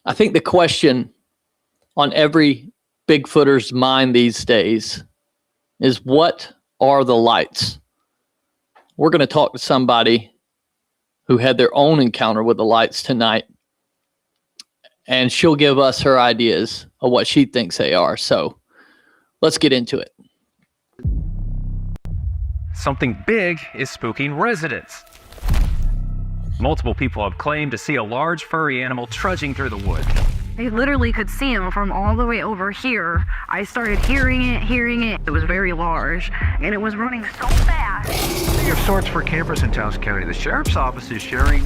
I think the question on every Bigfooter's mind these days is, what are the lights? We're going to talk to somebody who had their own encounter with the lights tonight, and she'll give us her ideas of what she thinks they are. So let's get into it. Something big is spooking residents. Multiple people have claimed to see a large furry animal trudging through the woods. I literally could see him from all the way over here. I started hearing it. It was very large, and it was running so fast. City of sorts for campers in Taos County. The Sheriff's Office is sharing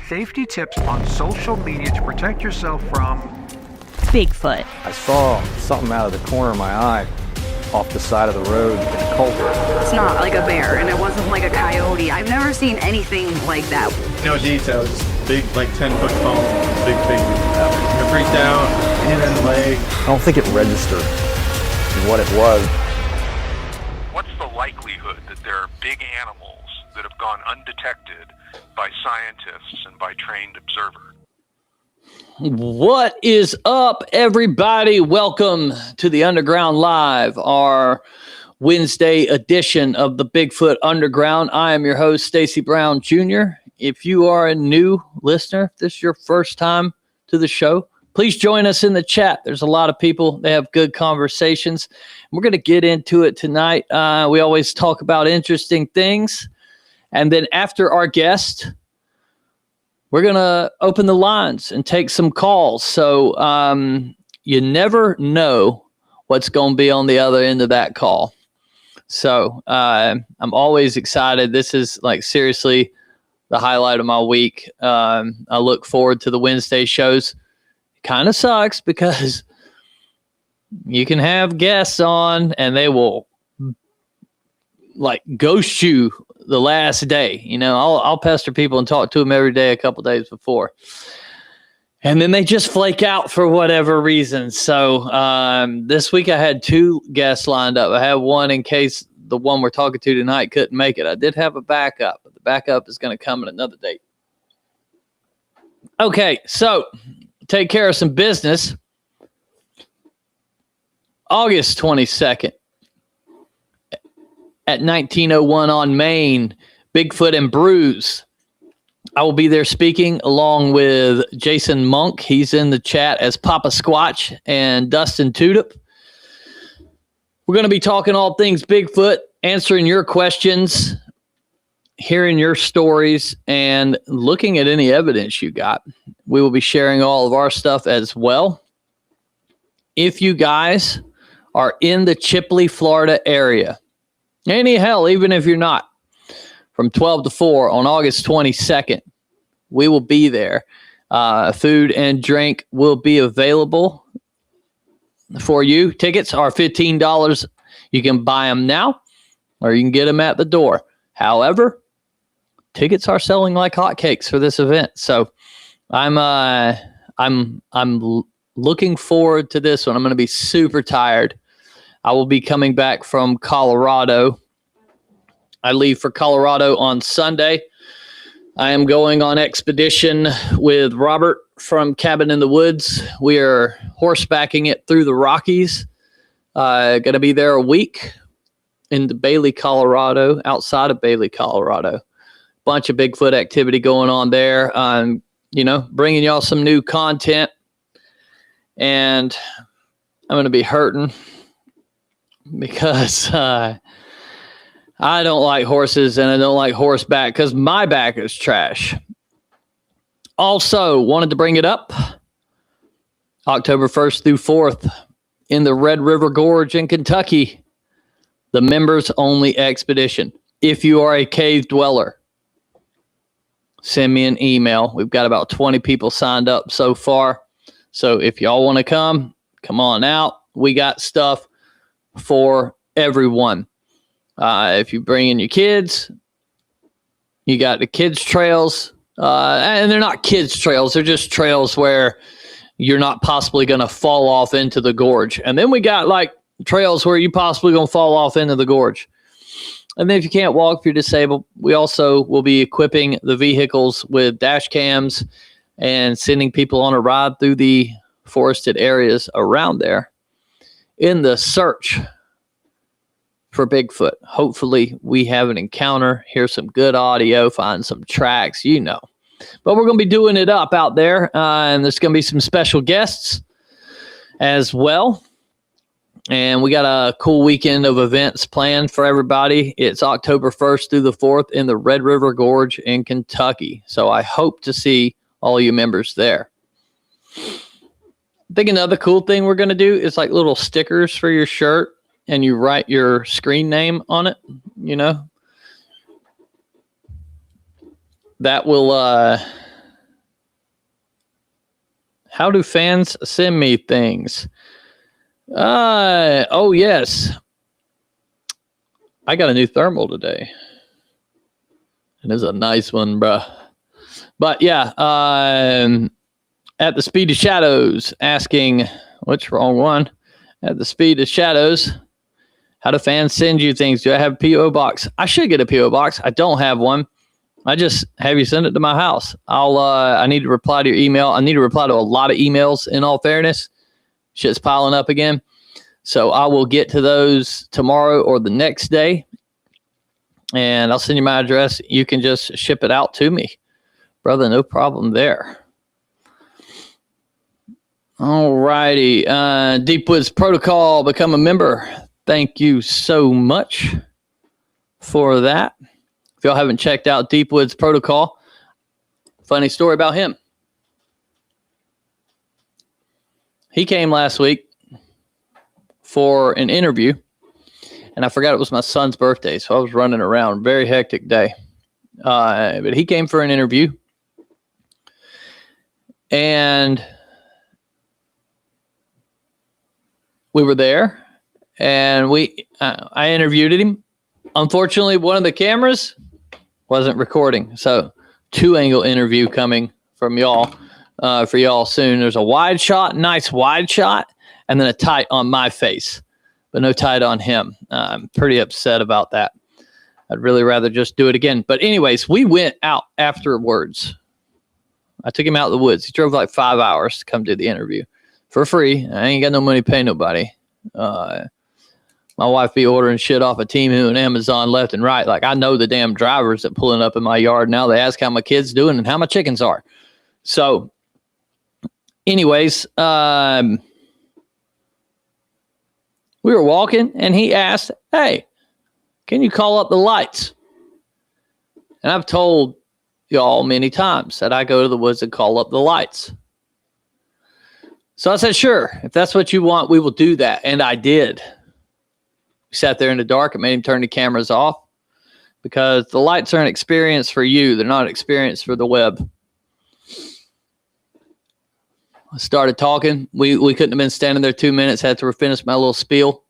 safety tips on social media to protect yourself from Bigfoot. I saw something out of the corner of my eye off the side of the road in a culvert. It's not like a bear, and it wasn't like a coyote. I've never seen anything like that. No details, big, like 10-foot foam, big thing. It freaked out, hit in the leg. I don't think it registered what it was. What's the likelihood that there are big animals that have gone undetected by scientists and by trained observers? What is up, everybody? Welcome to the Underground Live, our Wednesday edition of the Bigfoot Underground. I am your host, Stacy Brown Jr. If you are a new listener, if this is your first time to the show, please join us in the chat. There's a lot of people. They have good conversations. We're going to get into it tonight. We always talk about interesting things. And then after our guest, we're going to open the lines and take some calls. So you never know what's going to be on the other end of that call. So I'm always excited. This is like seriously the highlight of my week. I look forward to the Wednesday shows. It kind of sucks because you can have guests on and they will like ghost you the last day. You know, I'll pester people and talk to them every day a couple days before, and then they just flake out for whatever reason. So this week I had two guests lined up. I had one in case the one we're talking to tonight couldn't make it. I did have a backup, but the backup is going to come at another date. Okay, so take care of some business. August 22nd. At 1901 on Main, Bigfoot and Brews. I will be there speaking along with Jason Monk. He's in the chat as Papa Squatch and Dustin Tudip. We're going to be talking all things Bigfoot, answering your questions, hearing your stories, and looking at any evidence you got. We will be sharing all of our stuff as well. If you guys are in the Chipley, Florida area, even if you're not, from 12 to 4 on August 22nd, we will be there. Food and drink will be available for you. Tickets are $15. You can buy them now, or you can get them at the door. However, tickets are selling like hotcakes for this event. So I'm looking forward to this one. I'm going to be super tired. I will be coming back from Colorado. I leave for Colorado on Sunday. I am going on expedition with Robert from Cabin in the Woods. We are horsebacking it through the Rockies. Going to be there a week in Bailey, Colorado, outside of Bailey, Colorado. Bunch of Bigfoot activity going on there. Bringing y'all some new content. And I'm going to be hurting because I don't like horses and I don't like horseback because my back is trash. Also, wanted to bring it up. October 1st through 4th in the Red River Gorge in Kentucky, the members only expedition. If you are a cave dweller, send me an email. We've got about 20 people signed up so far. So if y'all want to come on out. We got stuff for everyone. If you bring in your kids, you got the kids trails, and they're not kids trails. They're just trails where you're not possibly going to fall off into the gorge. And then we got like trails where you possibly going to fall off into the gorge. And then if you can't walk, if you're disabled, we also will be equipping the vehicles with dash cams and sending people on a ride through the forested areas around there in the search for Bigfoot. Hopefully we have an encounter, hear some good audio, find some tracks, you know. But we're going to be doing it up out there, and there's going to be some special guests as well. And we got a cool weekend of events planned for everybody. It's October 1st through the 4th in the Red River Gorge in Kentucky. So I hope to see all you members there. I think another cool thing we're going to do is like little stickers for your shirt, and you write your screen name on it, you know. That will, how do fans send me things? Oh, yes. I got a new thermal today. And it's a nice one, bruh. But yeah, at the Speed of Shadows, asking, which wrong one? At the Speed of Shadows, how do fans send you things? Do I have a P.O. box? I should get a P.O. box. I don't have one. I just have you send it to my house. I need to reply to your email. I need to reply to a lot of emails, in all fairness. Shit's piling up again. So I will get to those tomorrow or the next day. And I'll send you my address. You can just ship it out to me. Brother, no problem there. All righty. Deep Woods Protocol, become a member. Thank you so much for that. If y'all haven't checked out Deep Woods Protocol, funny story about him. He came last week for an interview, and I forgot it was my son's birthday, so I was running around. Very hectic day. But he came for an interview, and we were there, and I interviewed him. Unfortunately, one of the cameras wasn't recording, so 2-angle interview coming from y'all. For y'all soon. There's a wide shot, nice wide shot, and then a tight on my face, but no tight on him. I'm pretty upset about that. I'd really rather just do it again. But anyways, we went out afterwards. I took him out of the woods. He drove like 5 hours to come do the interview for free. I ain't got no money to pay nobody. My wife be ordering shit off of Temu and Amazon left and right. Like, I know the damn drivers that pulling up in my yard now. They ask how my kids doing and how my chickens are. So anyways, we were walking, and he asked, hey, can you call up the lights? And I've told y'all many times that I go to the woods and call up the lights. So I said, sure, if that's what you want, we will do that. And I did. We sat there in the dark and made him turn the cameras off, because the lights are an experience for you. They're not an experience for the web. I started talking. We couldn't have been standing there 2 minutes after we finished my little spiel.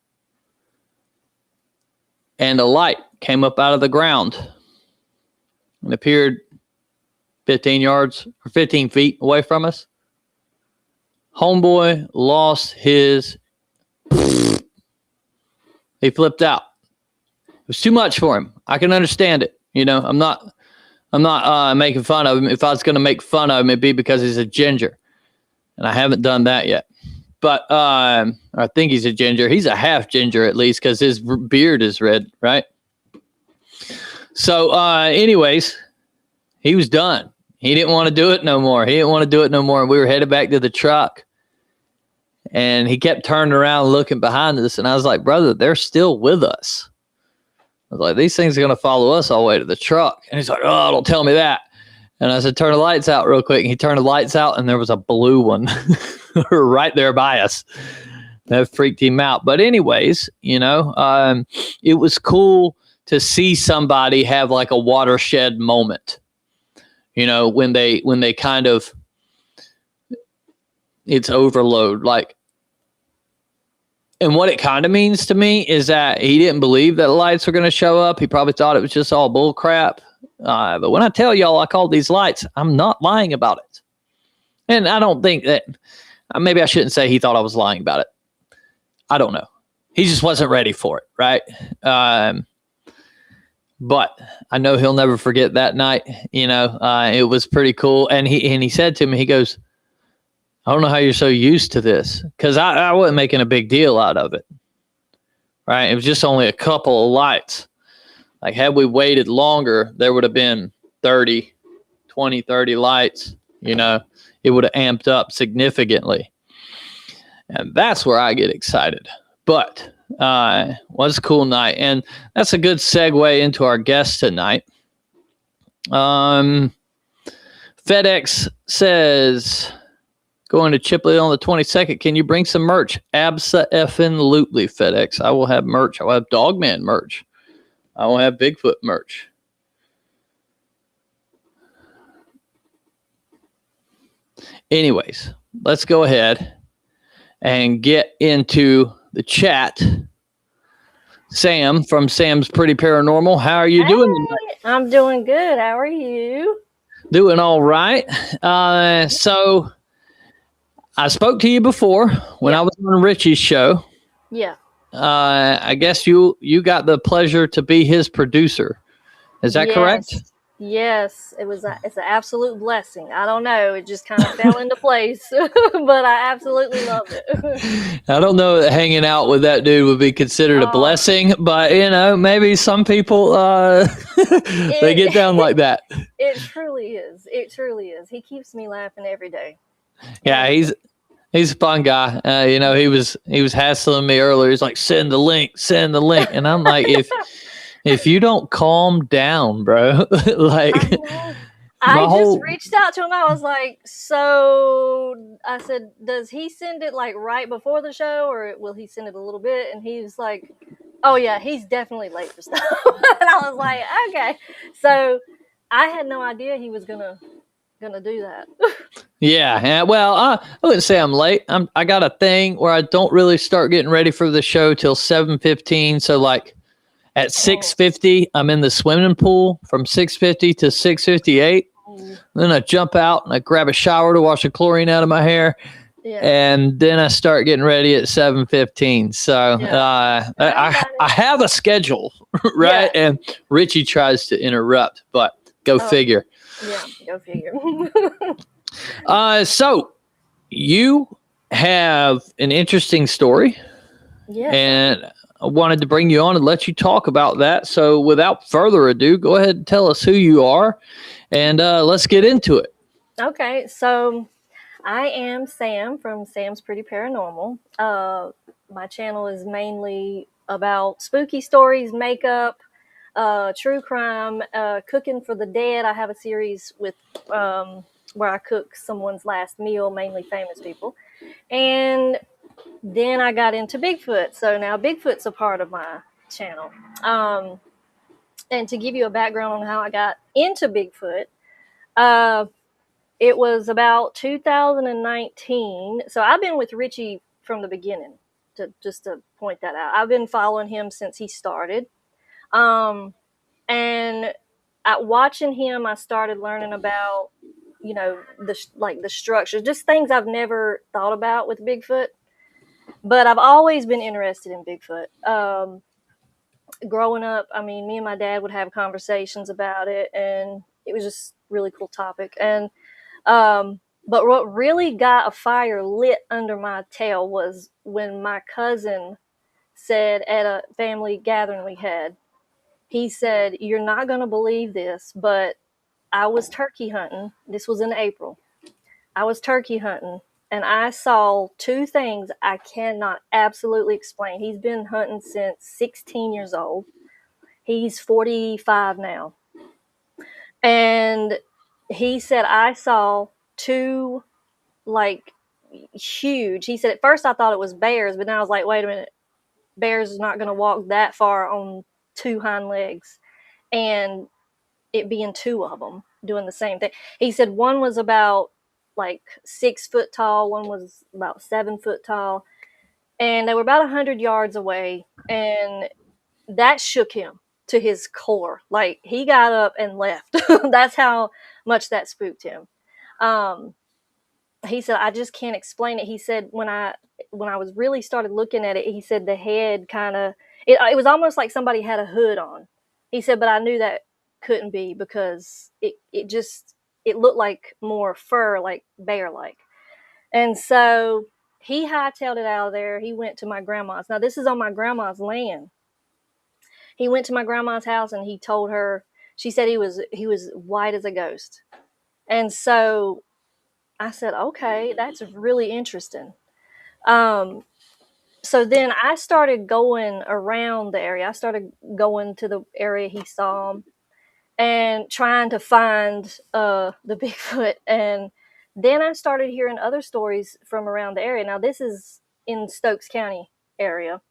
And a light came up out of the ground and appeared 15 yards or 15 feet away from us. Homeboy lost his... He flipped out. It was too much for him. I can understand it. You know, I'm not making fun of him. If I was going to make fun of him, it'd be because he's a ginger. And I haven't done that yet. But I think he's a ginger. He's a half ginger at least, because his beard is red, right? So anyways, he was done. He didn't want to do it no more. And we were headed back to the truck. And he kept turning around looking behind us. And I was like, brother, they're still with us. I was like, these things are going to follow us all the way to the truck. And he's like, oh, don't tell me that. And I said, turn the lights out real quick. And he turned the lights out, and there was a blue one right there by us. That freaked him out. But anyways, you know, it was cool to see somebody have like a watershed moment. You know, when they kind of, it's overload. Like, and what it kind of means to me is that he didn't believe that the lights were going to show up. He probably thought it was just all bull crap. But when I tell y'all I called these lights, I'm not lying about it. And I don't think that, maybe I shouldn't say he thought I was lying about it. I don't know. He just wasn't ready for it, right? but I know he'll never forget that night. It was pretty cool. And he said to me, he goes, I don't know how you're so used to this, because I wasn't making a big deal out of it. Right? It was just only a couple of lights. Like, had we waited longer, there would have been 30 lights. It would have amped up significantly. And that's where I get excited. But was a cool night. And that's a good segue into our guest tonight. FedEx says, going to Chipley on the 22nd. Can you bring some merch? Abso-effing-lutely, FedEx. I will have merch. I will have Dogman merch. I will have Bigfoot merch. Anyways, let's go ahead and get into the chat. Sam from Sam's Pretty Paranormal. How are you doing tonight? I'm doing good. How are you? Doing all right. So I spoke to you before when I was on Richie's show. Yeah. I guess you got the pleasure to be his producer. Is that correct? Yes. It's an absolute blessing. I don't know. It just kind of fell into place, but I absolutely love it. I don't know that hanging out with that dude would be considered a blessing, but maybe some people they get down like that. It truly is. It truly is. He keeps me laughing every day. Yeah, he's a fun guy. He was hassling me earlier. He's like, send the link, and I'm like, if you don't calm down, bro, like I just reached out to him. I was like, so I said, does he send it like right before the show, or will he send it a little bit? And he was like, oh yeah, he's definitely late for stuff. And I was like, okay. So I had no idea he was gonna do that. Yeah. Well, I wouldn't say I'm late. I got a thing where I don't really start getting ready for the show till 7:15. So like at 6:50, I'm in the swimming pool from 6:50 to 6:58. Then I jump out and I grab a shower to wash the chlorine out of my hair. Yeah. And then I start getting ready at 7:15. So I have a schedule, right? Yeah. And Richie tries to interrupt, but go figure. Yeah, go figure. So you have an interesting story. Yeah. And I wanted to bring you on and let you talk about that. So without further ado, go ahead and tell us who you are, and let's get into it. Okay, so I am Sam from Sam's Pretty Paranormal. My channel is mainly about spooky stories, makeup, true crime, cooking for the dead. I have a series with where I cook someone's last meal, mainly famous people. And then I got into Bigfoot. So now Bigfoot's a part of my channel. And to give you a background on how I got into Bigfoot, it was about 2019. So I've been with Richie from the beginning, just to point that out. I've been following him since he started. And watching him, I started learning about, the structure, just things I've never thought about with Bigfoot. But I've always been interested in Bigfoot. Growing up, me and my dad would have conversations about it, and it was just a really cool topic. And but what really got a fire lit under my tail was when my cousin said at a family gathering we had, he said, "You're not going to believe this, but I was turkey hunting." This was in April. I was turkey hunting, and I saw two things I cannot absolutely explain. He's been hunting since 16 years old. He's 45 now. And he said, I saw two, huge. He said, at first I thought it was bears, but then I was like, wait a minute. Bears is not going to walk that far on two hind legs. And it being two of them doing the same thing. He said one was about 6 foot tall. One was about 7 foot tall. And they were about 100 yards away. And that shook him to his core. He got up and left. That's how much that spooked him. He said, I just can't explain it. He said, when I was really started looking at it, he said the head kind of, it was almost like somebody had a hood on. He said, but I knew that couldn't be because it looked like more fur, like bear-like. And so he hightailed it out of there. He went to my grandma's. Now, this is on my grandma's land. He went to my grandma's house and he told her, she said he was white as a ghost. And so I said, okay, that's really interesting. So then I started going around the area. I started going to the area he saw and trying to find the Bigfoot. And then I started hearing other stories from around the area. Now, this is in Stokes County area.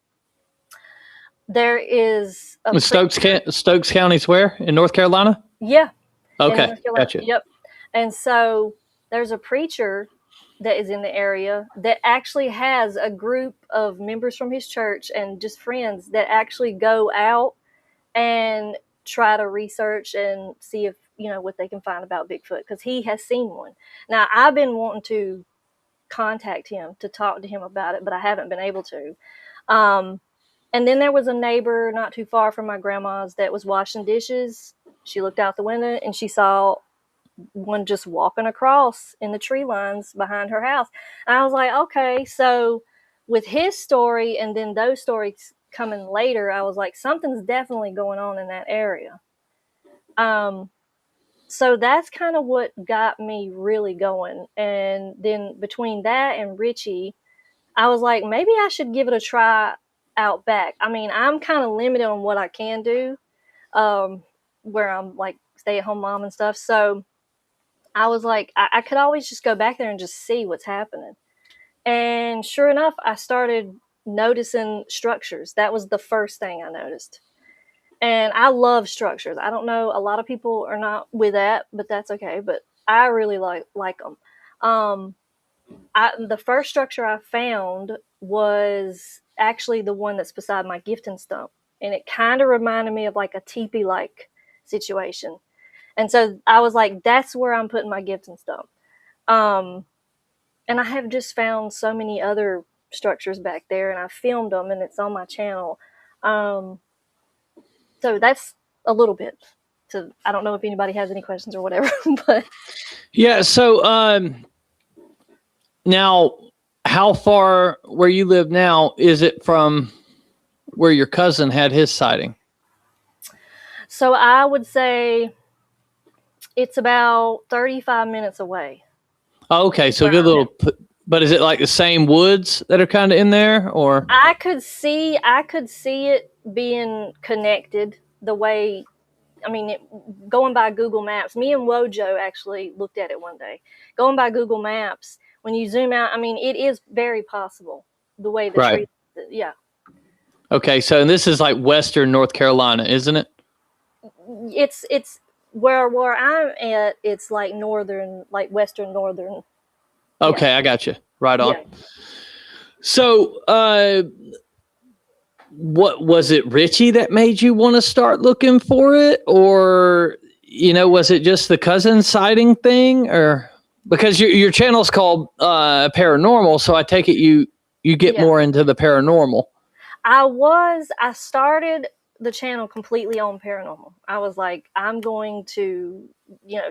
There is a Stokes County's where? In North Carolina? Yeah. Okay, In North Carolina. gotcha. Yep. And so there's a preacher that is in the area that actually has a group of members from his church and just friends that actually go out and try to research and see if, what they can find about Bigfoot, because he has seen one. Now, I've been wanting to contact him to talk to him about it, but I haven't been able to. And then there was a neighbor not too far from my grandma's that was washing dishes. She looked out the window and she saw one just walking across in the tree lines behind her house. And I was like, okay, so with his story and then those stories coming later, I was like, something's definitely going on in that area. So that's kind of what got me really going. And then between that and Richie, I was like, maybe I should give it a try out back. I mean, I'm kind of limited on what I can do, where I'm like stay-at-home mom and stuff. So I was like, I could always just go back there and just see what's happening. And sure enough, I started noticing structures. That was the first thing I noticed. And I love structures. I don't know, a lot of people are not with that, but that's okay. But I really like them. The first structure I found was actually the one that's beside my gifting stump. And it kind of reminded me of like a teepee-like situation. And so I was like, that's where I'm putting my gifting stump. And I have just found so many other structures back there, and I filmed them, and it's on my channel. So that's a little bit. So I don't know if anybody has any questions or whatever, but yeah. So now, how far where you live now is it from where your cousin had his sighting? So I would say it's about 35 minutes away. Oh, okay, so a good little. But is it like the same woods that are kind of in there, or? I could see it being connected the way. I mean, going by Google Maps, me and Wojo actually looked at it one day. Going by Google Maps, when you zoom out, I mean, it is very possible the way the tree. Yeah. Okay, so this is like Western North Carolina, isn't it? It's where I'm at. It's like northern, like Western northern. Okay, yeah. I got you. Right on. Yeah. So, what was it, Richie, that made you want to start looking for it, or was it just the cousin sighting thing, or because your channel's called Paranormal, so I take it you get more into the paranormal. I started the channel completely on paranormal. I was like, I'm going to,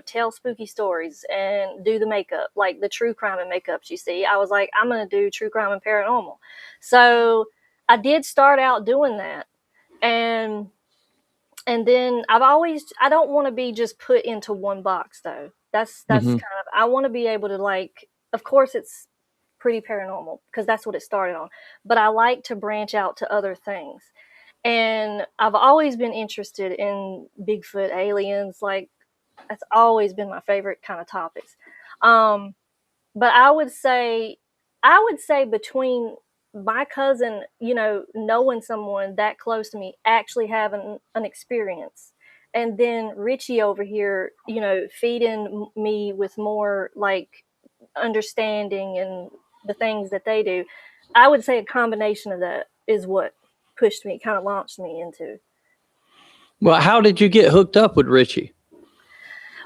tell spooky stories and do the makeup, like the true crime and makeups you see. I was like, I'm going to do true crime and paranormal. So I did start out doing that. And then I don't want to be just put into one box though. That's kind of, I want to be able to, like, of course it's pretty paranormal because that's what it started on, but I like to branch out to other things. And I've always been interested in Bigfoot, aliens, like that's always been my favorite kind of topics. But I would say between my cousin, knowing someone that close to me, actually having an experience, and then Richie over here, feeding me with more like understanding and the things that they do, I would say a combination of that is what pushed me, kind of launched me into. Well, how did you get hooked up with Richie?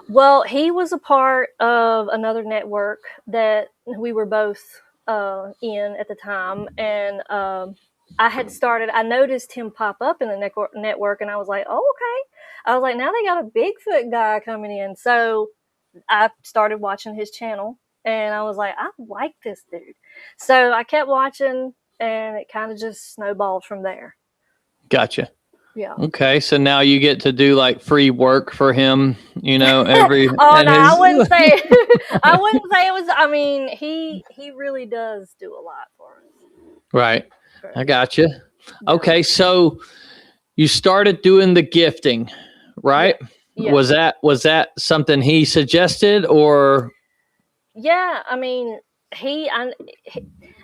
Well, he was a part of another network that we were both in at the time. And I noticed him pop up in the network, and I was like, oh, okay. I was like, now they got a Bigfoot guy coming in. So I started watching his channel, and I was like, I like this dude. So I kept watching, and it kind of just snowballed from there. Gotcha. Yeah. Okay, so now you get to do like free work for him, every Oh and no, I his wouldn't say I wouldn't say it was. I mean, he really does do a lot for us. right. For- I gotcha. yeah. Okay, so you started doing the gifting, right? Yeah. Was that something he suggested or Yeah, I mean,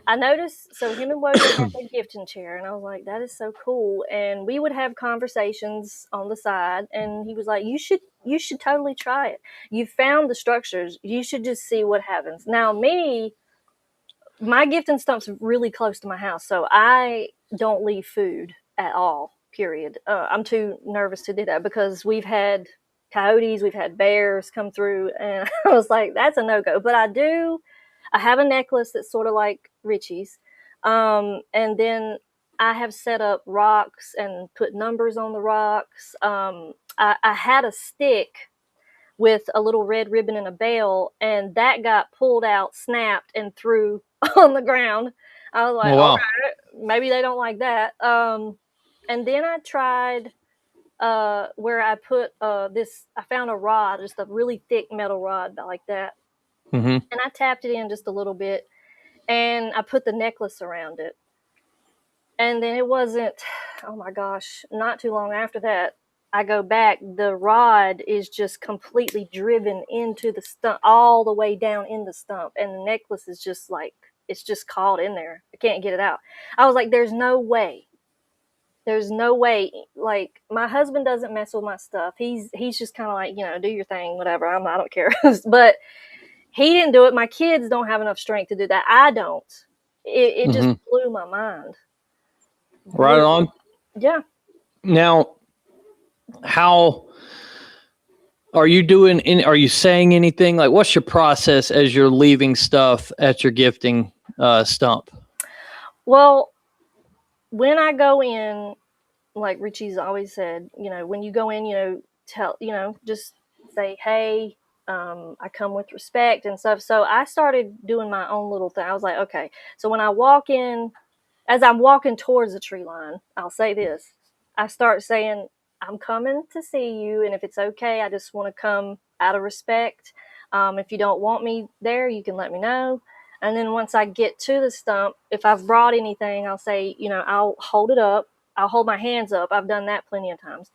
I noticed. So him and Woden had a gifting chair, and I was like, "That is so cool." And we would have conversations on the side, and he was like, you should totally try it. You found the structures. You should just see what happens." Now, my gifting stump's really close to my house, so I don't leave food at all. Period. I'm too nervous to do that because we've had coyotes, we've had bears come through, and I was like, that's a no go. But I have a necklace that's sort of like Richie's, and then I have set up rocks and put numbers on the rocks. I had a stick with a little red ribbon and a bell, and that got pulled out, snapped, and threw on the ground. I was like, oh, wow. okay, maybe they don't like that. And then I tried where I put this. I found a rod, just a really thick metal rod like that, Mm-hmm. and I tapped it in just a little bit, and I put the necklace around it. And then it wasn't, oh my gosh, not too long after that, I go back, the rod is just completely driven into the stump, all the way down in the stump. And the necklace is just like, it's just caught in there. I can't get it out. I was like, there's no way. There's no way. Like, my husband doesn't mess with my stuff. He's just kind of like, do your thing, whatever. I don't care. But he didn't do it. My kids don't have enough strength to do that. I don't. It just blew my mind. Right on. Yeah. Now, how are you are you saying anything? Like, what's your process as you're leaving stuff at your gifting stump? Well, when I go in, like Richie's always said, when you go in, just say, hey, I come with respect and stuff. So I started doing my own little thing. I was like, okay, so when I walk in, as I'm walking towards the tree line, I'll say this. I start saying, I'm coming to see you, and if it's okay, I just want to come out of respect. If you don't want me there, you can let me know. And then once I get to the stump, if I've brought anything, I'll say, I'll hold it up. I'll hold my hands up. I've done that plenty of times.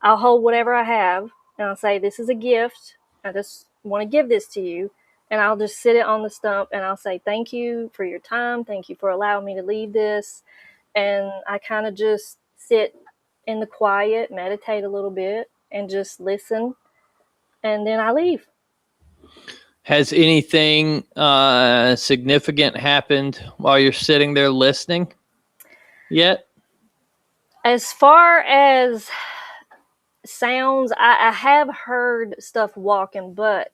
I'll hold whatever I have, and I'll say, this is a gift. I just want to give this to you. And I'll just sit it on the stump, and I'll say, thank you for your time. Thank you for allowing me to leave this. And I kind of just sit in the quiet, meditate a little bit, and just listen. And then I leave. Has anything significant happened while you're sitting there listening yet? As far as sounds, I have heard stuff walking, but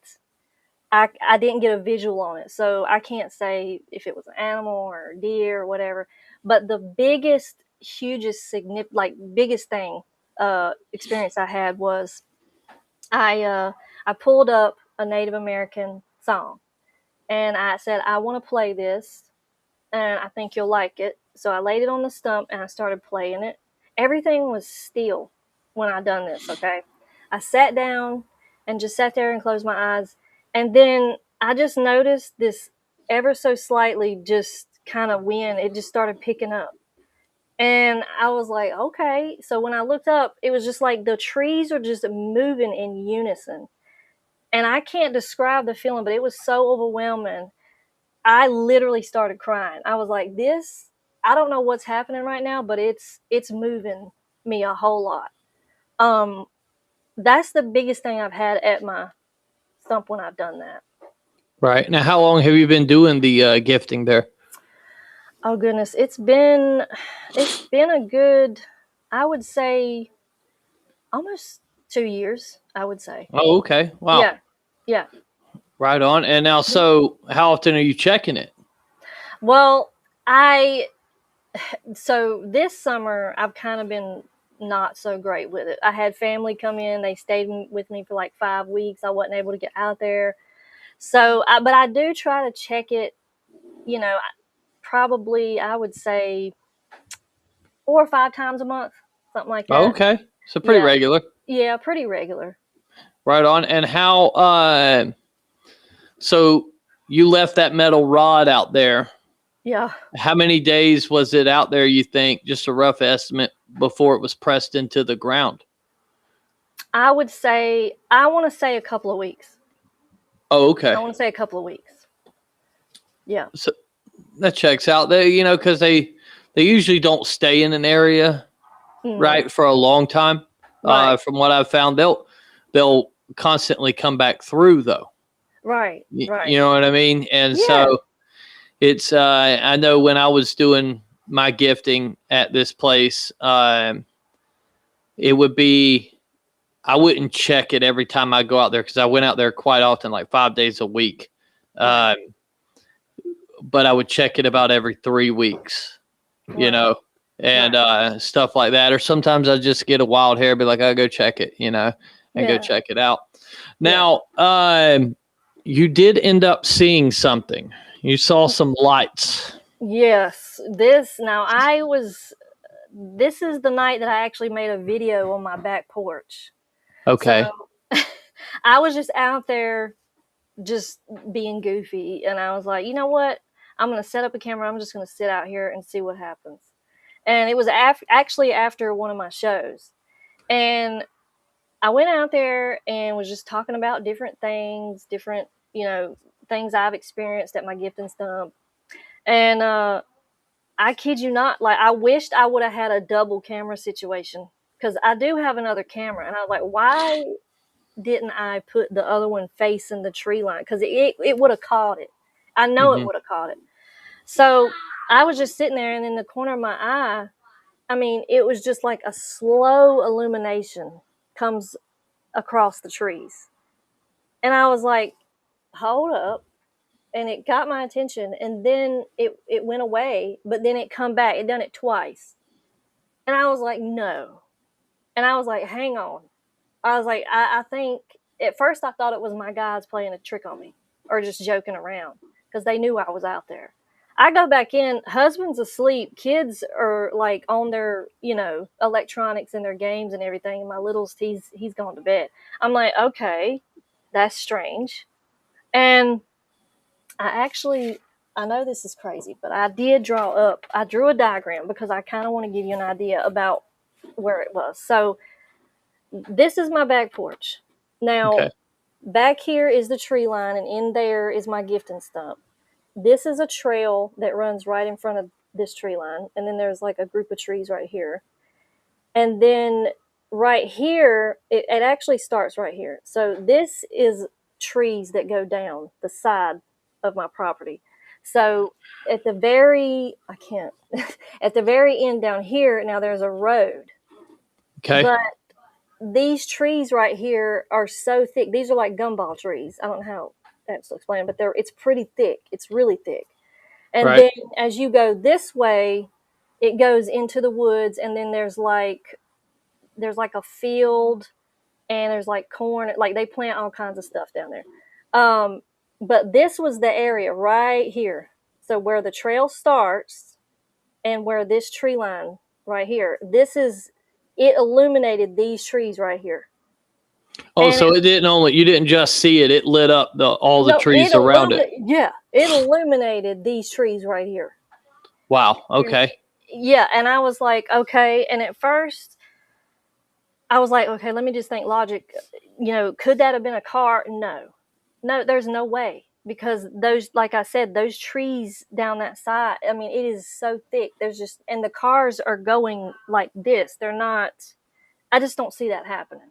I didn't get a visual on it. So I can't say if it was an animal or a deer or whatever. But the biggest, hugest, biggest thing experience I had was I pulled up a Native American song, and I said, I want to play this, and I think you'll like it. So I laid it on the stump, and I started playing it. Everything was still when I done this, okay? I sat down and just sat there and closed my eyes, and then I just noticed this ever so slightly just kind of wind. It just started picking up. And I was like, okay. So when I looked up, it was just like the trees were just moving in unison. And I can't describe the feeling, but it was so overwhelming. I literally started crying. I was like, I don't know what's happening right now, but it's moving me a whole lot. That's the biggest thing I've had at my stump when I've done that. Right. Now, how long have you been doing the gifting there? Oh goodness, it's been a good, I would say, almost 2 years. I would say. Oh, okay. Wow. Yeah. Right on. And now, so how often are you checking it? Well, so this summer I've kind of been not so great with it. I had family come in. They stayed with me for like 5 weeks. I wasn't able to get out there. So, but I do try to check it, probably I would say 4 or 5 times a month, something like that. Okay. So pretty Yeah. regular. Yeah, pretty regular. Right on. And how, so you left that metal rod out there. Yeah. How many days was it out there, you think, just a rough estimate, before it was pressed into the ground? I want to say a couple of weeks. Oh, okay. I want to say a couple of weeks. Yeah. So that checks out. Because they usually don't stay in an area, right, for a long time. Right. From what I've found, they'll constantly come back through, though. Right. Right. You know what I mean? And so it's, I know when I was doing my gifting at this place, it would be, I wouldn't check it every time I go out there, because I went out there quite often, like 5 days a week. But I would check it about every 3 weeks, and stuff like that. Or sometimes I just get a wild hair, be like, I'll go check it, and go check it out. Now, you did end up seeing something. You saw some lights. Yes. This is the night that I actually made a video on my back porch. Okay. So, I was just out there just being goofy, and I was like, you know what? I'm going to set up a camera. I'm just going to sit out here and see what happens. And it was actually after one of my shows. And I went out there and was just talking about different things, things I've experienced at my gifting stump. And I kid you not, like, I wished I would have had a double camera situation, because I do have another camera. And I was like, why didn't I put the other one facing the tree line? Because it would have caught it. I know it would have caught it. So I was just sitting there, and in the corner of my eye, I mean, it was just like a slow illumination comes across the trees. And I was like, hold up. And it got my attention, and then it went away, but then it come back. It done it twice. And I was like, no. And I was like, hang on. I was like, I think, at first I thought it was my guys playing a trick on me, or just joking around, because they knew I was out there. I go back in, husband's asleep, kids are like on their, electronics and their games and everything. And my littlest, he's gone to bed. I'm like, okay, that's strange. And I know this is crazy, but I drew a diagram, because I kind of want to give you an idea about where it was. So this is my back porch. Now, back here is the tree line, and in there is my gifting stump. This is a trail that runs right in front of this tree line. And then there's like a group of trees right here. And then right here, it actually starts right here. So this is trees that go down the side of my property. So at the very end down here, now there's a road. Okay. But these trees right here are so thick. These are like gumball trees. I don't know how to explain it, but it's pretty thick. It's really thick. And then as you go this way, it goes into the woods, and then there's like a field, and there's like corn, like they plant all kinds of stuff down there. But this was the area right here. So where the trail starts and where this tree line right here, it illuminated these trees right here. Oh, And so you didn't just see it, it lit up all the trees around it. Yeah, it illuminated these trees right here. Wow, okay. Yeah, and I was like, okay. And at first, I was like, okay, let me just think logic. Could that have been a car? No, there's no way. Because those, like I said, those trees down that side, I mean, it is so thick. And the cars are going like this. They're not, I just don't see that happening.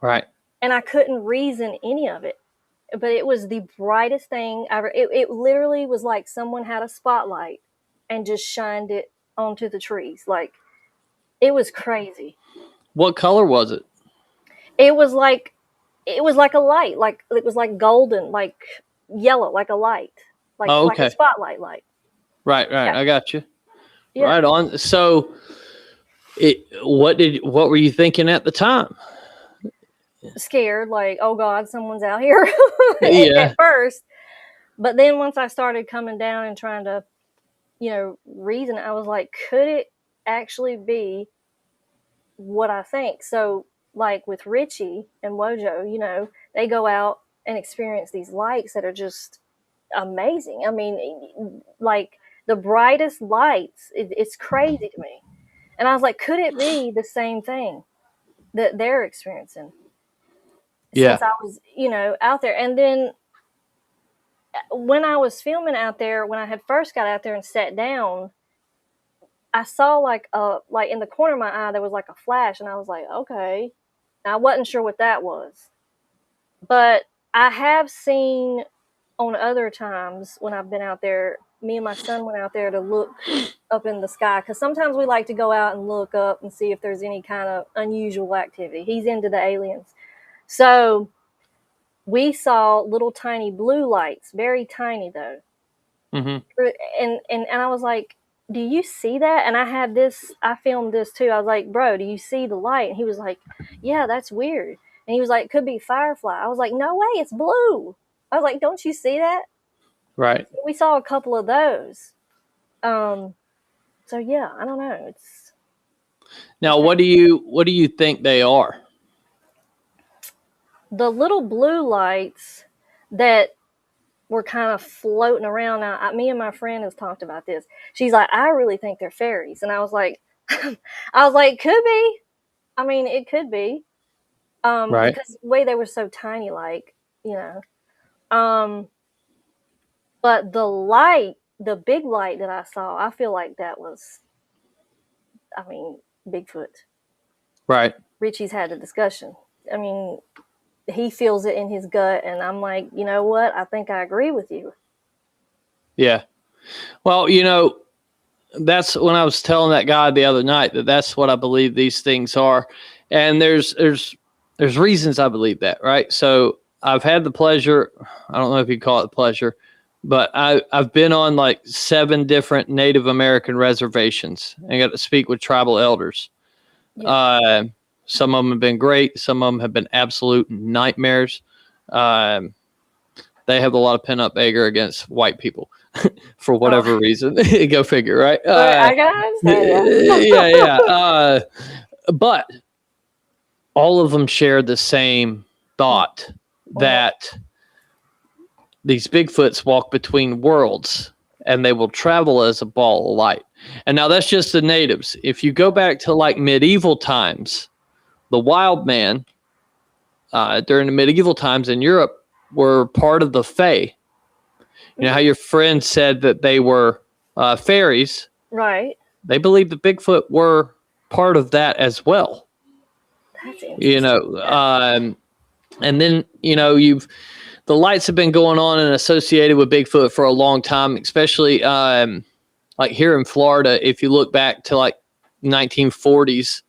Right. And I couldn't reason any of it. But it was the brightest thing ever. It literally was like someone had a spotlight and just shined it onto the trees. Like, it was crazy. What color was it? It was like a light. Like, it was like golden, like yellow, like a light. Like, like a spotlight light. Right. Yeah. I got you. Yeah. Right on. So What were you thinking at the time? Scared, like, oh God, someone's out here Yeah. at first. But then once I started coming down and trying to, reason, I was like, could it actually be what I think? So, like with Richie and Wojo, they go out and experience these lights that are just amazing. I mean, like the brightest lights, it's crazy to me. And I was like, could it be the same thing that they're experiencing? Yeah. Since I was, out there. And then when I was filming out there, when I had first got out there and sat down, I saw like in the corner of my eye, there was like a flash, and I was like, okay. And I wasn't sure what that was. But I have seen on other times when I've been out there, me and my son went out there to look up in the sky, because sometimes we like to go out and look up and see if there's any kind of unusual activity. He's into the aliens. So we saw little tiny blue lights, very tiny though. Mm-hmm. And I was like, do you see that? And I filmed this too. I was like, bro, do you see the light? And he was like, yeah, that's weird. And he was like, it could be firefly. I was like, no way, it's blue. I was like, don't you see that? Right. We saw a couple of those. So yeah, I don't know. Now, what do you think they are? The little blue lights that were kind of floating around. Now, me and my friend has talked about this. She's like, I really think they're fairies. And I was like, could be. I mean, it could be. Right. Because the way they were so tiny, but the big light that I saw, I feel like that was, Bigfoot. Right. Richie's had a discussion. I mean, he feels it in his gut, and I'm like, you know what? I think I agree with you. Yeah. Well, that's when I was telling that guy the other night that's what I believe these things are. And there's reasons I believe that, right? So I've had the pleasure, I don't know if you call it pleasure, but I've been on like 7 different Native American reservations and got to speak with tribal elders. Yeah. Some of them have been great. Some of them have been absolute nightmares. They have a lot of pent-up anger against white people for whatever reason. Go figure, right? I got yeah. But all of them share the same thought that these Bigfoots walk between worlds and they will travel as a ball of light. And now that's just the natives. If you go back to like medieval times, the wild man during the medieval times in Europe were part of the Fae. You know how your friend said that they were fairies? Right. They believed that Bigfoot were part of that as well. That's interesting. And then, the lights have been going on and associated with Bigfoot for a long time, especially like here in Florida. If you look back to like 1940s,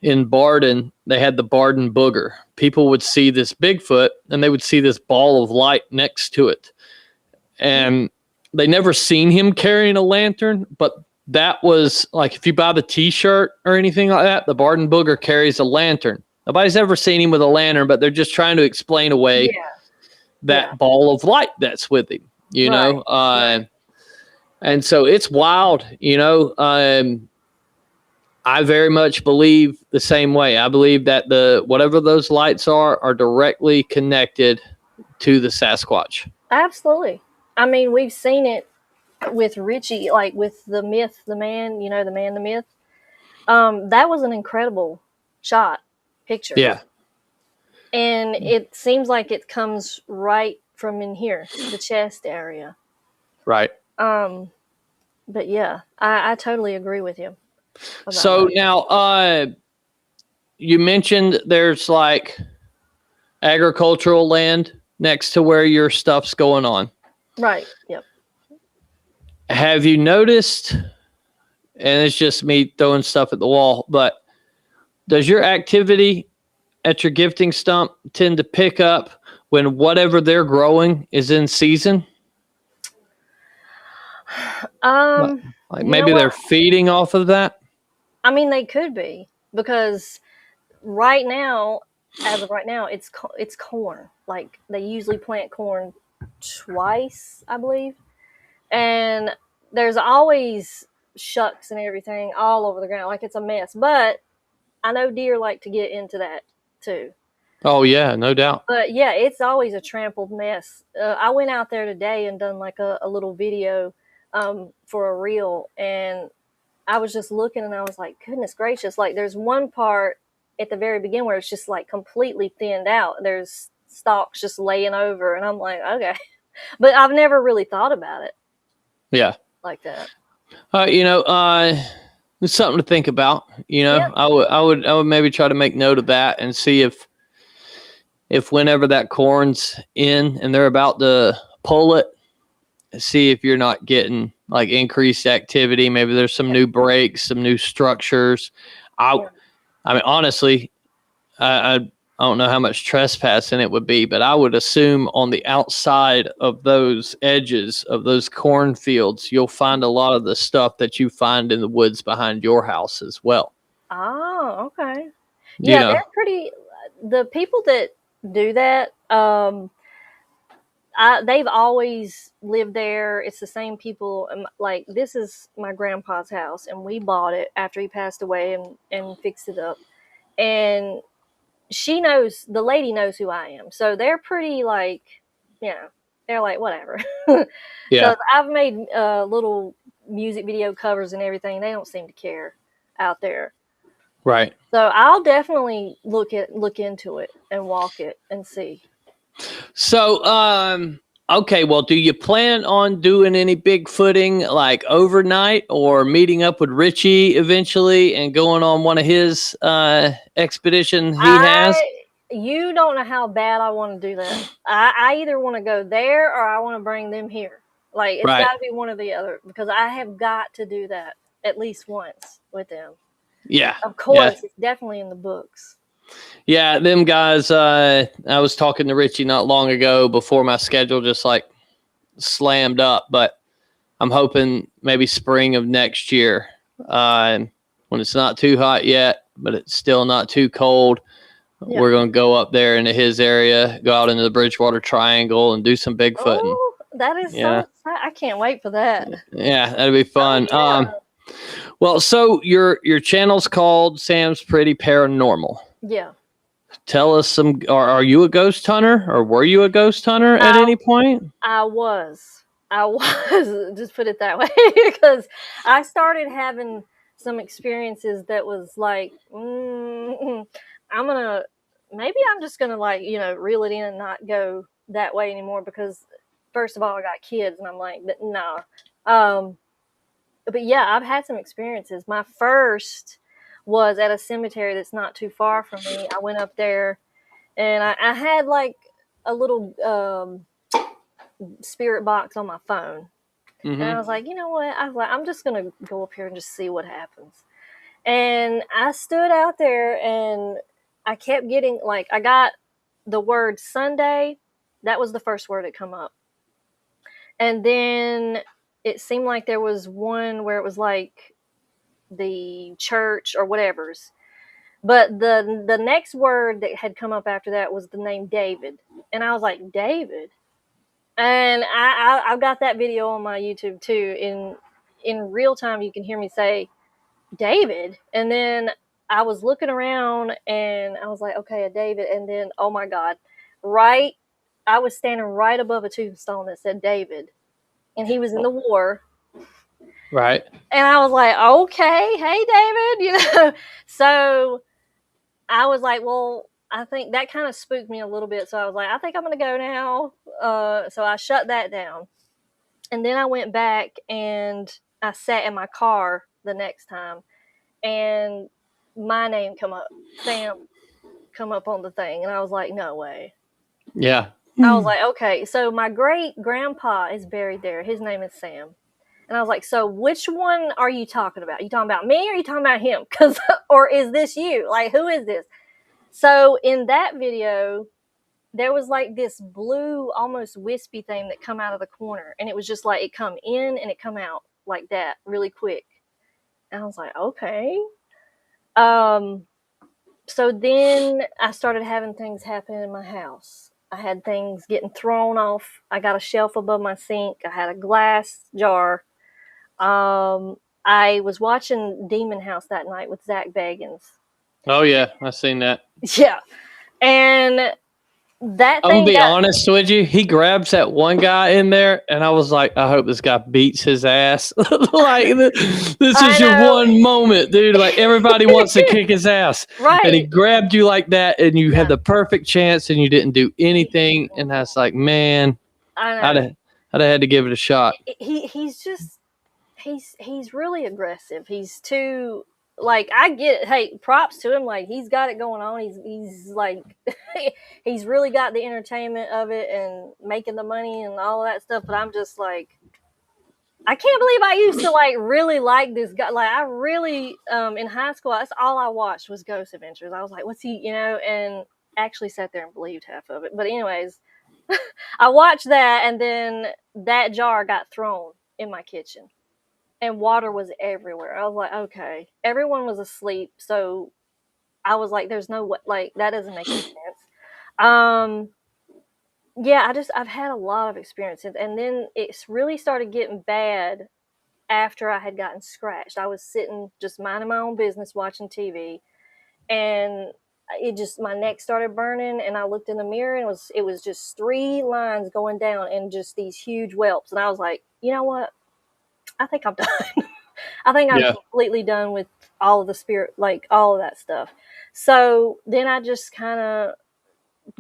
in Barden, they had the Barden Booger. People would see this Bigfoot and they would see this ball of light next to it. And they never seen him carrying a lantern, but that was like, if you buy the t-shirt or anything like that, the Barden Booger carries a lantern. Nobody's ever seen him with a lantern, but they're just trying to explain away that ball of light that's with him, know? And so it's wild, I very much believe the same way. I believe that whatever those lights are directly connected to the Sasquatch. Absolutely. I mean, we've seen it with Richie, like with the myth, the man, the myth. That was an incredible picture. Yeah. And it seems like it comes right from in here, the chest area. Right. But yeah, I totally agree with you. So now, you mentioned there's like agricultural land next to where your stuff's going on. Right. Yep. Have you noticed, and it's just me throwing stuff at the wall, but does your activity at your gifting stump tend to pick up when whatever they're growing is in season? Like maybe they're feeding off of that? I mean, they could be, because right now, as of right now, it's corn. Like, they usually plant corn twice, I believe, and there's always shucks and everything all over the ground. Like, it's a mess. But I know deer like to get into that too. Oh yeah, no doubt. But yeah, it's always a trampled mess. I went out there today and done like a little video for a reel, and I was just looking and I was like, goodness gracious, like there's one part at the very beginning where it's just like completely thinned out. There's stalks just laying over, and I'm like, okay. But I've never really thought about it Yeah. like that. It's something to think about. Yeah. I would maybe try to make note of that and see if whenever that corn's in and they're about to pull it, see if you're not getting like increased activity. Maybe there's some new breaks, some new structures. I mean, honestly, I don't know how much trespassing it would be, but I would assume on the outside of those edges of those cornfields, you'll find a lot of the stuff that you find in the woods behind your house as well. Oh, okay. Yeah, they're pretty. The people that do that, they've always lived there. It's the same people. Like, this is my grandpa's house, and we bought it after he passed away and fixed it up. And the lady knows who I am. So they're pretty like, they're like, whatever. Yeah. I've made little music video covers and everything. They don't seem to care out there. Right. So I'll definitely look into it and walk it and see. So, okay, well, do you plan on doing any Bigfooting like overnight, or meeting up with Richie eventually and going on one of his expedition he has? You don't know how bad I want to do that. I either want to go there or I want to bring them here. Like, it's got to be one or the other, because I have got to do that at least once with them. Yeah. Of course, it's definitely in the books. Yeah, them guys, I was talking to Richie not long ago before my schedule just like slammed up, but I'm hoping maybe spring of next year, when it's not too hot yet, but it's still not too cold. Yeah. We're going to go up there into his area, go out into the Bridgewater Triangle and do some Bigfooting. Oh, that is so I can't wait for that. Yeah, that'd be fun. Oh, yeah. Well, so your channel's called Sam's Pretty Paranormal. Yeah. Tell us are you a ghost hunter, or were you a ghost hunter at any point? I was, just put it that way, because I started having some experiences that was like, I'm just gonna like, reel it in and not go that way anymore, because first of all, I got kids and I'm like, no. But yeah, I've had some experiences. My first was at a cemetery that's not too far from me. I went up there and I had like a little spirit box on my phone. Mm-hmm. And I was like, you know what? I'm just going to go up here and just see what happens. And I stood out there and I kept getting, like, I got the word Sunday. That was the first word that come up. And then it seemed like there was one where it was like the church or whatever's. But the next word that had come up after that was the name David. And I was like, David? And I've got that video on my YouTube too. In real time, you can hear me say, David. And then I was looking around and I was like, okay, a David. And then, oh my God, I was standing right above a tombstone that said David. And he was in the war. Right. And I was like, okay, hey, David, So I was like, well, I think that kind of spooked me a little bit. So I was like, I think I'm going to go now. So I shut that down. And then I went back and I sat in my car the next time. And my name Sam come up on the thing. And I was like, no way. Yeah. I was like, okay. So my great grandpa is buried there. His name is Sam. And I was like, so which one are you talking about? Are you talking about me or are you talking about him? Or is this you? Like, who is this? So in that video, there was like this blue, almost wispy thing that come out of the corner. And it was just like, it come in and it come out like that really quick. And I was like, okay. So then I started having things happen in my house. I had things getting thrown off. I got a shelf above my sink. I had a glass jar. I was watching Demon House that night with Zach Bagans. Oh yeah, I seen that. Yeah. And that I'm gonna thing be got honest with you. He grabs that one guy in there, and I was like, I hope this guy beats his ass. Like this I is your know. one moment, dude. Like everybody wants to kick his ass, and he Right. grabbed you like that, and you Yeah. had the perfect chance, and you didn't do anything. And that's like, man, I I'd know. have had to give it a shot. He's just he's really aggressive. He's too, like, I get it. Hey, props to him. Like, he's got it going on. He's like he's really got the entertainment of it and making the money and all of that stuff. But I'm just like, I can't believe I used to like really like this guy. Like, I really in high school, that's all I watched was Ghost Adventures. I was like, what's he, and actually sat there and believed half of it. But anyways, I watched that, and then that jar got thrown in my kitchen, and water was everywhere. I was like, okay, everyone was asleep, so I was like, there's no way, like, that doesn't make any sense. Yeah, I've had a lot of experiences, and then it's really started getting bad after I had gotten scratched. I was sitting just minding my own business watching TV, and my neck started burning, and I looked in the mirror, and it was just 3 lines going down and just these huge whelps, and I was like, you know what? I think I'm done. I think I'm Yeah. completely done with all of the spirit, like all of that stuff. So then I just kind of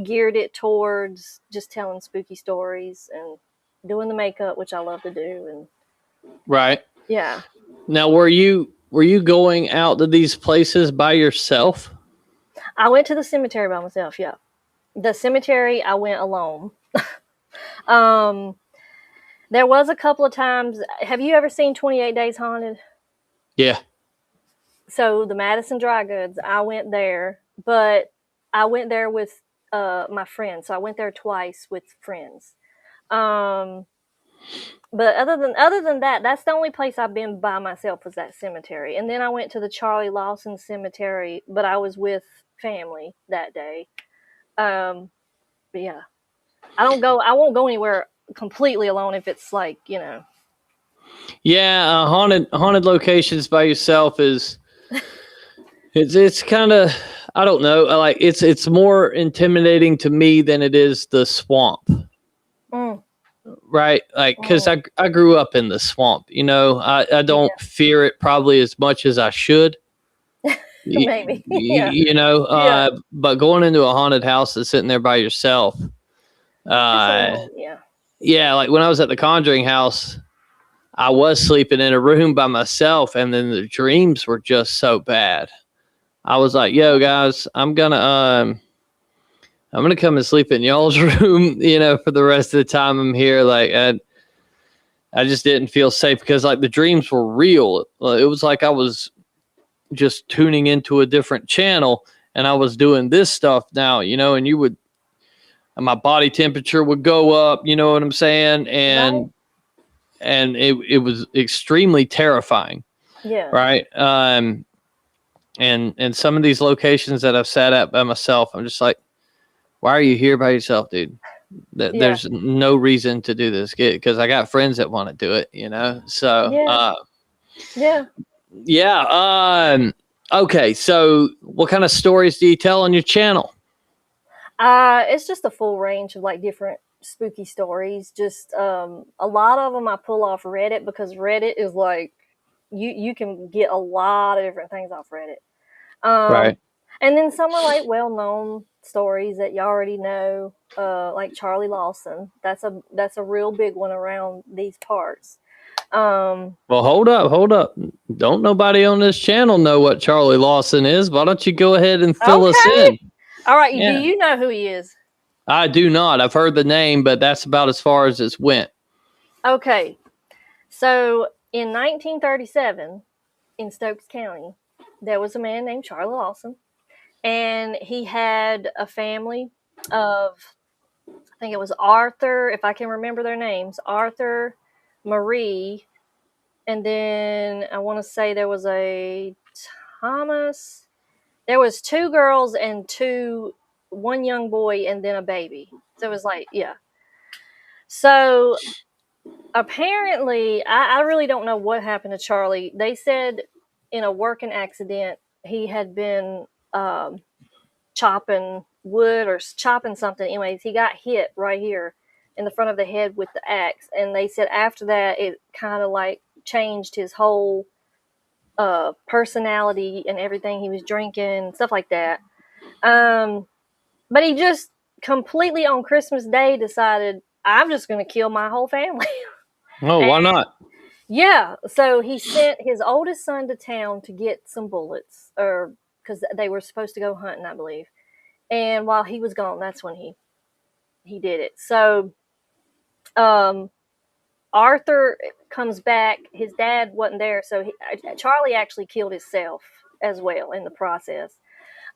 geared it towards just telling spooky stories and doing the makeup, which I love to do. And Right. yeah. Now, were you going out to these places by yourself? I went to the cemetery by myself. Yeah. The cemetery, I went alone. There was a couple of times. Have you ever seen 28 Days Haunted? Yeah. So the Madison Dry Goods, I went there, but I went there with my friends. So I went there twice with friends. But other than that, that's the only place I've been by myself was that cemetery. And then I went to the Charlie Lawson Cemetery, but I was with family that day. But yeah, I won't go anywhere completely alone if it's like, Yeah, haunted locations by yourself is it's kind of, I don't know, like it's more intimidating to me than it is the swamp. Mm, Right? Like cuz I grew up in the swamp, I don't fear it probably as much as I should. maybe. Yeah. Yeah. But going into a haunted house and sitting there by yourself, Yeah. yeah, like when I was at the Conjuring house, I was sleeping in a room by myself, and then the dreams were just so bad. I was like, "Yo, guys, I'm gonna come and sleep in y'all's room, for the rest of the time I'm here." Like, I just didn't feel safe because, like, the dreams were real. It was like I was just tuning into a different channel, and I was doing this stuff now, and my body temperature would go up. You know what I'm saying? Right. And it was extremely terrifying. Yeah. Right. And some of these locations that I've sat at by myself, I'm just like, why are you here by yourself, dude? There's no reason to do this because I got friends that want to do it, So, yeah. Okay. So what kind of stories do you tell on your channel? It's just a full range of like different spooky stories. Just a lot of them I pull off Reddit because Reddit is like you can get a lot of different things off Reddit. Right. And then some are like well-known stories that you already know, like Charlie Lawson. That's a real big one around these parts. Well, hold up. Don't nobody on this channel know what Charlie Lawson is. Why don't you go ahead and fill us in? All right. Yeah. Do you know who he is? I do not. I've heard the name, but that's about as far as it's went. Okay. So in 1937, in Stokes County, there was a man named Charlie Lawson, and he had a family of, I think it was Arthur, if I can remember their names, Arthur, Marie, and then I want to say there was a Bahamas. There was 2 girls and 1 young boy and then a baby. So it was like, yeah. So apparently, I really don't know what happened to Charlie. They said in a working accident, he had been chopping wood or chopping something. Anyways, he got hit right here in the front of the head with the axe. And they said after that, it kind of like changed his whole personality and everything. He was drinking, stuff like that. But he just completely on Christmas Day decided, I'm just going to kill my whole family. Oh, why not? Yeah. So he sent his oldest son to town to get some bullets, or because they were supposed to go hunting, I believe. And while he was gone, that's when he did it. So Arthur comes back. His dad wasn't there, so Charlie actually killed himself as well in the process.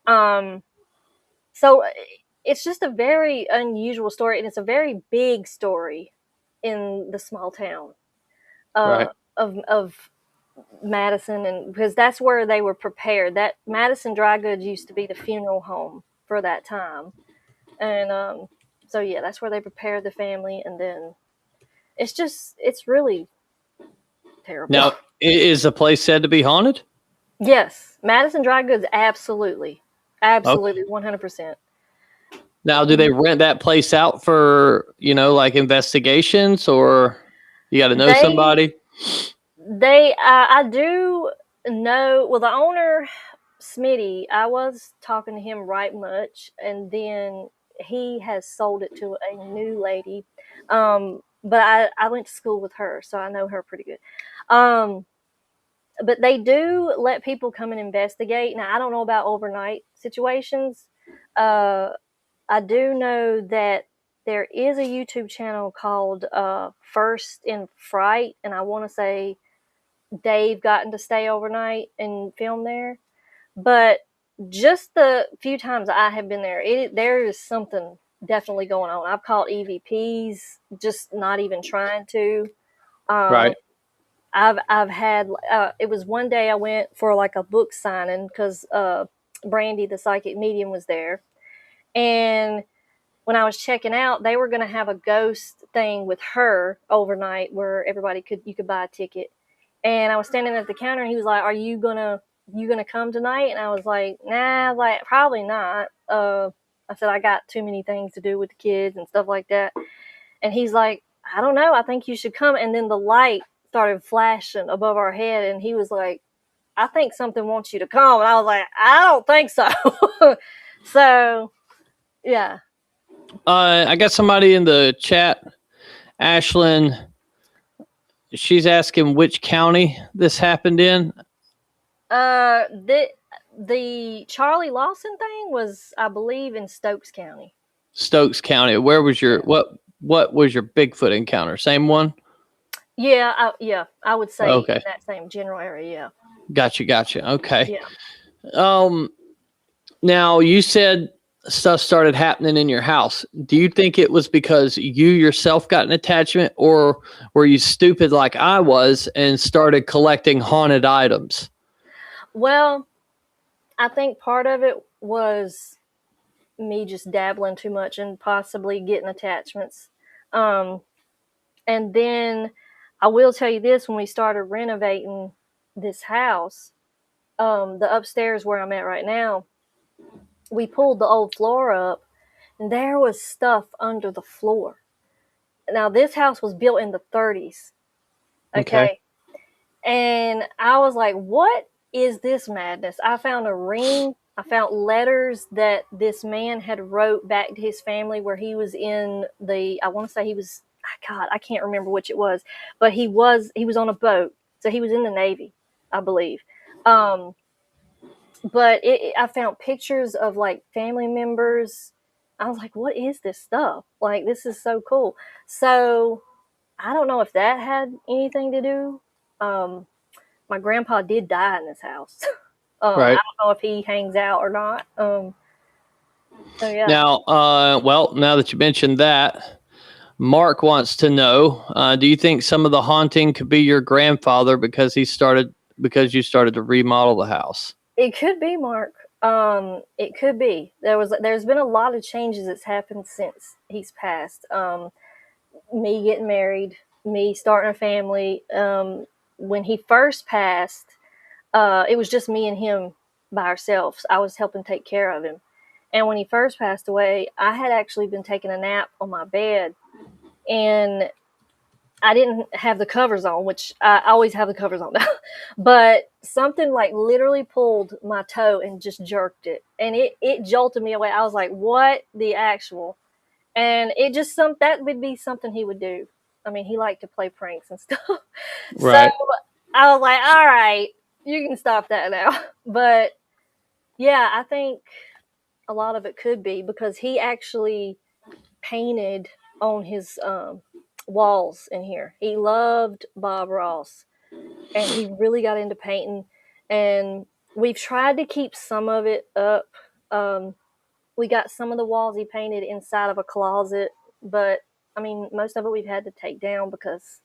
So it's just a very unusual story, and it's a very big story in the small town Right. of Madison, and because that's where they were prepared. That Madison Dry Goods used to be the funeral home for that time, and so yeah, that's where they prepared the family, and then it's really terrible. Now, is the place said to be haunted? Yes, Madison Dry Goods, absolutely, 100%. Now, do they rent that place out for, like investigations, or you got to know somebody? I do know, well, the owner, Smitty, I was talking to him right much, and then he has sold it to a new lady. But I went to school with her, so I know her pretty good. But they do let people come and investigate. Now, I don't know about overnight situations. I do know that there is a YouTube channel called First in Fright, and I want to say Dave gotten to stay overnight and film there. But just the few times I have been there, there is something definitely going on. I've caught EVPs, just not even trying to. Right. I've had it was one day I went for like a book signing because Brandy, the psychic medium, was there, and when I was checking out, they were going to have a ghost thing with her overnight where you could buy a ticket. And I was standing at the counter, and he was like, "Are you gonna come tonight?" And I was like, "Nah, like probably not." I said, "I got too many things to do with the kids and stuff like that." And he's like, "I don't know. I think you should come." And then the light started flashing above our head, and he was like, "I think something wants you to come." And I was like, "I don't think so." So, yeah. I got somebody in the chat, Ashlyn. She's asking which county this happened in. The Charlie Lawson thing was, I believe, in Stokes County. Stokes County. Where was your what was your Bigfoot encounter? Same one? Yeah, I would say Okay. in that same general area. Yeah. Gotcha. Okay. Yeah. Now you said stuff started happening in your house. Do you think it was because you yourself got an attachment, or were you stupid like I was and started collecting haunted items? Well, I think part of it was me just dabbling too much and possibly getting attachments. And then I will tell you this, when we started renovating this house, the upstairs where I'm at right now, we pulled the old floor up, and there was stuff under the floor. Now, this house was built in the 30s. Okay. And I was like, what is this madness? I found a ring. I found letters that this man had wrote back to his family where he was in I want to say he was, God, I can't remember which it was, but he was on a boat. So he was in the Navy, I believe. But I found pictures of like family members. I was like, what is this stuff? Like, this is so cool. So I don't know if that had anything to do. My grandpa did die in this house. Right. I don't know if he hangs out or not. So yeah. Now, now that you mentioned that, Mark wants to know, do you think some of the haunting could be your grandfather because you started to remodel the house? It could be, Mark. It could be. There's been a lot of changes that's happened since he's passed. Me getting married, me starting a family. When he first passed, it was just me and him by ourselves. I was helping take care of him. And when he first passed away, I had actually been taking a nap on my bed, and I didn't have the covers on, which I always have the covers on now. But something like literally pulled my toe and just jerked it. And it jolted me away. I was like, what the actual? And it just that would be something he would do. I mean, he liked to play pranks and stuff. Right. So I was like, all right, you can stop that now. But yeah, I think a lot of it could be because he actually painted on his walls in here. He loved Bob Ross, and he really got into painting. And we've tried to keep some of it up. We got some of the walls he painted inside of a closet, but I mean, most of it we've had to take down because,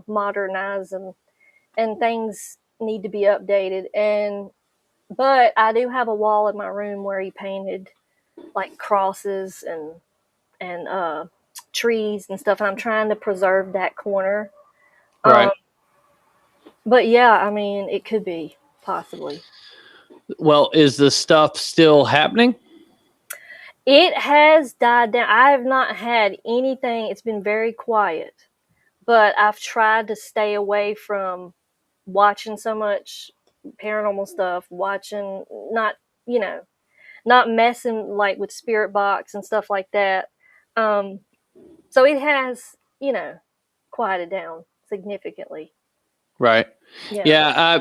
modernize and things need to be updated. But I do have a wall in my room where he painted like crosses and trees and stuff, and I'm trying to preserve that corner. Right. But yeah, I mean, it could be possibly. Well, is the stuff still happening? It has died down. I have not had anything. It's been very quiet, but I've tried to stay away from watching so much paranormal stuff, not messing like with spirit box and stuff like that. So it has, quieted down significantly. Right. Yeah.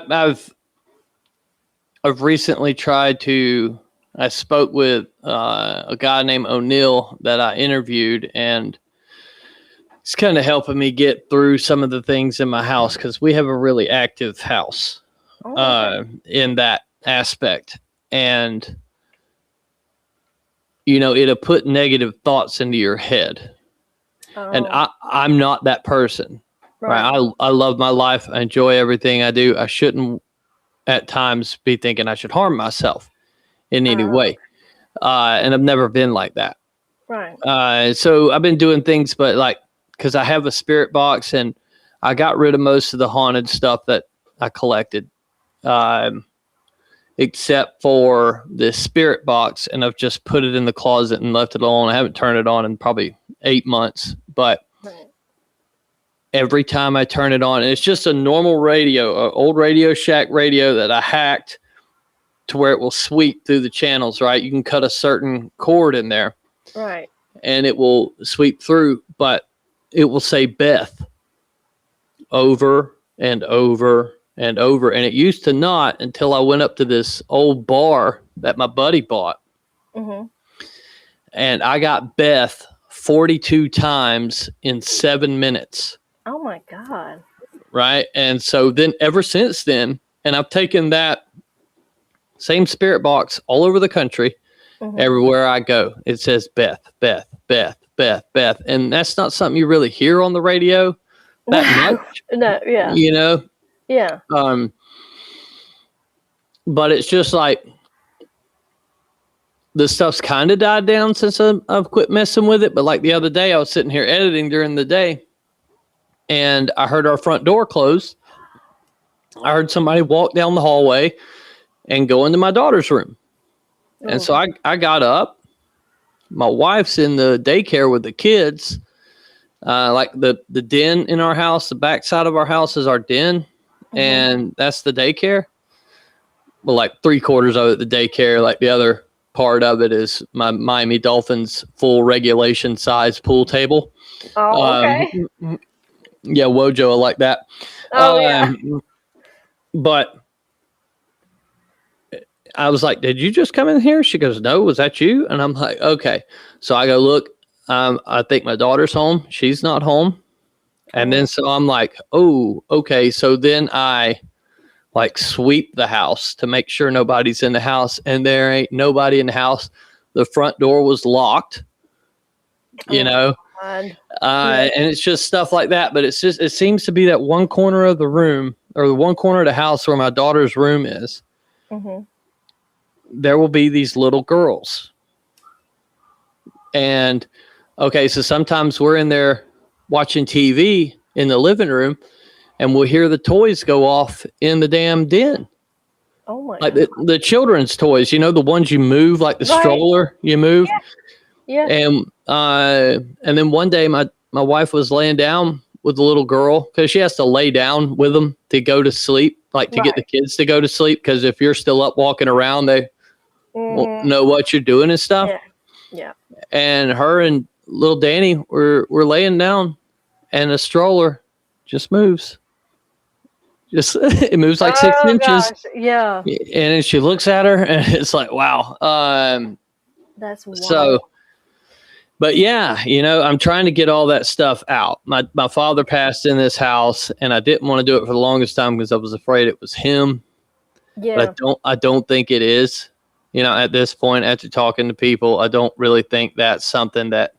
I've recently tried to. I spoke with a guy named O'Neill that I interviewed, and it's kind of helping me get through some of the things in my house because we have a really active house in that aspect. And, it'll put negative thoughts into your head. Oh. And I'm not that person. Right. I love my life. I enjoy everything I do. I shouldn't at times be thinking I should harm myself in any way. And I've never been like that. Right. So I've been doing things, but because I have a spirit box and I got rid of most of the haunted stuff that I collected, except for the spirit box. And I've just put it in the closet and left it alone. I haven't turned it on in probably 8 months, but every time I turn it on, it's just a normal radio, an old Radio Shack radio that I hacked to where it will sweep through the channels, right? You can cut a certain cord in there. Right. And it will sweep through, but it will say Beth over and over and over. And it used to not until I went up to this old bar that my buddy bought. Mm-hmm. And I got Beth 42 times in 7 minutes. Oh my God. Right. And so then ever since then, and I've taken that same spirit box all over the country. Mm-hmm. Everywhere I go, it says Beth, Beth, Beth, Beth, Beth. And that's not something you really hear on the radio that much. No, yeah. Yeah. But it's just like the stuff's kind of died down since I've quit messing with it. But like the other day, I was sitting here editing during the day and I heard our front door close. I heard somebody walk down the hallway and go into my daughter's room. And so I got up. My wife's in the daycare with the kids. Like the den in our house, the back side of our house is our den. Mm-hmm. And that's the daycare. Well, like 3/4 of it, the daycare, like the other part of it is my Miami Dolphins full regulation size pool table. Oh, okay. Yeah, Wojo, I like that. Oh, yeah. But I was like, did you just come in here? She goes, no, was that you? And I'm like, okay. So I go, look, I think my daughter's home. She's not home. And then so I'm like, oh, okay. So then I sweep the house to make sure nobody's in the house. And there ain't nobody in the house. The front door was locked, God. And it's just stuff like that. But it seems to be that one corner of the room or the one corner of the house where my daughter's room is. Mm-hmm. there will be these little girls. And okay, so sometimes we're in there watching TV in the living room and we'll hear the toys go off in the damn den. Oh my Like God. the children's toys, the ones you move, like the Right. stroller you move. Yeah. And then one day my wife was laying down with the little girl because she has to lay down with them to go to sleep, like to get the kids to go to sleep. Because if you're still up walking around, they won't know what you're doing and stuff. Yeah. Yeah. And her and little Danny were laying down, and the stroller just moves. Just it moves like 6 inches. Gosh. Yeah. And then she looks at her, and it's like, wow. That's wild. So, but yeah, I'm trying to get all that stuff out. My father passed in this house, and I didn't want to do it for the longest time because I was afraid it was him. Yeah. But I don't think it is. At this point, after talking to people, I don't really think that's something that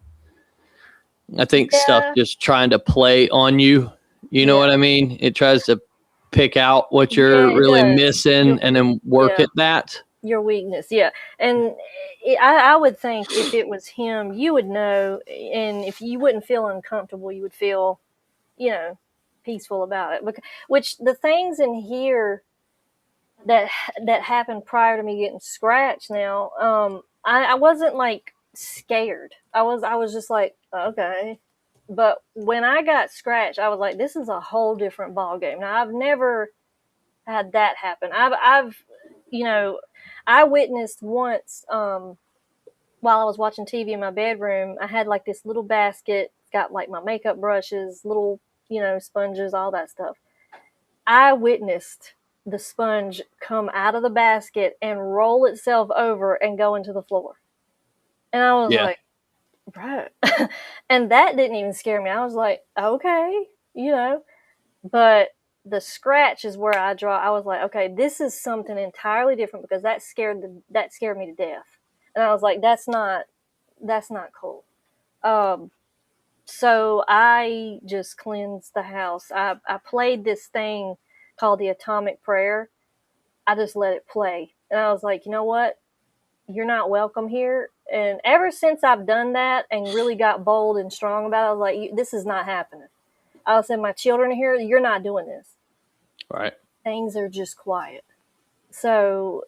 I think stuff just trying to play on you. You know what I mean? It tries to pick out what you're really missing and then work at that. Your weakness. Yeah. And I would think if it was him, you would know. And if you wouldn't feel uncomfortable, you would feel, peaceful about it. Which the things in here that happened prior to me getting scratched now, I wasn't like scared. I was just like, okay. But when I got scratched, I was like, this is a whole different ball game. Now I've never had that happen. I've I witnessed once while I was watching TV in my bedroom, I had like this little basket, got like my makeup brushes, little, sponges, all that stuff. I witnessed the sponge come out of the basket and roll itself over and go into the floor. And I was like, bro. And that didn't even scare me. I was like, okay, but the scratch is where I was like, okay, this is something entirely different because that scared me to death. And I was like, that's not cool. So I just cleansed the house. I played this thing called the Atomic Prayer. I just let it play. And I was like, you know what? You're not welcome here. And ever since I've done that and really got bold and strong about it, I was like, this is not happening. I said, my children are here. You're not doing this. Right. Things are just quiet. So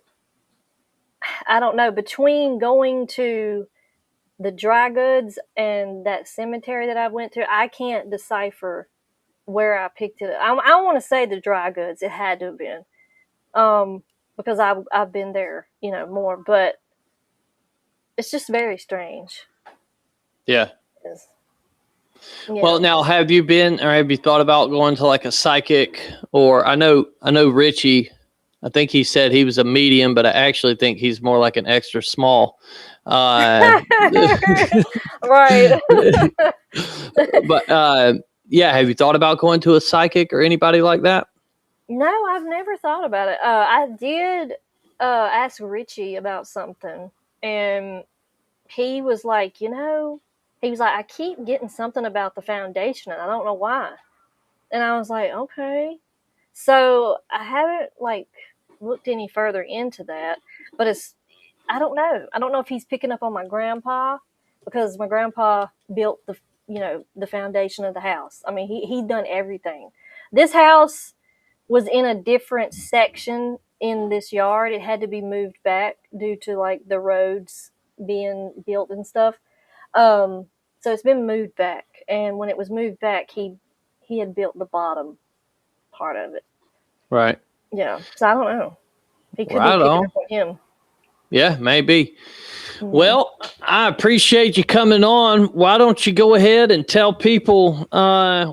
I don't know. Between going to the dry goods and that cemetery that I went to, I can't decipher where I picked it up. I want to say the dry goods. It had to have been because I've been there, more. But it's just very strange. Yeah. Yes. Well, now have you thought about going to like a psychic? Or I know Richie, I think he said he was a medium, but I actually think he's more like an extra small. Right. But have you thought about going to a psychic or anybody like that? No, I've never thought about it. I did ask Richie about something, and he was like, I keep getting something about the foundation, and I don't know why. And I was like, okay. So I haven't looked any further into that, but I don't know. I don't know if he's picking up on my grandpa, because my grandpa built the foundation of the house. I mean, he'd done everything. This house was in a different section in this yard. It had to be moved back due to the roads being built and stuff. So it's been moved back. And when it was moved back, he had built the bottom part of it. Right. Yeah. So I don't know. He could be right picking on. up on him. Yeah, maybe. Well, I appreciate you coming on. Why don't you go ahead and tell people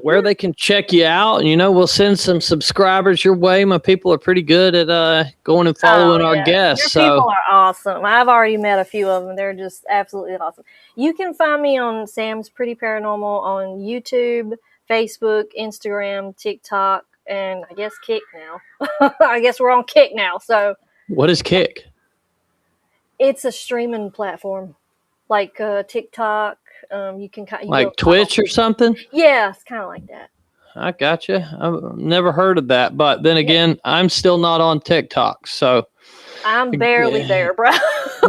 where they can check you out? And, we'll send some subscribers your way. My people are pretty good at going and following our guests. Your people are awesome. I've already met a few of them. They're just absolutely awesome. You can find me on Sam's Pretty Paranormal on YouTube, Facebook, Instagram, TikTok, and I guess Kick now. I guess we're on Kick now. So what is Kick? It's a streaming platform, like TikTok. You can like Twitch or something. Yeah, it's kind of like that. I gotcha. I've never heard of that, but then again, I'm still not on TikTok, so I'm barely there, bro.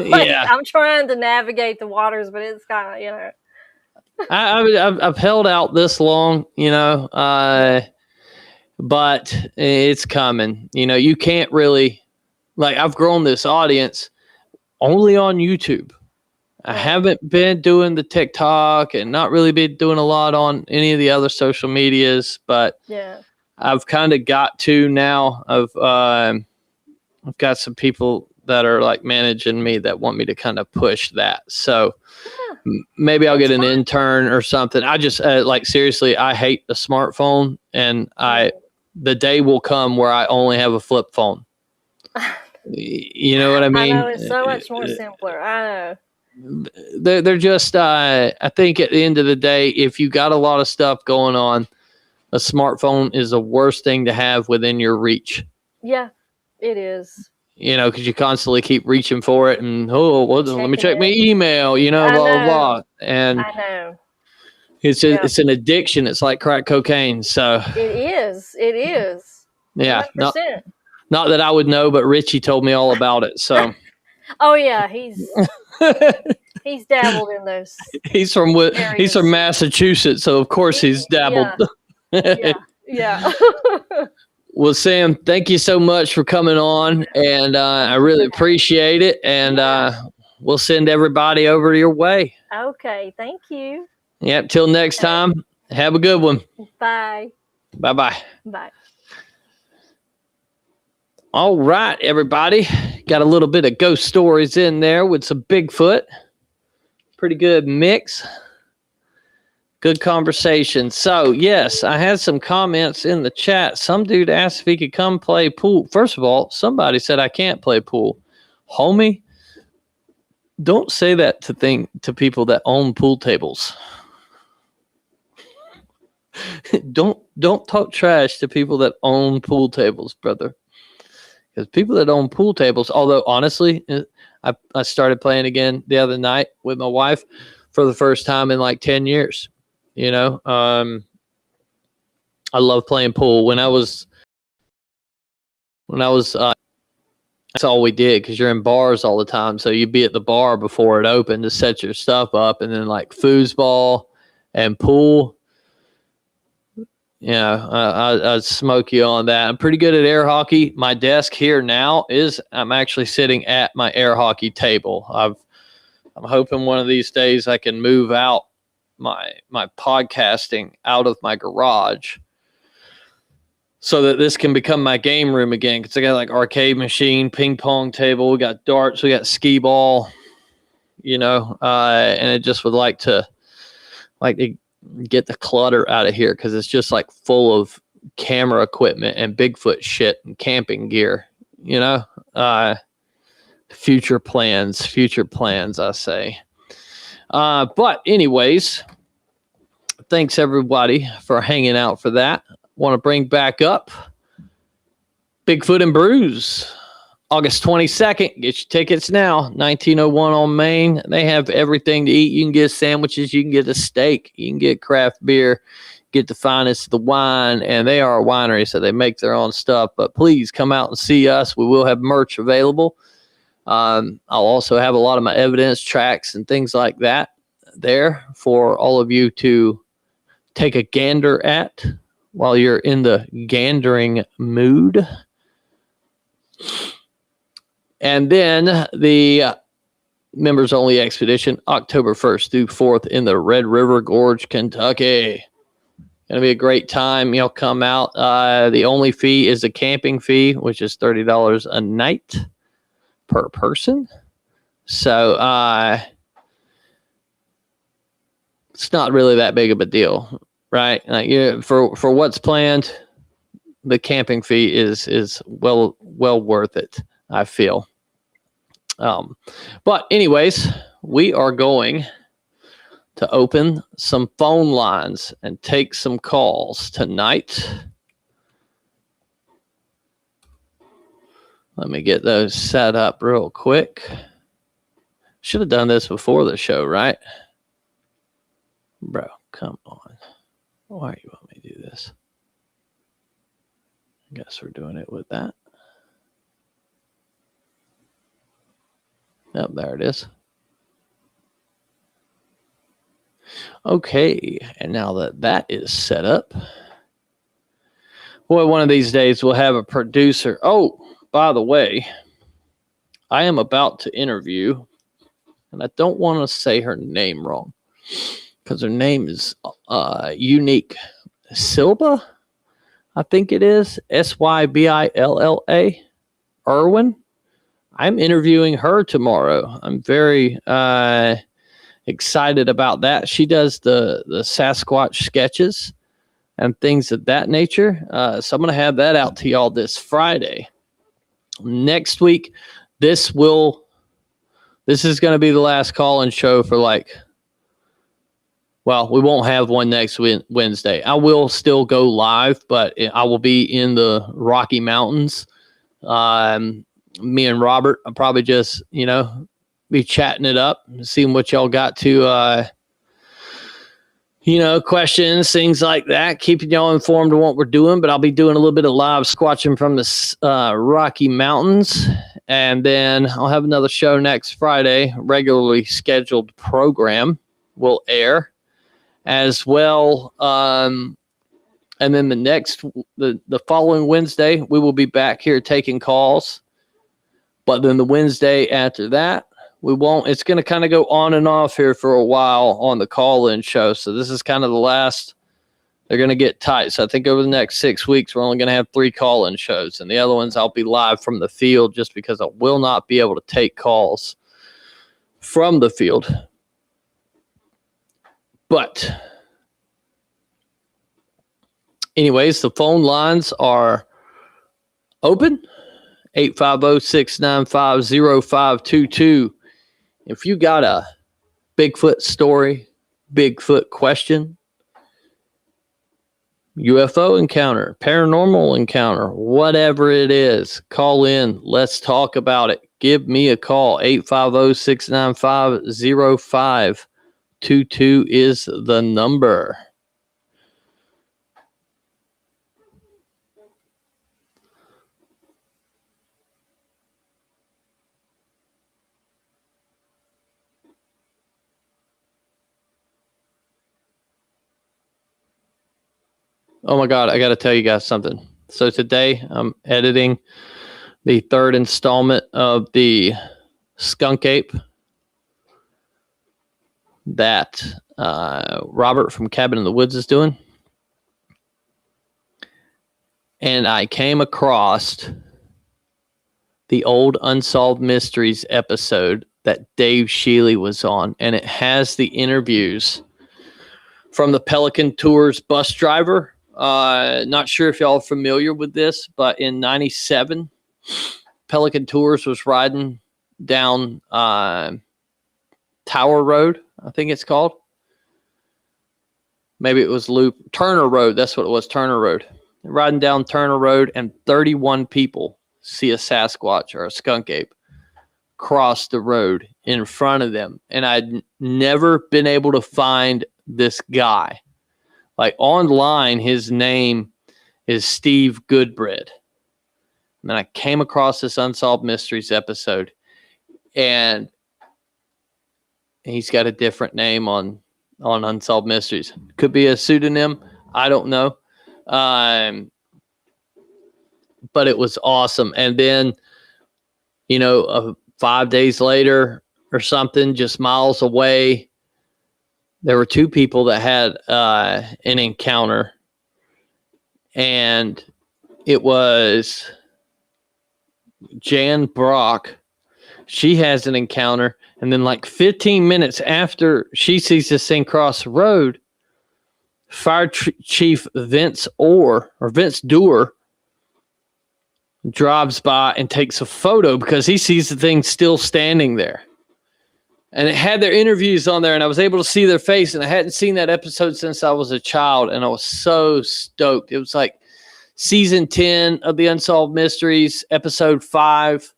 Yeah. I'm trying to navigate the waters, but it's kind of, I've held out this long, but it's coming. You can't really, like, I've grown this audience only on YouTube. I haven't been doing the TikTok and not really been doing a lot on any of the other social medias, but yeah. I've kind of got to now. I've got some people that are like managing me that want me to kind of push that. So maybe I'll get an intern or something. I just like, seriously, I hate the smartphone, and the day will come where I only have a flip phone. You know what I mean? I know, it's so much more simpler. I know. They're just, I think at the end of the day, if you got a lot of stuff going on, a smartphone is the worst thing to have within your reach. Yeah, it is. Because you constantly keep reaching for it and, let me check my email, blah, blah, blah. And I know. it's an addiction. It's like crack cocaine. So it is. Yeah. 100%. Not that I would know, but Richie told me all about it. So. Oh yeah, he's dabbled in those. He's from Massachusetts, so of course he's dabbled. Yeah. Well, Sam, thank you so much for coming on, and I really appreciate it. And we'll send everybody over your way. Okay, thank you. Yep. Till next time. Have a good one. Bye. Bye-bye. Bye. All right, everybody. Got a little bit of ghost stories in there with some Bigfoot. Pretty good mix. Good conversation. So, yes, I had some comments in the chat. Some dude asked if he could come play pool. First of all, somebody said I can't play pool. Homie, don't say that to people that own pool tables. Don't talk trash to people that own pool tables, brother. Because people that own pool tables, although honestly, I started playing again the other night with my wife for the first time in like 10 years. I love playing pool. When I was, that's all we did, because you're in bars all the time. So you'd be at the bar before it opened to set your stuff up, and then like foosball and pool. I'd smoke you on that. I'm pretty good at air hockey. My desk here now I'm actually sitting at my air hockey table. I'm hoping one of these days I can move out my podcasting out of my garage so that this can become my game room again. Because I got like arcade machine, ping pong table, we got darts, we got skee ball, and it just would like to get the clutter out of here, because it's just like full of camera equipment and Bigfoot shit and camping gear. Future plans, I say. But anyways, thanks everybody for hanging out for that. Want to bring back up Bigfoot and Brews, August 22nd. Get your tickets now. 1901 on Main. They have everything to eat. You can get sandwiches. You can get a steak. You can get craft beer. Get the finest of the wine. And they are a winery, so they make their own stuff. But please come out and see us. We will have merch available. I'll also have a lot of my evidence tracks and things like that there for all of you to take a gander at while you're in the gandering mood. And then the members only expedition, October 1st through 4th in the Red River Gorge, Kentucky. Gonna be a great time. Come out. The only fee is a camping fee, which is $30 a night per person. So it's not really that big of a deal, right? Like, for what's planned, the camping fee is well worth it, I feel. But anyways, we are going to open some phone lines and take some calls tonight. Let me get those set up real quick. Should have done this before the show, right? Bro, come on. Why do you want me to do this? I guess we're doing it with that. Oh, there it is. Okay, and now that is set up, boy, one of these days we'll have a producer. Oh, by the way, I am about to interview, and I don't want to say her name wrong because her name is unique. Silba, I think it is Sybilla. Irwin. I'm interviewing her tomorrow. I'm very excited about that. She does the Sasquatch sketches and things of that nature. So I'm going to have that out to y'all this Friday. Next week, this is going to be the last call-in show for we won't have one next Wednesday. I will still go live, but I will be in the Rocky Mountains. Me and Robert, I'll probably just, be chatting it up, seeing what y'all got to, questions, things like that, keeping y'all informed of what we're doing. But I'll be doing a little bit of live squatching from the Rocky Mountains. And then I'll have another show next Friday, regularly scheduled program will air as well. And then the following Wednesday, we will be back here taking calls. But then the Wednesday after that, we won't. It's going to kind of go on and off here for a while on the call-in show. So this is kind of the last. They're going to get tight. So I think over the next 6 weeks, we're only going to have 3 call-in shows. And the other ones, I'll be live from the field just because I will not be able to take calls from the field. But anyways, the phone lines are open. 850-695-0522. If you got a Bigfoot story, Bigfoot question, UFO encounter, paranormal encounter, whatever it is, call in. Let's talk about it. Give me a call. 850-695-0522 is the number. Oh my God, I got to tell you guys something. So today I'm editing the 3rd installment of the Skunk Ape that Robert from Cabin in the Woods is doing. And I came across the old Unsolved Mysteries episode that Dave Shealy was on, and it has the interviews from the Pelican Tours bus driver. Not sure if y'all are familiar with this, but in 97, Pelican Tours was riding down Tower Road, I think it's called. Maybe it was Turner Road. That's what it was, Turner Road. Riding down Turner Road, and 31 people see a Sasquatch or a skunk ape cross the road in front of them. And I'd never been able to find this guy. Like online, his name is Steve Goodbread. And then I came across this Unsolved Mysteries episode, and he's got a different name on Unsolved Mysteries. Could be a pseudonym. I don't know. But it was awesome. And then, 5 days later or something, just miles away, there were 2 people that had an encounter, and it was Jan Brock. She has an encounter, and then 15 minutes after she sees this thing cross the road, Fire Chief Vince Dewar drives by and takes a photo because he sees the thing still standing there. And it had their interviews on there, and I was able to see their face, and I hadn't seen that episode since I was a child, and I was so stoked. It was like season 10 of the Unsolved Mysteries, episode 5.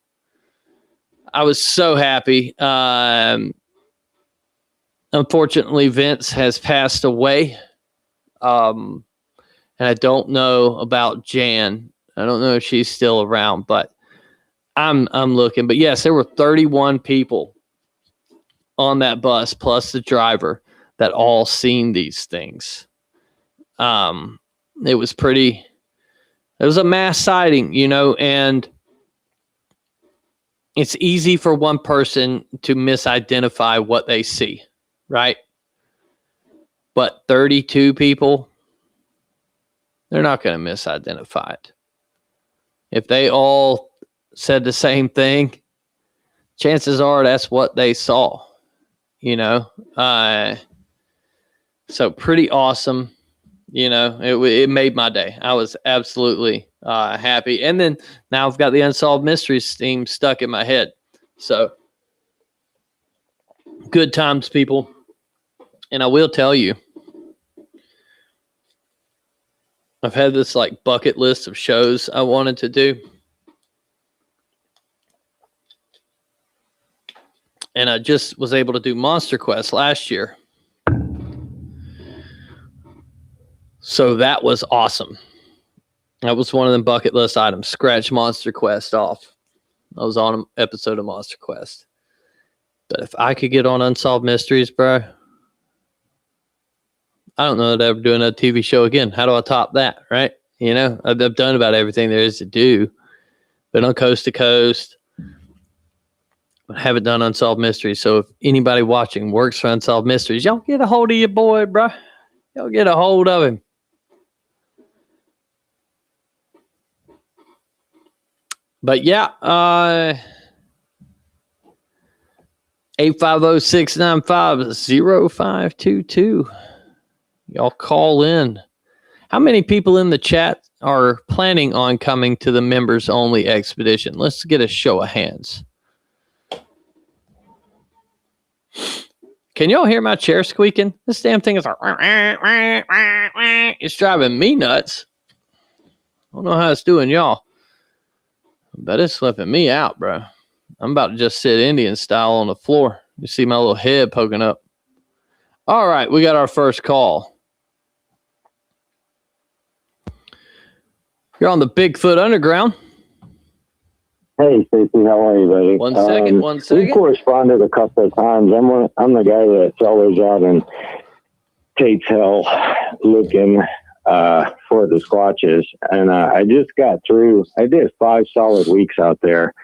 I was so happy. Unfortunately, Vince has passed away. And I don't know about Jan. I don't know if she's still around, but I'm looking, but yes, there were 31 people on that bus plus the driver that all seen these things. It was a mass sighting, and it's easy for one person to misidentify what they see, right? But 32 people, they're not going to misidentify it. If they all said the same thing, chances are that's what they saw, so pretty awesome. It made my day. I was absolutely happy. And then now I've got the Unsolved Mysteries theme stuck in my head. So good times, people. And I will tell you, I've had this like bucket list of shows I wanted to do. And I just was able to do Monster Quest last year. So that was awesome. That was one of them bucket list items. Scratch Monster Quest off. I was on an episode of Monster Quest. But if I could get on Unsolved Mysteries, bro, I don't know that I'd ever do another TV show again. How do I top that, right? I've done about everything there is to do. Been on Coast to Coast. But haven't done Unsolved Mysteries. So if anybody watching works for Unsolved Mysteries, y'all get a hold of your boy, bro. Y'all get a hold of him. But yeah, 850-695-0522. Y'all call in. How many people in the chat are planning on coming to the members only expedition? Let's get a show of hands. Can y'all hear my chair squeaking? This damn thing is like, it's driving me nuts. I don't know how it's doing y'all. But it's slipping me out, bro. I'm about to just sit Indian style on the floor. You see my little head poking up. All right, we got our first call. You're on the Bigfoot Underground. Hey, Stacey, how are you, buddy? One second. We corresponded a couple of times. I'm the guy that's always out in Tate's Hell looking for the squatches, and I just got through. I did 5 solid weeks out there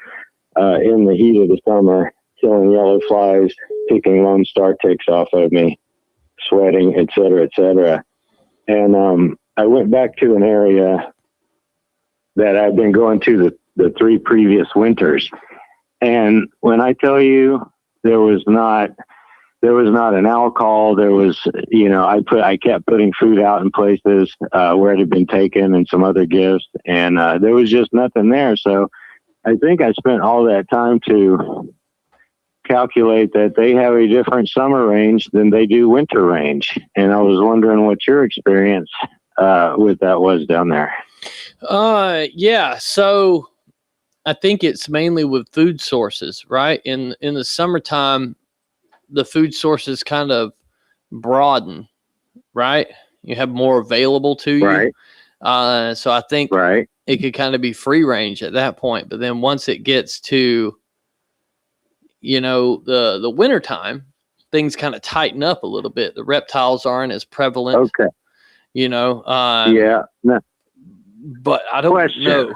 in the heat of the summer, killing yellow flies, picking Lone Star ticks off of me, sweating, et cetera, and I went back to an area that I've been going to the 3 previous winters, and when I tell you there was not an owl call. There was, I kept putting food out in places where it had been taken and some other gifts, and there was just nothing there. So I think I spent all that time to calculate that they have a different summer range than they do winter range. And I was wondering what your experience with that was down there. Yeah. So I think it's mainly with food sources, right? In the summertime, the food sources kind of broaden, right? You have more available to you. Right. So I think it could kind of be free range at that point. But then once it gets to, the wintertime, things kind of tighten up a little bit. The reptiles aren't as prevalent. Okay. Yeah. No. But I don't know.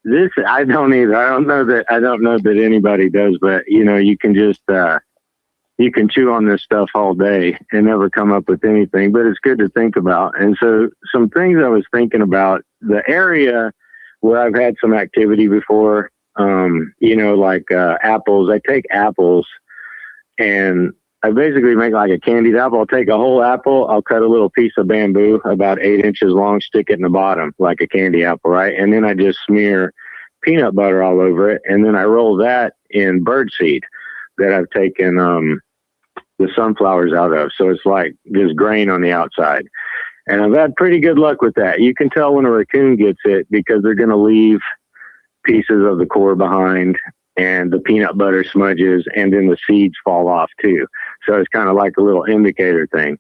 This I don't either. I don't know that anybody does, but you can just you can chew on this stuff all day and never come up with anything, but it's good to think about. And so some things I was thinking about, the area where I've had some activity before, like apples. I take apples and I basically make like a candied apple. I'll take a whole apple. I'll cut a little piece of bamboo about 8 inches long, stick it in the bottom like a candy apple, right? And then I just smear peanut butter all over it. And then I roll that in birdseed that I've taken the sunflowers out of. So it's like just grain on the outside. And I've had pretty good luck with that. You can tell when a raccoon gets it because they're going to leave pieces of the core behind, and the peanut butter smudges, and then the seeds fall off too. So it's kind of like a little indicator thing.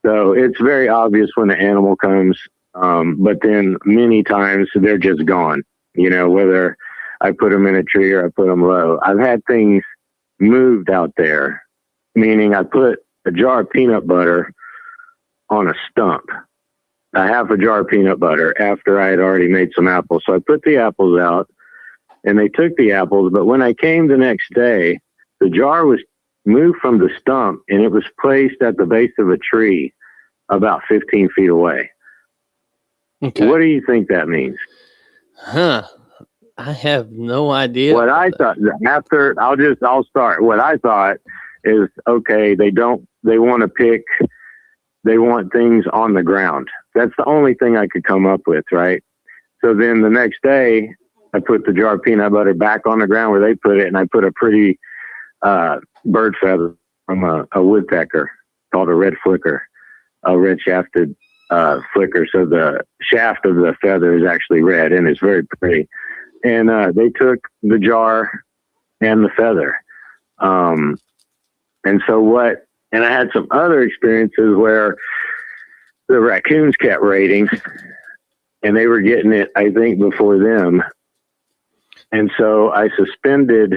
So it's very obvious when the animal comes, but then many times they're just gone, whether I put them in a tree or I put them low. I've had things moved out there, meaning I put a jar of peanut butter on a stump, a half a jar of peanut butter after I had already made some apples. So I put the apples out and they took the apples. But when I came the next day, the jar was moved from the stump and it was placed at the base of a tree about 15 feet away. Okay. What do you think that means? Huh. I have no idea. What I thought I'll start. What I thought is, okay, they want things on the ground. That's the only thing I could come up with, right? So then the next day, I put the jar of peanut butter back on the ground where they put it, and I put a pretty bird feather from a woodpecker called a red flicker, a red shafted flicker. So the shaft of the feather is actually red, and it's very pretty. And they took the jar and the feather. And I had some other experiences where the raccoons kept raiding and they were getting it, I think, before them. And so I suspended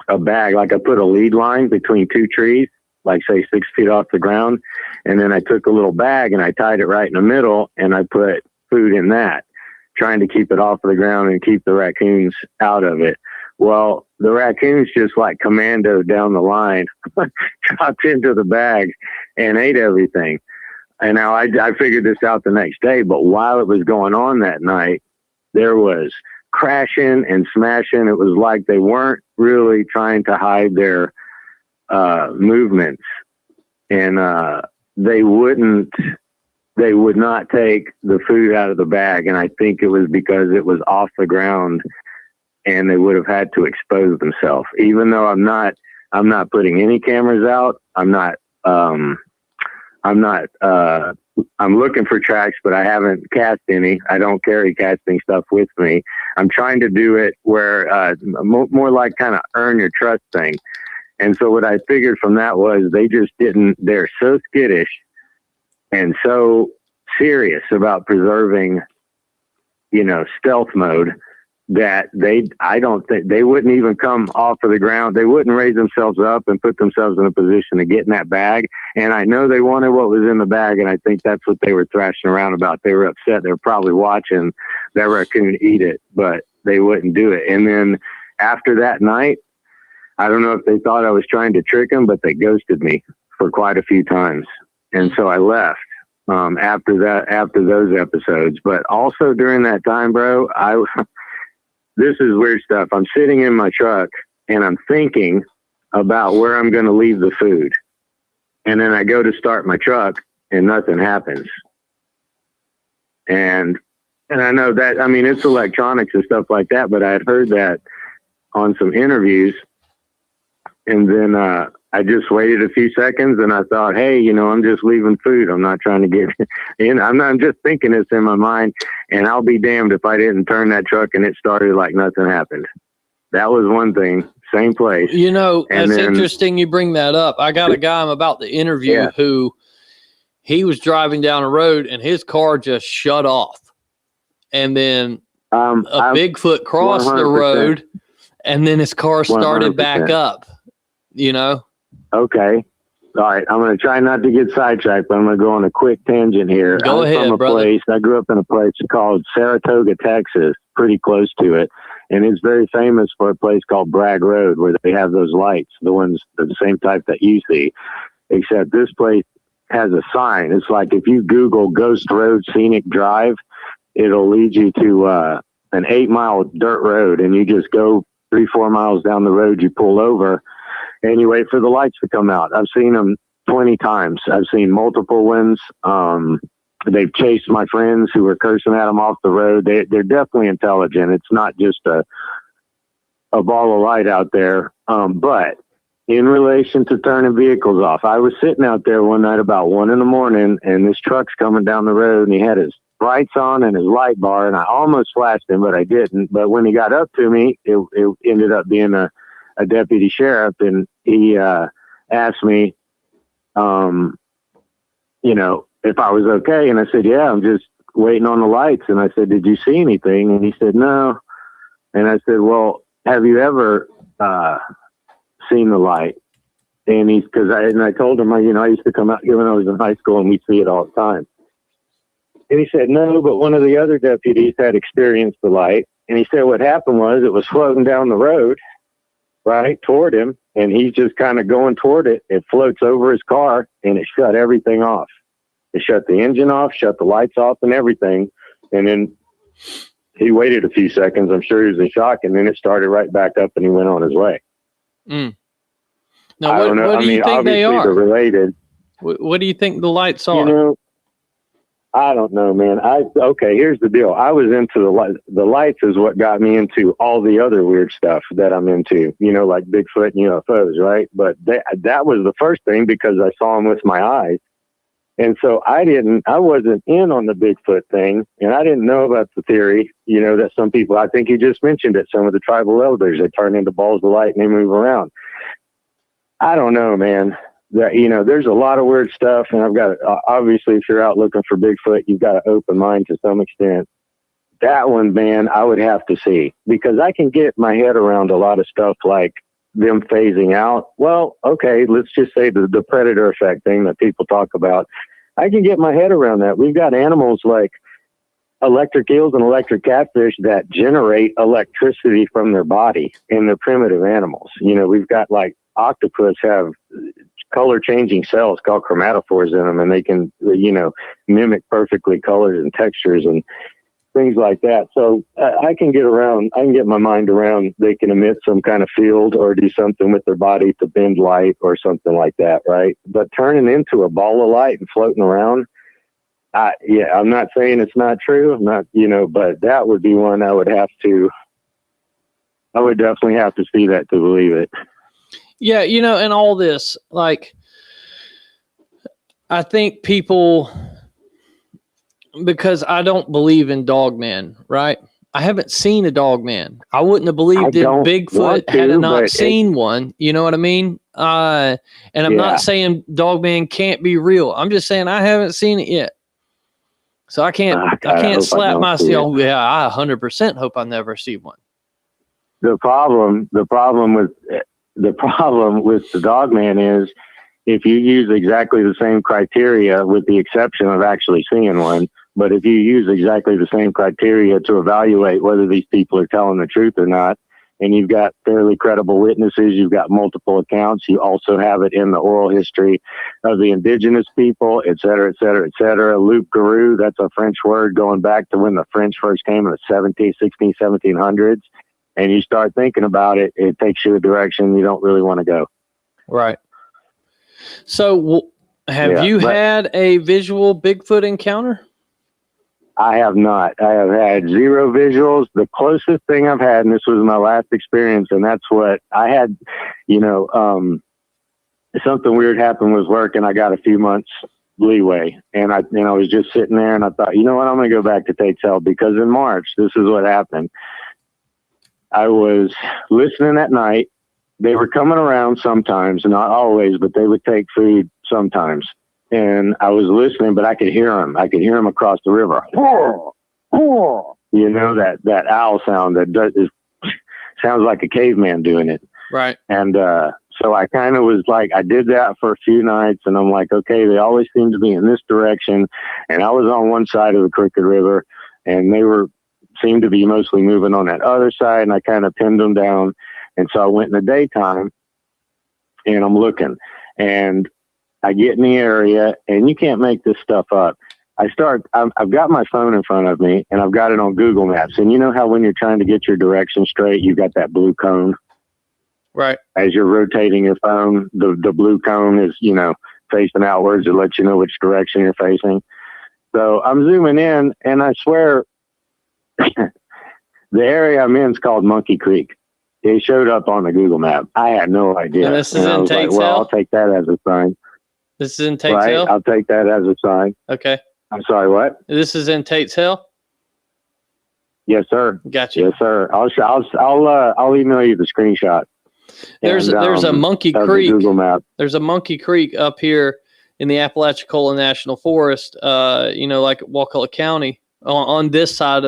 a bag, like I put a lead line between two trees, like say 6 feet off the ground. And then I took a little bag and I tied it right in the middle and I put food in that, trying to keep it off of the ground and keep the raccoons out of it. Well, the raccoons just like commando down the line, dropped into the bag and ate everything. And now I figured this out the next day, but while it was going on that night, there was crashing and smashing. It was like they weren't really trying to hide their movements. And they would not take the food out of the bag. And I think it was because it was off the ground and they would have had to expose themselves. Even though I'm not putting any cameras out. I'm looking for tracks, but I haven't cast any. I don't carry casting stuff with me. I'm trying to do it where more like kind of earn your trust thing. And so what I figured from that was they're so skittish and so serious about preserving, stealth mode that I don't think they wouldn't even come off of the ground. They wouldn't raise themselves up and put themselves in a position to get in that bag. And I know they wanted what was in the bag. And I think that's what they were thrashing around about. They were upset. They were probably watching that raccoon eat it, but they wouldn't do it. And then after that night, I don't know if they thought I was trying to trick them, but they ghosted me for quite a few times. And so I left after those episodes. But also during that time, bro, this is weird stuff. I'm sitting in my truck and I'm thinking about where I'm going to leave the food. And then I go to start my truck and nothing happens. And I know that, it's electronics and stuff like that, but I had heard that on some interviews. And then I just waited a few seconds and I thought, hey, I'm just leaving food. I'm not trying to get in. I'm just thinking this in my mind, and I'll be damned if I didn't turn that truck and it started like nothing happened. That was one thing. Same place. It's interesting you bring that up. I got a guy I'm about to interview who he was driving down a road and his car just shut off. And then a Bigfoot crossed 100%. The road and then his car started 100%. Back up. Okay. All right. I'm going to try not to get sidetracked, but I'm going to go on a quick tangent here. Go ahead, brother. I grew up in a place called Saratoga, Texas, pretty close to it. And it's very famous for a place called Bragg Road where they have those lights, the same type that you see, except this place has a sign. It's like if you Google Ghost Road Scenic Drive, it'll lead you to an 8-mile dirt road. And you just go 3-4 miles down the road, you pull over, and you wait for the lights to come out. I've seen them 20 times. I've seen multiple ones. They've chased my friends who were cursing at them off the road. They're definitely intelligent. It's not just a ball of light out there. But in relation to turning vehicles off, I was sitting out there one night about 1 a.m. and this truck's coming down the road and he had his brights on and his light bar, and I almost flashed him, but I didn't. But when he got up to me, it ended up being a deputy sheriff, and he asked me, if I was okay. And I said, yeah, I'm just waiting on the lights. And I said, did you see anything? And he said, no. And I said, well, have you ever seen the light? And I told him, I used to come out here when I was in high school and we'd see it all the time. And he said, no, but one of the other deputies had experienced the light. And he said what happened was it was floating down the road, right, toward him. And he's just kind of going toward it. It floats over his car and it shut everything off. It shut the engine off, shut the lights off and everything. And then he waited a few seconds. I'm sure he was in shock. And then it started right back up and he went on his way. Mm. Now, what do you think they are? They're related. What do you think the lights are? You know, I don't know, man. Okay, here's the deal. I was into the lights is what got me into all the other weird stuff that I'm into, like Bigfoot and UFOs, right? But that was the first thing because I saw them with my eyes. And so I wasn't in on the Bigfoot thing, and I didn't know about the theory, that some people, I think you just mentioned it, some of the tribal elders, they turn into balls of light and they move around. I don't know, man. There's a lot of weird stuff, and I've got obviously if you're out looking for Bigfoot, you've got an open mind to some extent. That one, man, I would have to see because I can get my head around a lot of stuff like them phasing out. Well, okay, let's just say the predator effect thing that people talk about. I can get my head around that. We've got animals like electric eels and electric catfish that generate electricity from their body, and they're primitive animals. We've got like octopus have color changing cells called chromatophores in them, and they can, mimic perfectly colors and textures and things like that. So I can get my mind around, they can emit some kind of field or do something with their body to bend light or something like that. Right. But turning into a ball of light and floating around, I'm not saying it's not true. I'm not, but that would be one I would definitely have to see that to believe it. Yeah, and all this, like, I think people, because I don't believe in dogman, right? I haven't seen a dogman. I wouldn't have believed in Bigfoot had I not seen one. You know what I mean? And I'm not saying dogman can't be real. I'm just saying I haven't seen it yet. So I can't slap myself. Yeah, I 100% hope I never see one. The problem with the dogman is if you use exactly the same criteria, with the exception of actually seeing one, but if you use exactly the same criteria to evaluate whether these people are telling the truth or not, and you've got fairly credible witnesses, you've got multiple accounts, you also have it in the oral history of the indigenous people, et cetera, et cetera, et cetera. Loup-garou, that's a French word going back to when the French first came in the 1700s. And you start thinking about it, it takes you a direction you don't really want to go. Right. So have you had a visual Bigfoot encounter? I have not. I have had zero visuals. The closest thing I've had, and this was my last experience, and that's what I had, something weird happened with work, and I got a few months leeway. And I was just sitting there, and I thought, you know what, I'm going to go back to Tate's Hell, because in March, this is what happened. I was listening at night. They were coming around sometimes, not always, but they would take food sometimes. And I was listening, but I could hear them. I could hear them across the river. That owl sound that sounds like a caveman doing it. Right. And so I kind of was like, I did that for a few nights, and I'm like, okay, they always seem to be in this direction. And I was on one side of the Crooked River, and they seemed to be mostly moving on that other side, and I kind of pinned them down. And so I went in the daytime, and I'm looking, and I get in the area, and you can't make this stuff up. I've got my phone in front of me, and I've got it on Google Maps. And you know how when you're trying to get your direction straight, you've got that blue cone? Right. As you're rotating your phone, the blue cone is, facing outwards. It lets you know which direction you're facing. So I'm zooming in, and I swear the area I'm in is called Monkey Creek. It showed up on the Google map. I had no idea. And this is in Tate's Hell? I'll take that as a sign. This is in Tate's Hell? I'll take that as a sign. Okay. I'm sorry, what? This is in Tate's Hell? Yes, sir. Gotcha. Yes, sir. I'll email you the screenshot. There's a Monkey Creek. Google map. There's a Monkey Creek up here in the Apalachicola National Forest, like Wakulla County, on this side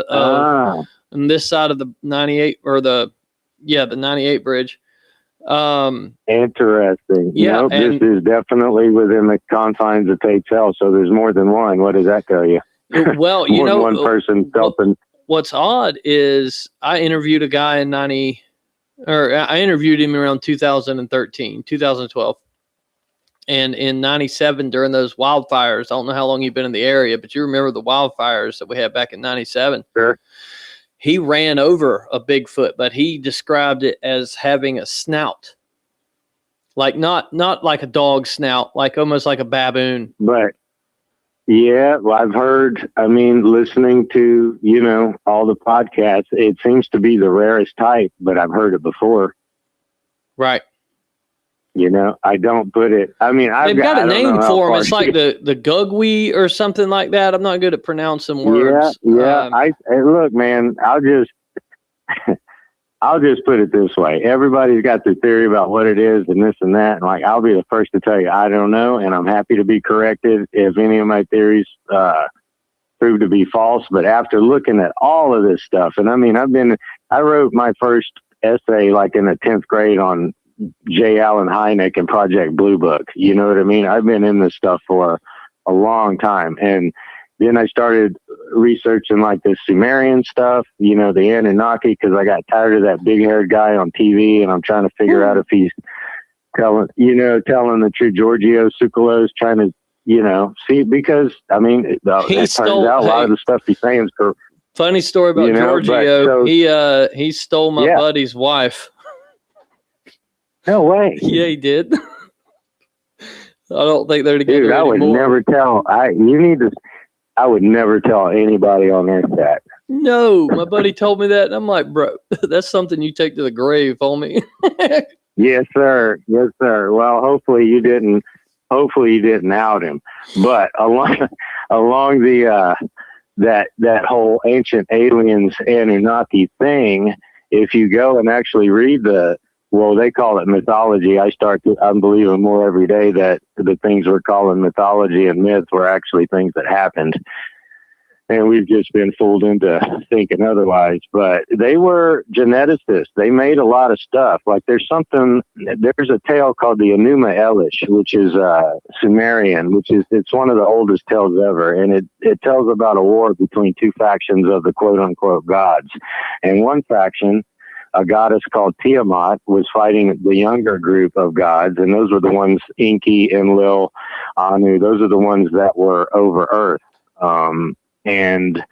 on this side of the 98 or the 98 bridge. Interesting. Yeah, this is definitely within the confines of Tate's Hell. So there's more than one. What does that tell you? Well, More than one person helping. What's odd is I interviewed a guy in I interviewed him around 2012. And in 97, during those wildfires, I don't know how long you've been in the area, but you remember the wildfires that we had back in 97. Sure. He ran over a Bigfoot, but he described it as having a snout. Like not like a dog snout, like almost like a baboon. But yeah, well, I've heard, listening to, all the podcasts, it seems to be the rarest type, but I've heard it before. Right. I don't put it. They've got a name for them. It's like the gugwe or something like that. I'm not good at pronouncing words. Yeah. Look, man, I'll just put it this way. Everybody's got their theory about what it is and this and that. And I'll be the first to tell you, I don't know. And I'm happy to be corrected if any of my theories prove to be false. But after looking at all of this stuff, and I wrote my first essay in the 10th grade on J. Allen Hynek and Project Blue Book. You know what I mean? I've been in this stuff for a long time. And then I started researching this Sumerian stuff, the Anunnaki, because I got tired of that big haired guy on TV, and I'm trying to figure out if he's telling the true. Giorgio Tsoukalos trying to, see, because it turns out a lot of the stuff he's saying is correct. Funny story about Giorgio. He stole my buddy's wife. No way. Yeah, he did. I don't think they're together. Dude, I would anymore. never tell. I would never tell anybody on earth that. No, my buddy told me that, and I'm like, bro, that's something you take to the grave, homie. Yes, sir. Yes, sir. Well, hopefully you didn't out him. But along the that whole ancient aliens Anunnaki thing, if you go and actually read they call it mythology. I'm believing more every day that the things we're calling mythology and myths were actually things that happened. And we've just been fooled into thinking otherwise. But they were geneticists. They made a lot of stuff. There's a tale called the Enuma Elish, which is Sumerian, it's one of the oldest tales ever. And it tells about a war between two factions of the quote unquote gods. And one faction, a goddess called Tiamat, was fighting the younger group of gods, and those were the ones, Enki, Enlil, Anu, those are the ones that were over Earth. And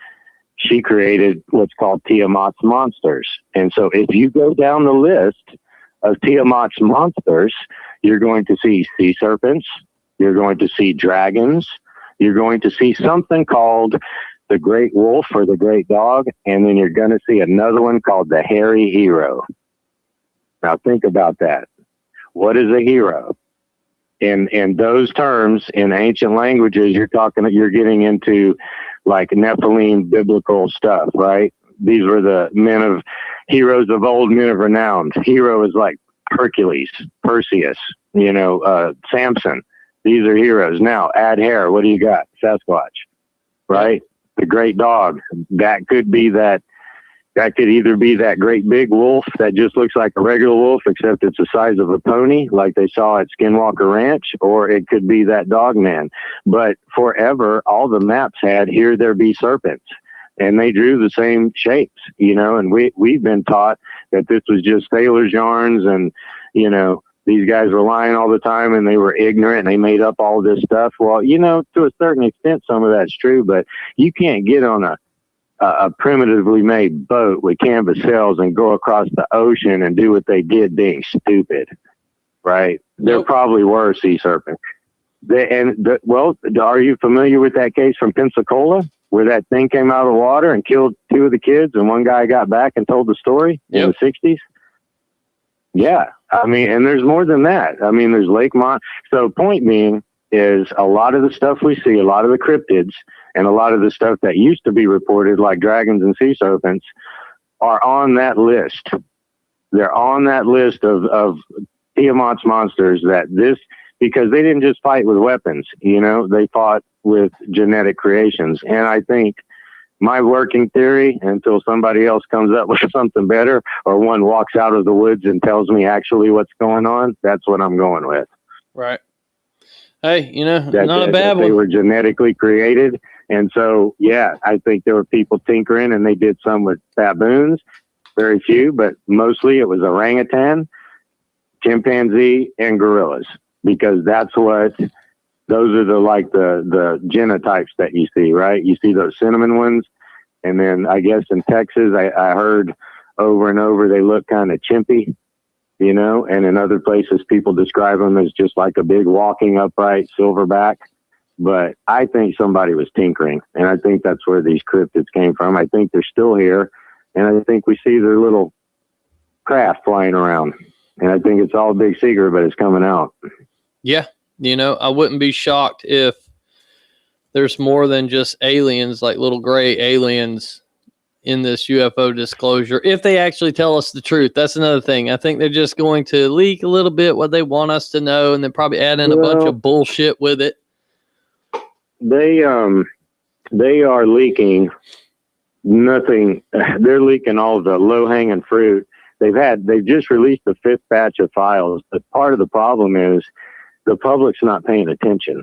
she created what's called Tiamat's monsters. And so if you go down the list of Tiamat's monsters, you're going to see sea serpents, you're going to see dragons, you're going to see something called the great wolf or the great dog, and then you're going to see another one called the hairy hero. Now think about that. What is a hero? In those terms, in ancient languages, you're getting into Nephilim biblical stuff, right? These were the heroes of old, men of renown. Hero is like Hercules, Perseus, Samson. These are heroes. Now add hair. What do you got? Sasquatch, right? The great dog. That could either be that great big wolf that just looks like a regular wolf, except it's the size of a pony, like they saw at Skinwalker Ranch, or it could be that dog man. But forever, all the maps had, here there be serpents. And they drew the same shapes, and we've been taught that this was just sailors' yarns, and, these guys were lying all the time and they were ignorant and they made up all this stuff. Well, to a certain extent, some of that's true, but you can't get on a primitively made boat with canvas sails and go across the ocean and do what they did being stupid, right? There probably were sea serpents. Are you familiar with that case from Pensacola where that thing came out of the water and killed two of the kids and one guy got back and told the story in the 60s? Yeah. And there's more than that. There's Lake Mont. So point being is a lot of the stuff we see, a lot of the cryptids and a lot of the stuff that used to be reported like dragons and sea serpents are on that list. They're on that list of Tiamat's monsters because they didn't just fight with weapons, they fought with genetic creations. And I think my working theory, until somebody else comes up with something better, or one walks out of the woods and tells me actually what's going on, that's what I'm going with. Right. Hey, not a bad that one. They were genetically created. And so, yeah, I think there were people tinkering, and they did some with baboons, very few, but mostly it was orangutan, chimpanzee, and gorillas, because those are the genotypes that you see, right? You see those cinnamon ones. And then I guess in Texas, I heard over and over, they look kind of chimpy, and in other places, people describe them as just like a big walking upright silverback. But I think somebody was tinkering, and I think that's where these cryptids came from. I think they're still here, and I think we see their little craft flying around. And I think it's all a big secret, but it's coming out. Yeah. I wouldn't be shocked if there's more than just aliens, like little gray aliens in this UFO disclosure, if they actually tell us the truth. That's another thing. I think they're just going to leak a little bit what they want us to know, and then probably add in a bunch of bullshit with it. They are leaking nothing. They're leaking all the low-hanging fruit. They've just released the 5th batch of files, but part of the problem is the public's not paying attention.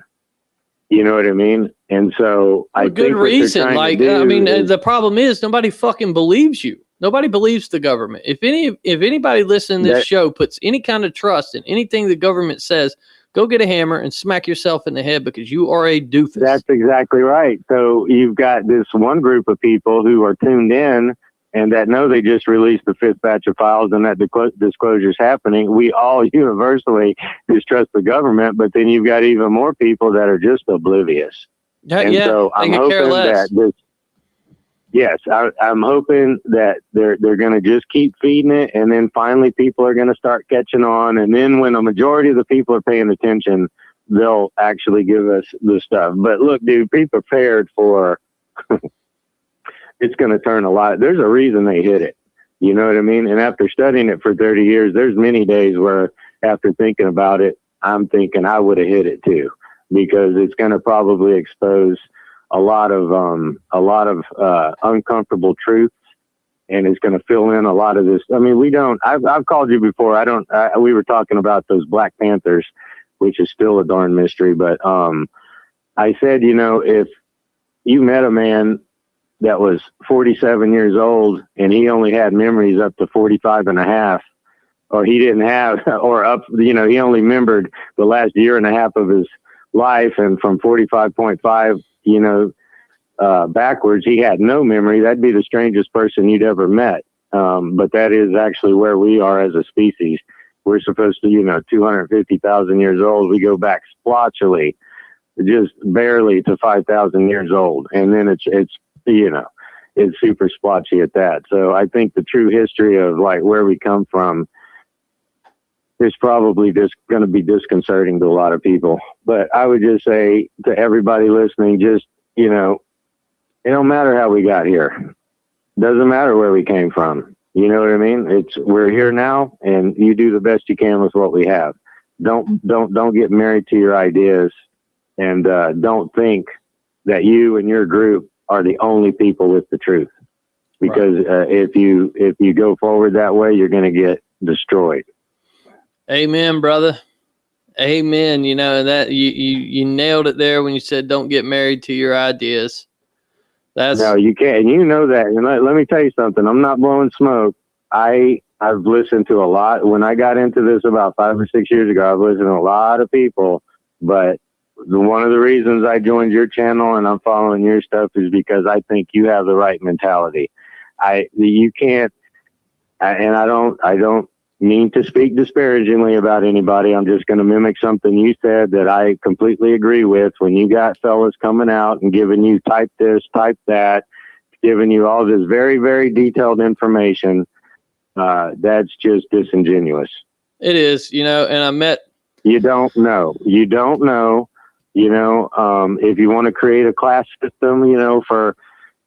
You know what I mean? And so I think good reason. The problem is nobody fucking believes you. Nobody believes the government. If anybody listening to this show puts any kind of trust in anything the government says, go get a hammer and smack yourself in the head, because you are a doofus. That's exactly right. So you've got this one group of people who are tuned in and that know they just released the 5th batch of files and that disclosure is happening. We all universally distrust the government, but then you've got even more people that are just oblivious. So I'm hoping that I'm hoping that they're going to just keep feeding it, and then finally people are going to start catching on, and then when a majority of the people are paying attention, they'll actually give us the stuff. But look, dude, be prepared for it's going to turn a lot. There's a reason they hit it. You know what I mean? And after studying it for 30 years, there's many days where after thinking about it, I'm thinking I would have hit it too, because it's going to probably expose a lot of uncomfortable truths, and it's going to fill in a lot of this. I mean, I've called you before. We were talking about those Black Panthers, which is still a darn mystery. But I said, if you met a man that was 47 years old and he only had memories up to 45 and a half, or he didn't have, or up, he only remembered the last year and a half of his life, and from 45.5, backwards, he had no memory. That'd be the strangest person you'd ever met. But that is actually where we are as a species. We're supposed to, 250,000 years old. We go back splotchily, just barely to 5,000 years old. And then it's super splotchy at that. So I think the true history of like where we come from is probably just going to be disconcerting to a lot of people. But I would just say to everybody listening, just, it don't matter how we got here. Doesn't matter where we came from. You know what I mean? We're here now, and you do the best you can with what we have. Don't get married to your ideas, and don't think that you and your group are the only people with the truth. Because if you go forward that way, you're going to get destroyed. Amen, brother. Amen. That you nailed it there when you said don't get married to your ideas. No, you can't. And you know that. And let me tell you something. I'm not blowing smoke. I've listened to a lot. When I got into this about 5 or 6 years ago, I've listened to a lot of people. But one of the reasons I joined your channel and I'm following your stuff is because I think you have the right mentality. You can't, and I don't mean to speak disparagingly about anybody. I'm just going to mimic something you said that I completely agree with. When you got fellas coming out and giving you type this, type that, giving you all this very, very detailed information, that's just disingenuous. It is, and I met. You don't know. If you want to create a class system, for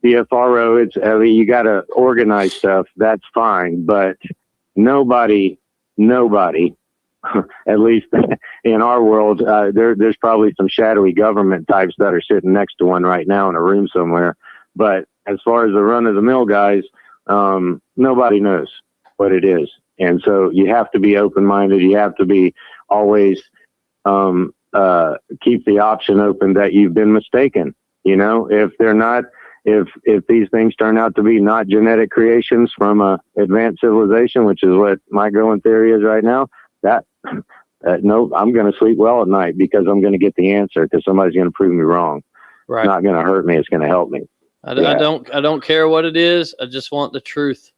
the FRO, you got to organize stuff. That's fine. But nobody, at least in our world, there's probably some shadowy government types that are sitting next to one right now in a room somewhere. But as far as the run of the mill guys, nobody knows what it is. And so you have to be open-minded. You have to be always, keep the option open that you've been mistaken. You know, if they're not, if these things turn out to be not genetic creations from a advanced civilization, which is what my going theory is right now, no, I'm going to sleep well at night because I'm going to get the answer because somebody's going to prove me wrong. Right. It's not going to hurt me. It's going to help me. I don't care what it is. I just want the truth.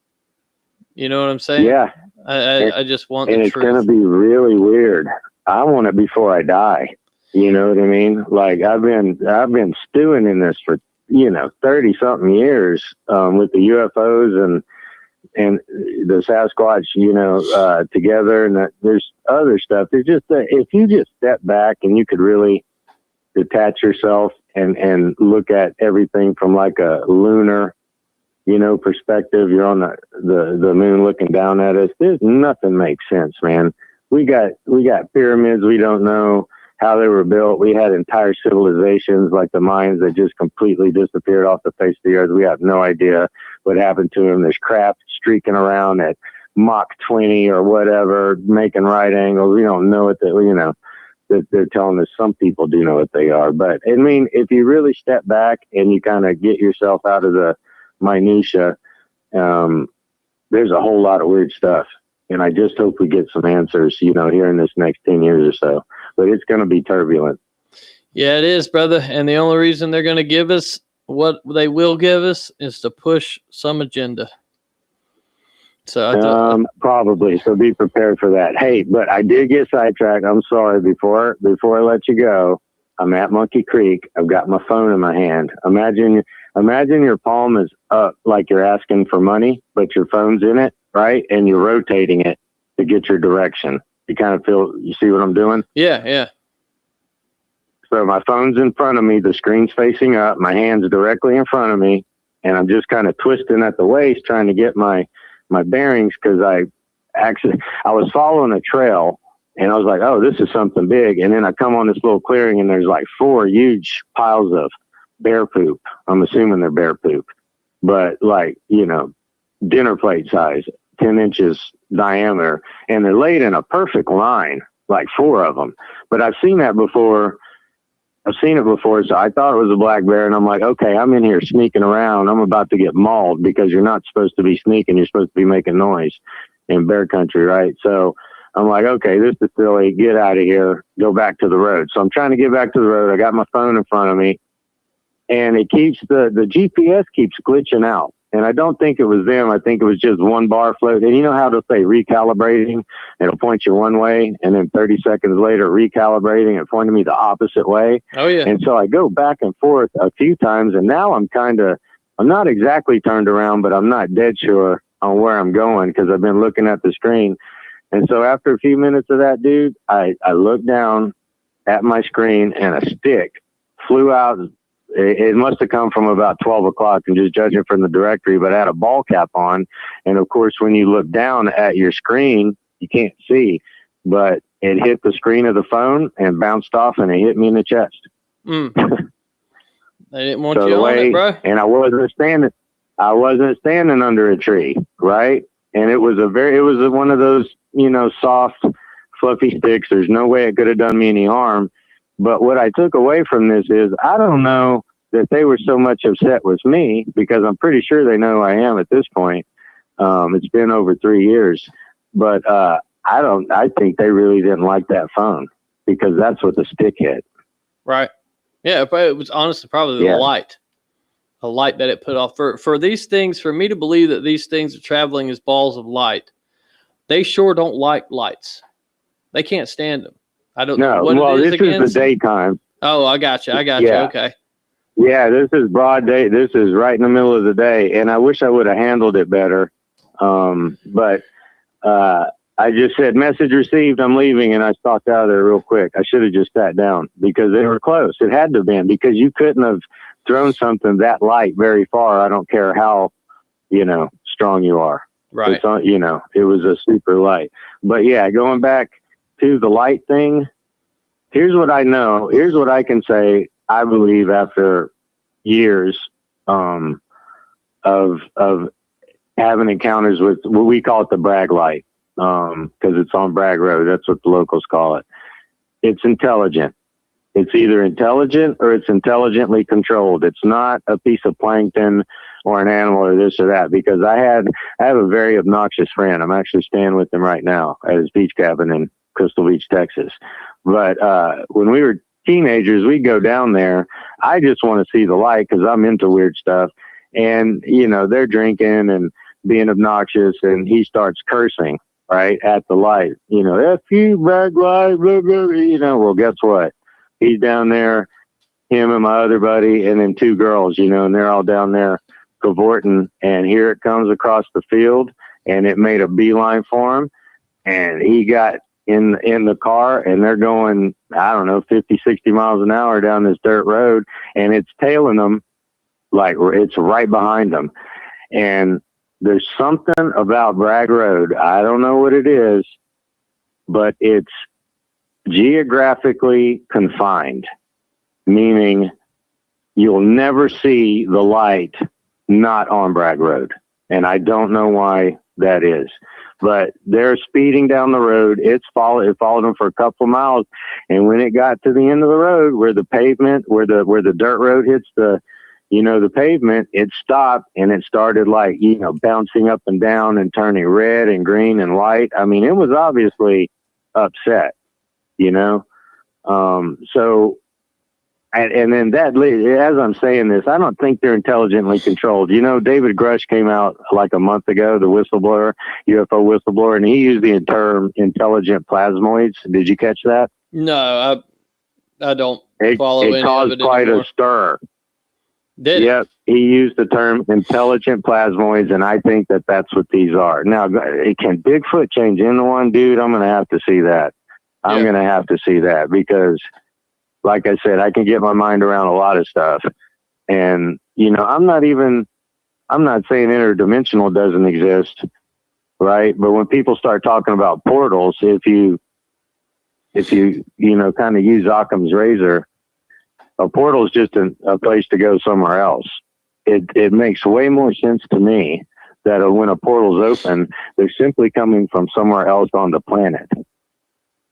You know what I'm saying? Yeah. I just want the truth. And it's going to be really weird. I want it before I die. You know what I mean? Like I've been stewing in this for, 30 something years, with the UFOs and the Sasquatch, together. And there's other stuff. There's just, if you just step back and you could really detach yourself and look at everything from like a lunar, perspective. You're on the moon looking down at us. There's nothing makes sense, man. We got pyramids. We don't know how they were built. We had entire civilizations like the Mayans that just completely disappeared off the face of the earth. We have no idea what happened to them. There's craft streaking around at Mach 20 or whatever, making right angles. We don't know what they're telling us. Some people do know what they are. But I mean, if you really step back and you kind of get yourself out of the minutia, there's a whole lot of weird stuff. And I just hope we get some answers, here in this next 10 years or so. But it's going to be turbulent. Yeah, it is, brother. And the only reason they're going to give us what they will give us is to push some agenda. So probably. So be prepared for that. Hey, but I did get sidetracked. I'm sorry. Before I let you go, I'm at Monkey Creek. I've got my phone in my hand. Imagine your palm is up like you're asking for money, but your phone's in it, right? And you're rotating it to get your direction. You see what I'm doing? Yeah. So my phone's in front of me, the screen's facing up, my hand's directly in front of me, and I'm just kind of twisting at the waist trying to get my bearings because I was following a trail and I was like, oh, this is something big. And then I come on this little clearing and there's like 4 huge piles of bear poop. I'm assuming they're bear poop, but like, dinner plate size, 10 inches diameter, and they're laid in a perfect line, like 4 of them. But I've seen that before. So I thought it was a black bear, and I'm like, okay, I'm in here sneaking around. I'm about to get mauled because you're not supposed to be sneaking. You're supposed to be making noise in bear country, right? So I'm like, okay, this is silly. Get out of here. Go back to the road. So I'm trying to get back to the road. I got my phone in front of me, and it keeps the GPS keeps glitching out. And I don't think it was them. I think it was just one bar float. And you know how they'll say recalibrating? It'll point you one way, and then 30 seconds later, recalibrating and pointing me the opposite way. Oh, yeah. And so I go back and forth a few times, and now I'm not exactly turned around, but I'm not dead sure on where I'm going because I've been looking at the screen. And so after a few minutes of that, dude, I looked down at my screen, and a stick flew out. It must have come from about 12 o'clock and just judging from the directory, but I had a ball cap on. And of course, when you look down at your screen, you can't see, but it hit the screen of the phone and bounced off and it hit me in the chest. They didn't want you on it, bro. And I wasn't standing under a tree. Right. And it was one of those, soft, fluffy sticks. There's no way it could have done me any harm. But what I took away from this is I don't know that they were so much upset with me because I'm pretty sure they know who I am at this point. It's been over 3 years, but I think they really didn't like that phone because that's what the stick hit. Right. Yeah. But it was honestly probably the light that it put off for these things, for me to believe that these things are traveling as balls of light. They sure don't like lights. They can't stand them. I don't know what it is. This is the daytime. Oh, I got you. Okay. Yeah, this is broad day. This is right in the middle of the day, and I wish I would have handled it better. But I just said, message received, I'm leaving, and I stalked out of there real quick. I should have just sat down because they were close. It had to have been because you couldn't have thrown something that light very far. I don't care how, strong you are. Right. It's on, it was a super light. But yeah, going back to the light thing, here's what I know. Here's what I can say. I believe after years, of having encounters with what we call it the brag light, because it's on Bragg Road. That's what the locals call it. It's intelligent. It's either intelligent or it's intelligently controlled. It's not a piece of plankton or an animal or this or that, because I have a very obnoxious friend. I'm actually staying with him right now at his beach cabin in Crystal Beach, Texas. But when we were teenagers, we'd go down there. I just want to see the light because I'm into weird stuff. And, you know, they're drinking and being obnoxious, and he starts cursing right at the light. You know, F you, brag light, blah, blah, blah. You know, well, guess what? He's down there, him and my other buddy, and then two girls, you know, and they're all down there cavorting. And here it comes across the field, and it made a beeline for him. And he got in the car, and they're going, I don't know, 50, 60 miles an hour down this dirt road, and it's tailing them like it's right behind them. And there's something about Bragg Road. I don't know what it is, but it's geographically confined, meaning you'll never see the light not on Bragg Road. And I don't know why that is, but they're speeding down the road. It followed them for a couple of miles. And when it got to the end of the road where the pavement, where the dirt road hits the pavement, it stopped, and it started like, you know, bouncing up and down and turning red and green and white. I mean, it was obviously upset, you know? So, and then that, as I'm saying this, I don't think they're intelligently controlled. You know, David Grush came out like a month ago, the whistleblower, UFO whistleblower, and he used the term intelligent plasmoids. Did you catch that? No, I don't follow it any caused of it quite anymore. a stir. Yep, he used the term intelligent plasmoids, and I think that that's what these are. Now, can Bigfoot change into one? Dude, I'm going to have to see that. I'm going to have to see that because, like I said, I can get my mind around a lot of stuff. And, you know, I'm not saying interdimensional doesn't exist, right? But when people start talking about portals, if you know, kind of use Occam's razor, a portal is just a place to go somewhere else. It makes way more sense to me that when a portal's open, they're simply coming from somewhere else on the planet,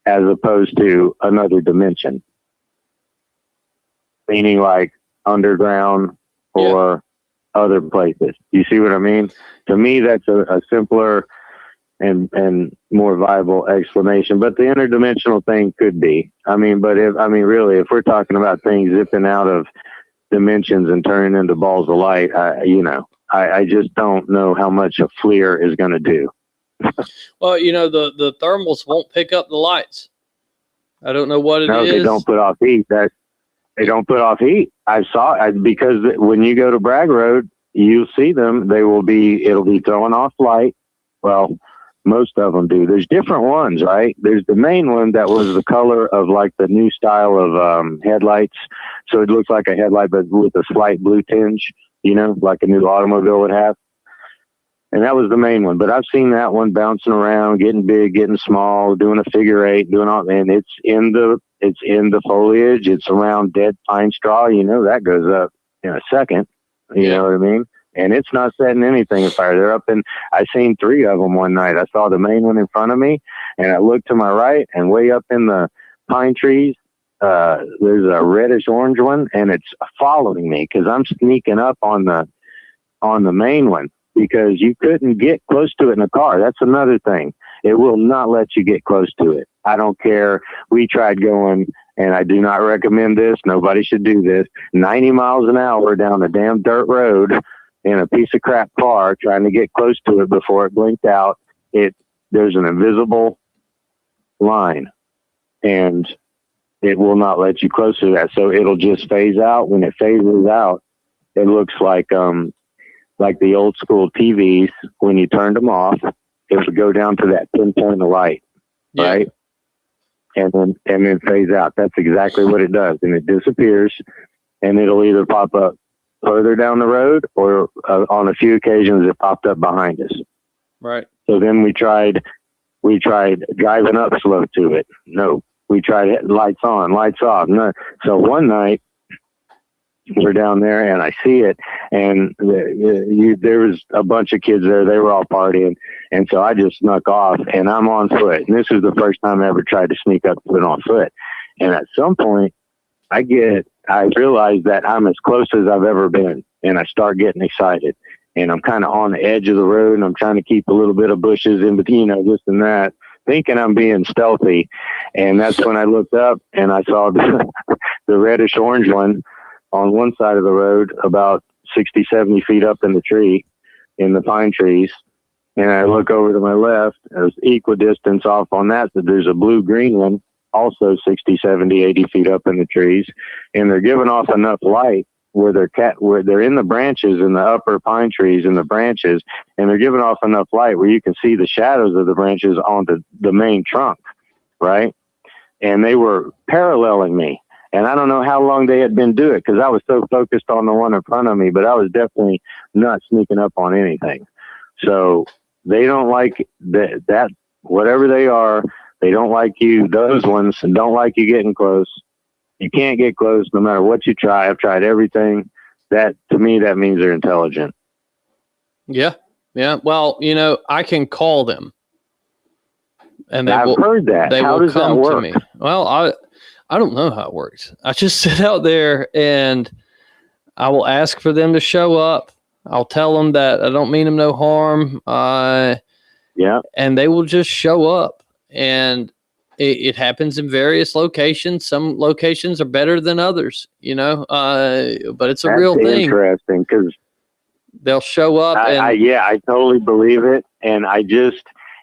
as opposed to another dimension, meaning like underground or other places. You see what I mean? To me, that's a simpler and more viable explanation. But the interdimensional thing could be. I mean, really, if we're talking about things zipping out of dimensions and turning into balls of light, I just don't know how much a FLIR is going to do. Well, you know, the thermals won't pick up the lights. I don't know what it is. No, they don't put off heat. They don't put off heat. Because when you go to Bragg Road, you'll see them. It'll be throwing off light. Well, most of them do. There's different ones, right? There's the main one that was the color of like the new style of headlights. So it looks like a headlight, but with a slight blue tinge, you know, like a new automobile would have. And that was the main one. But I've seen that one bouncing around, getting big, getting small, doing a figure eight, doing all, and it's in the foliage. It's around dead pine straw. You know, that goes up in a second. You know what I mean? And it's not setting anything afire. They're up I seen 3 of them one night. I saw the main one in front of me, and I looked to my right, and way up in the pine trees, there's a reddish orange one, and it's following me because I'm sneaking up on the main one because you couldn't get close to it in a car. That's another thing. It will not let you get close to it. I don't care. We tried going, and I do not recommend this. Nobody should do this. 90 miles an hour down a damn dirt road in a piece of crap car trying to get close to it before it blinked out. There's an invisible line, and it will not let you close to that. So it'll just phase out. When it phases out, it looks like the old school TVs when you turned them off. It would go down to that pinpoint of light, right? And then phase out. That's exactly what it does, and it disappears, and it'll either pop up further down the road, or on a few occasions it popped up behind us. Right. So then we tried driving up slow to it. No. We tried lights on, lights off. No. So one night we're down there, and I see it, and there was a bunch of kids there. They were all partying, and so I just snuck off, and I'm on foot. And this was the first time I ever tried to sneak up and on foot. And at some point, I realize that I'm as close as I've ever been, and I start getting excited. And I'm kind of on the edge of the road, and I'm trying to keep a little bit of bushes in between, this and that, thinking I'm being stealthy. And that's when I looked up, and I saw the reddish orange one on one side of the road, about 60, 70 feet up in the tree, in the pine trees. And I look over to my left, there's equidistance off on that, but there's a blue-green one, also 60, 70, 80 feet up in the trees. And they're giving off enough light where they're in the branches, in the upper pine trees, in the branches, and they're giving off enough light where you can see the shadows of the branches on the main trunk, right? And they were paralleling me. And I don't know how long they had been doing it, because I was so focused on the one in front of me, but I was definitely not sneaking up on anything. So they don't like that whatever they are, they don't like you. Those ones don't like you getting close. You can't get close no matter what you try. I've tried everything. That, to me, that means they're intelligent. Yeah. Yeah. Well, I can call them. And I've heard that. How does that work? To me. Well, I don't know how it works. I just sit out there and I will ask for them to show up. I'll tell them that I don't mean them no harm. Yeah. And they will just show up. And it happens in various locations. Some locations are better than others, but it's a real thing. Interesting, because they'll show up. I totally believe it. And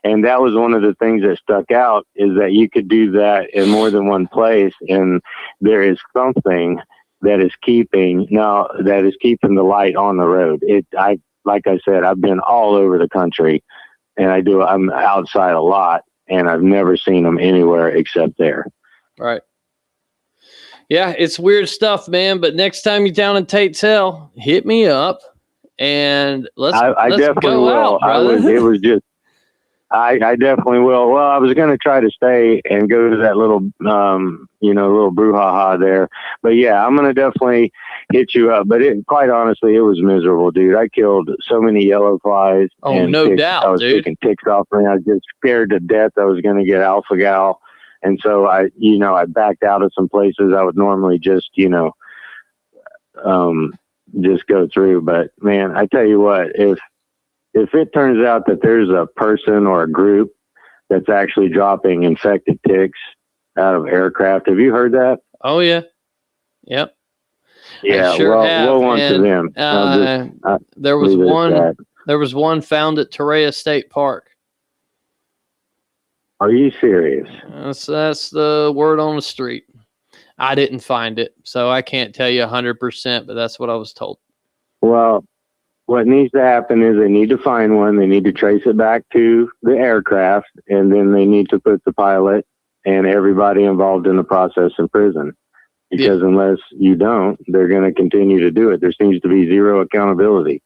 and that was one of the things that stuck out, is that you could do that in more than one place. And there is something that is keeping the light on the road. Like I said, I've been all over the country, and I'm outside a lot, and I've never seen them anywhere except there. Right. Yeah, it's weird stuff, man. But next time you're down in Tate's Hill, hit me up, and let's definitely go will. out, brother. I definitely will. Well, I was going to try to stay and go to that little, little brouhaha there. But yeah, I'm going to definitely hit you up. But quite honestly, it was miserable, dude. I killed so many yellow flies. Oh, no ticks. doubt, I was taking ticks off me. I was just scared to death I was going to get alpha gal. And so I backed out of some places I would normally just go through. But man, I tell you what, if it turns out that there's a person or a group that's actually dropping infected ticks out of aircraft, have you heard that? Oh yeah. Yep. Yeah. Sure well on to them. There was one found at Torreya State Park. Are you serious? That's the word on the street. I didn't find it, so I can't tell you 100%, but that's what I was told. Well, what needs to happen is they need to find one. They need to trace it back to the aircraft, and then they need to put the pilot and everybody involved in the process in prison. Because unless you don't, they're going to continue to do it. There seems to be zero accountability.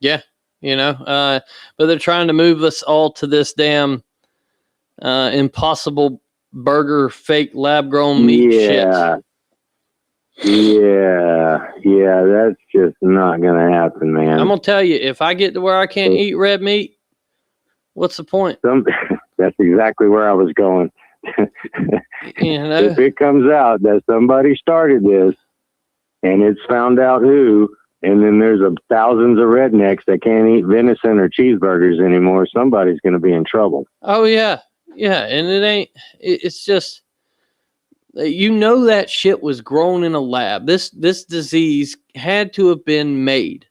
Yeah, but they're trying to move us all to this damn Impossible Burger fake lab-grown meat shit. Yeah, that's just not going to happen, man. I'm going to tell you, if I get to where I can't eat red meat, what's the point? That's exactly where I was going. If it comes out that somebody started this and it's found out who, and then there's thousands of rednecks that can't eat venison or cheeseburgers anymore, somebody's going to be in trouble. Oh, yeah. Yeah, and it's just... that shit was grown in a lab. This disease had to have been made,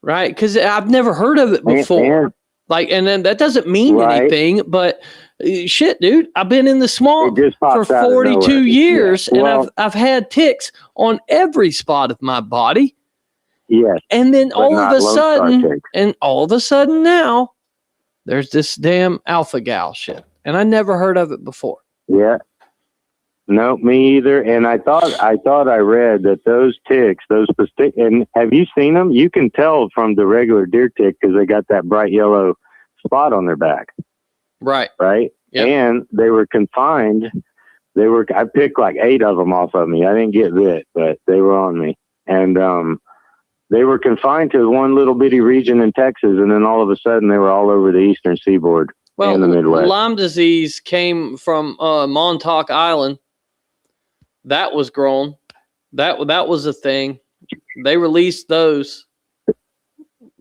right? Because I've never heard of it before. And then that doesn't mean anything. But shit, dude, I've been in the swamp for 42 years, and I've had ticks on every spot of my body. Yes, and then all of a sudden now, there's this damn alpha gal shit, and I never heard of it before. Yeah. No, me either. And I thought I read that those ticks, and have you seen them? You can tell from the regular deer tick because they got that bright yellow spot on their back. Right. Right. Yep. And they were confined I picked like 8 of them off of me. I didn't get bit, but they were on me. And they were confined to one little bitty region in Texas, and then all of a sudden they were all over the eastern seaboard and the Midwest. Lyme disease came from Montauk Island. That was grown. That was a thing. They released those,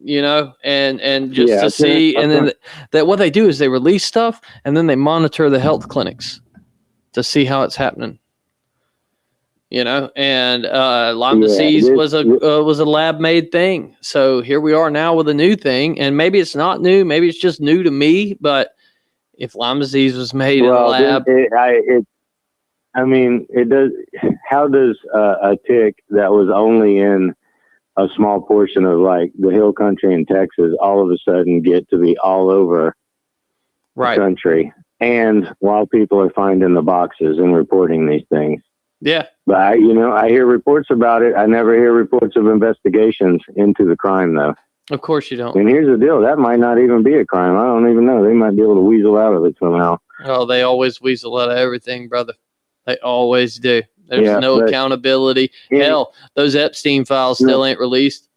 and just to see. And then that what they do is they release stuff, and then they monitor the health clinics to see how it's happening. And Lyme disease was a lab made thing. So here we are now with a new thing, and maybe it's not new, maybe it's just new to me. But if Lyme disease was made in a lab, it does. How does a tick that was only in a small portion of like the hill country in Texas all of a sudden get to be all over the country? And while people are finding the boxes and reporting these things. Yeah. But I hear reports about it. I never hear reports of investigations into the crime, though. Of course you don't. And here's the deal. That might not even be a crime. I don't even know. They might be able to weasel out of it somehow. Oh, they always weasel out of everything, brother. They always do. There's no accountability. Hell, those Epstein files still ain't released.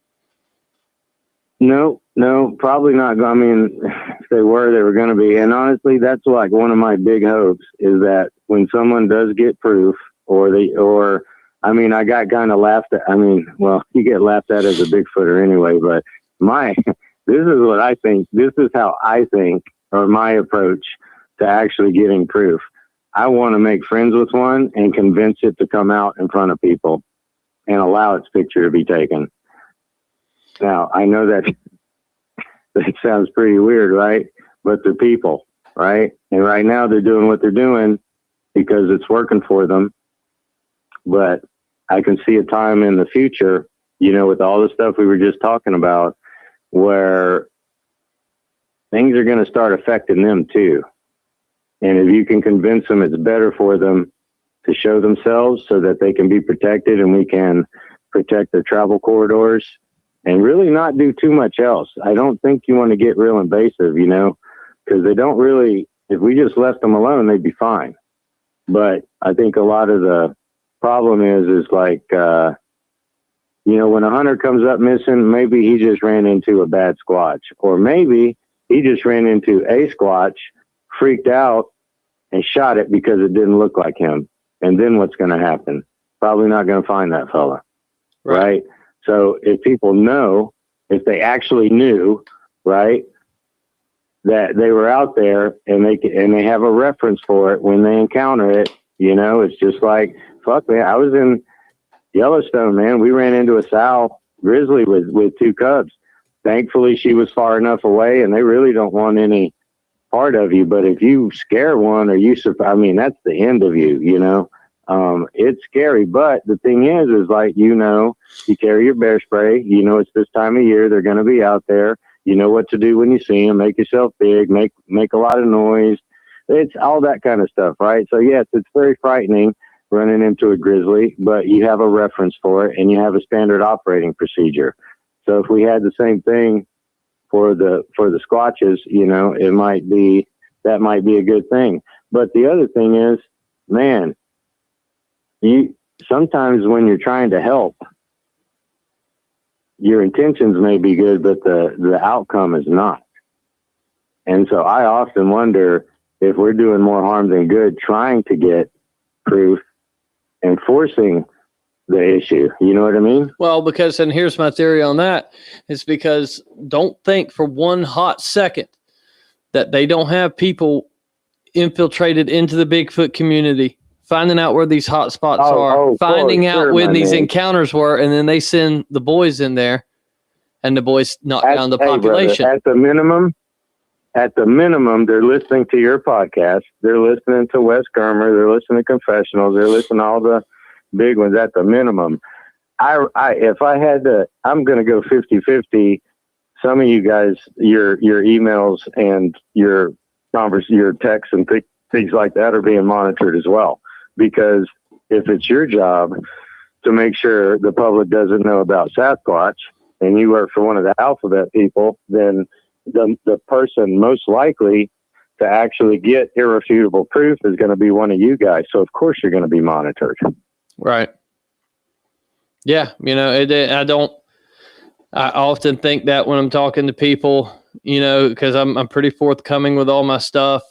No, probably not. I mean, if they were going to be. And honestly, that's like one of my big hopes is that when someone does get proof, I got kind of laughed at. You get laughed at as a Bigfooter anyway, but this is what I think. This is how I think, or my approach to actually getting proof. I want to make friends with one and convince it to come out in front of people and allow its picture to be taken. Now, I know that sounds pretty weird, right? But they're people, right? And right now they're doing what they're doing because it's working for them. But I can see a time in the future, with all the stuff we were just talking about, where things are going to start affecting them too. And if you can convince them it's better for them to show themselves so that they can be protected and we can protect their travel corridors and really not do too much else. I don't think you want to get real invasive, because they don't really, if we just left them alone, they'd be fine. But I think a lot of the problem is like, when a hunter comes up missing, maybe he just ran into a bad squatch, or maybe he just ran into a squatch, freaked out, and shot it because it didn't look like him. And then what's going to happen? Probably not going to find that fella. Right? So if people know, if they actually knew, right, that they were out there and they have a reference for it when they encounter it, it's just like, fuck, man, I was in Yellowstone, man. We ran into a sow grizzly with 2 cubs. Thankfully, she was far enough away, and they really don't want any part of you. But if you scare one or that's the end of you, it's scary. But the thing is like, you carry your bear spray, it's this time of year, they're going to be out there. You know what to do when you see them, make yourself big, make a lot of noise. It's all that kind of stuff, right? So yes, it's very frightening running into a grizzly, but you have a reference for it and you have a standard operating procedure. So if we had the same thing for the squatches, that might be a good thing. But the other thing is, man, sometimes when you're trying to help, your intentions may be good, but the outcome is not. And so I often wonder if we're doing more harm than good trying to get proof and forcing the issue. You know what I mean? Well, and here's my theory on that, is because don't think for one hot second that they don't have people infiltrated into the Bigfoot community, finding out where these hot spots are, finding out when these encounters were, and then they send the boys in there, and the boys knock down the population. Brother, at the minimum, they're listening to your podcast. They're listening to Wes Germer. They're listening to Confessionals. They're listening to all the big ones at the minimum. If I had to, I'm going to go 50-50. Some of you guys, your emails and your texts and things like that are being monitored as well. Because if it's your job to make sure the public doesn't know about Sasquatch and you work for one of the alphabet people, then the person most likely to actually get irrefutable proof is going to be one of you guys. So of course you're going to be monitored. Right. Yeah. You know, I often think that when I'm talking to people, you know, because I'm pretty forthcoming with all my stuff.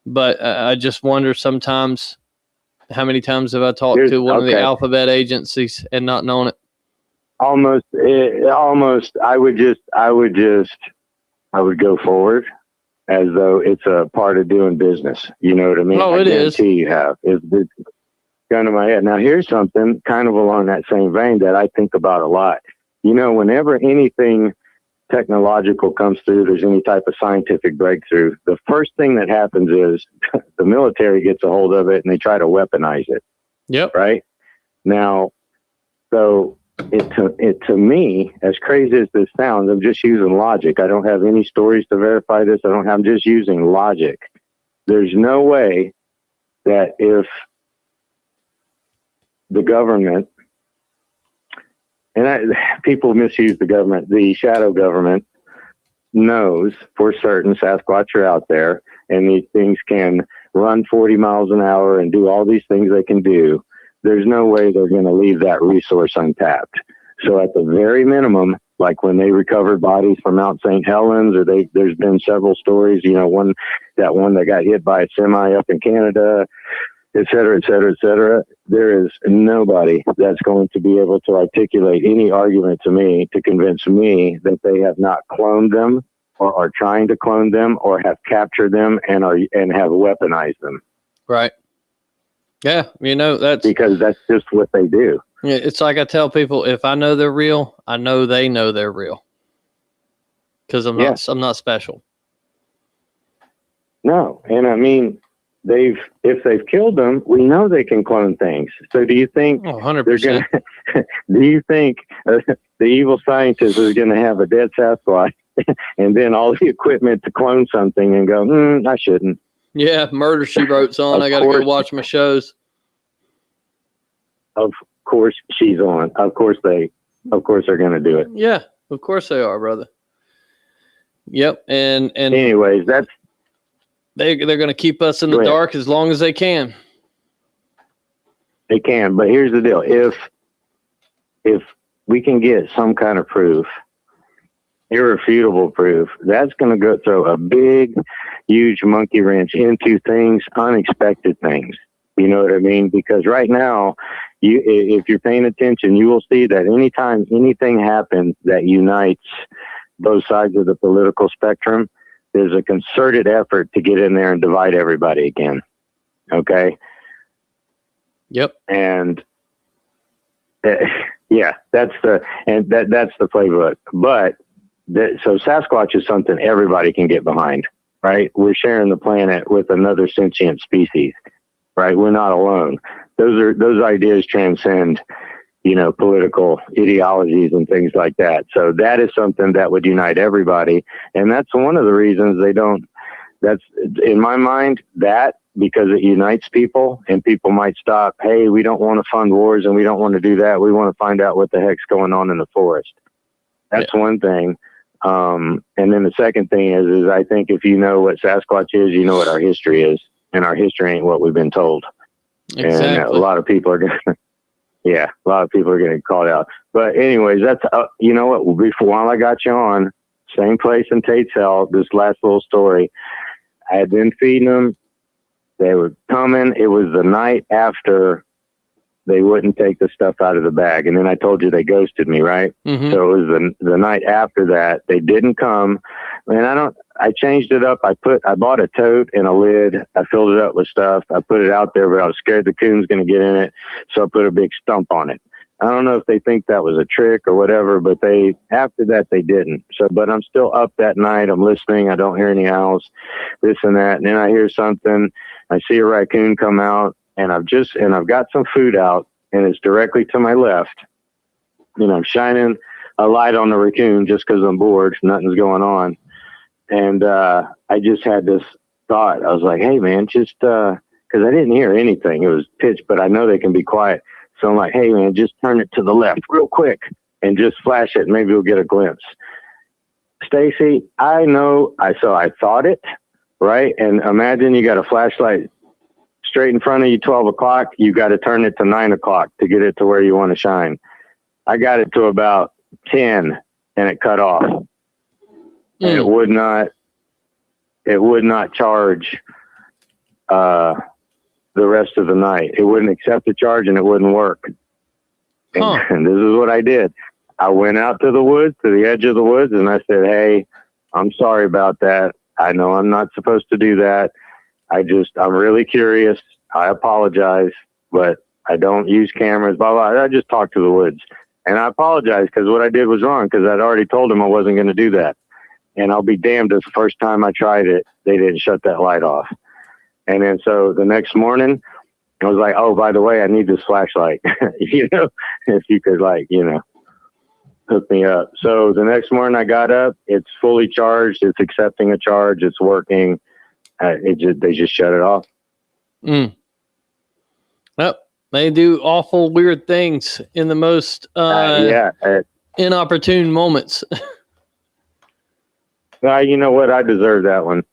But I just wonder sometimes, how many times have I talked to one of the alphabet agencies and not known it? Almost. I would go forward as though it's a part of doing business. You know what I mean? Oh, it is. You have. It's gun to my head. Now, here's something kind of along that same vein that I think about a lot. You know, whenever anything technological comes through, there's any type of scientific breakthrough, the first thing that happens is the military gets a hold of it and they try to weaponize it. Yep. Right? Now, so it to me, as crazy as this sounds, I'm just using logic. I don't have any stories to verify this. I'm just using logic. There's no way that if the government, and people misuse the government, the shadow government knows for certain Sasquatch are out there and these things can run 40 miles an hour and do all these things they can do. There's no way they're going to leave that resource untapped. So at the very minimum, like when they recovered bodies from Mount St. Helens, or there's been several stories, you know, one that got hit by a semi up in Canada, et cetera, et cetera, et cetera. There is nobody that's going to be able to articulate any argument to me to convince me that they have not cloned them or are trying to clone them or have captured them and have weaponized them. Right. Yeah. You know, because that's just what they do. Yeah. It's like I tell people, if I know they're real, I know they know they're real. Cause I'm not special. No. And I mean, if they've killed them, we know they can clone things. So do you think 100%. Do you think the evil scientist is going to have a dead Sasquatch and then all the equipment to clone something and go, I shouldn't? Yeah, Murder, She Wrote's on. I got to go watch my shows. Of course she's on. Of course they're going to do it. Yeah, of course they are, brother. Yep. And anyways, they're going to keep us in the dark as long as they can. They can, but here's the deal. If we can get some kind of proof, irrefutable proof, that's going to go throw a big, huge monkey wrench into things, unexpected things. You know what I mean? Because right now, if you're paying attention, you will see that anytime anything happens that unites both sides of the political spectrum, there's a concerted effort to get in there and divide everybody again. Okay. Yep. And yeah, that's the playbook. But so Sasquatch is something everybody can get behind, right? We're sharing the planet with another sentient species, right? We're not alone. Those ideas transcend, you know, political ideologies and things like that. So that is something that would unite everybody. And that's one of the reasons that's in my mind, because it unites people and people might stop. Hey, we don't want to fund wars and we don't want to do that. We want to find out what the heck's going on in the forest. That's one thing. And then the second thing is I think if you know what Sasquatch is, you know what our history is, and our history ain't what we've been told. Exactly. And a lot of people are going to, a lot of people are getting called out. But anyways, that's, you know what, while I got you on, same place in Tatesville, this last little story, I had been feeding them. They were coming. It was the night after they wouldn't take the stuff out of the bag. And then I told you they ghosted me, right? Mm-hmm. So it was the night after that. They didn't come. And I changed it up. I bought a tote and a lid. I filled it up with stuff. I put it out there, but I was scared the coon's going to get in it. So I put a big stump on it. I don't know if they think that was a trick or whatever, but after that, they didn't. So, but I'm still up that night. I'm listening. I don't hear any owls, this and that. And then I hear something. I see a raccoon come out, and I've got some food out, and it's directly to my left. And I'm shining a light on the raccoon just because I'm bored. Nothing's going on. And I just had this thought. I was like, hey, man, just because I didn't hear anything. It was pitch, but I know they can be quiet. So I'm like, hey, man, just turn it to the left real quick and just flash it. Maybe we'll get a glimpse. Stacy, I thought it, right? And imagine you got a flashlight straight in front of you, 12 o'clock. You got to turn it to 9 o'clock to get it to where you want to shine. I got it to about 10 and it cut off. And it would not charge the rest of the night. It wouldn't accept the charge and it wouldn't work. And this is what I did. I went out to the woods, to the edge of the woods, and I said, hey, I'm sorry about that. I know I'm not supposed to do that. I'm really curious. I apologize, but I don't use cameras, blah, blah. I just talked to the woods. And I apologize because what I did was wrong because I'd already told them I wasn't going to do that. And I'll be damned if the first time I tried it, they didn't shut that light off. And then so the next morning, I was like, oh, by the way, I need this flashlight, if you could hook me up. So the next morning I got up, it's fully charged. It's accepting a charge. It's working. They just shut it off. Yep. They do awful weird things in the most inopportune moments. You know what? I deserve that one.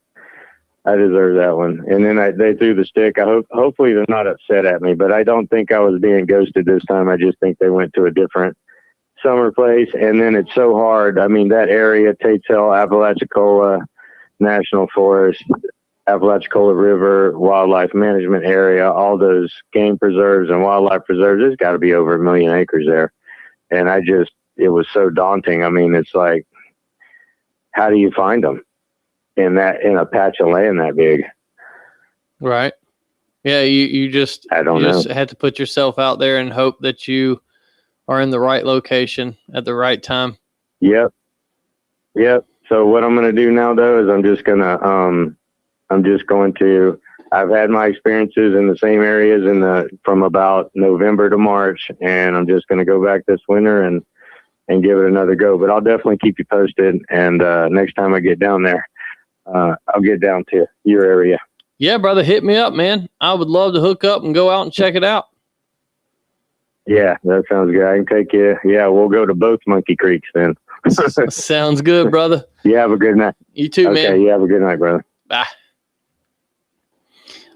And then they threw the stick. Hopefully they're not upset at me, but I don't think I was being ghosted this time. I just think they went to a different summer place. And then it's so hard. I mean, that area, Tate's Hill, Apalachicola National Forest, Apalachicola River, Wildlife Management Area, all those game preserves and wildlife preserves, there's got to be over 1 million acres there. And it was so daunting. I mean, it's like, how do you find them in a patch of land that big? Right. Yeah. You just had to put yourself out there and hope that you are in the right location at the right time. Yep. So what I'm going to do now though, is I've had my experiences in the same areas from about November to March, and I'm just going to go back this winter and give it another go. But I'll definitely keep you posted. And next time I get down there, I'll get down to your area. Yeah, brother, hit me up, man. I would love to hook up and go out and check it out. Yeah, that sounds good. I can take you. Yeah, we'll go to both Monkey Creeks then. Sounds good, brother. You have a good night. You too, man. Okay, you have a good night, brother. Bye.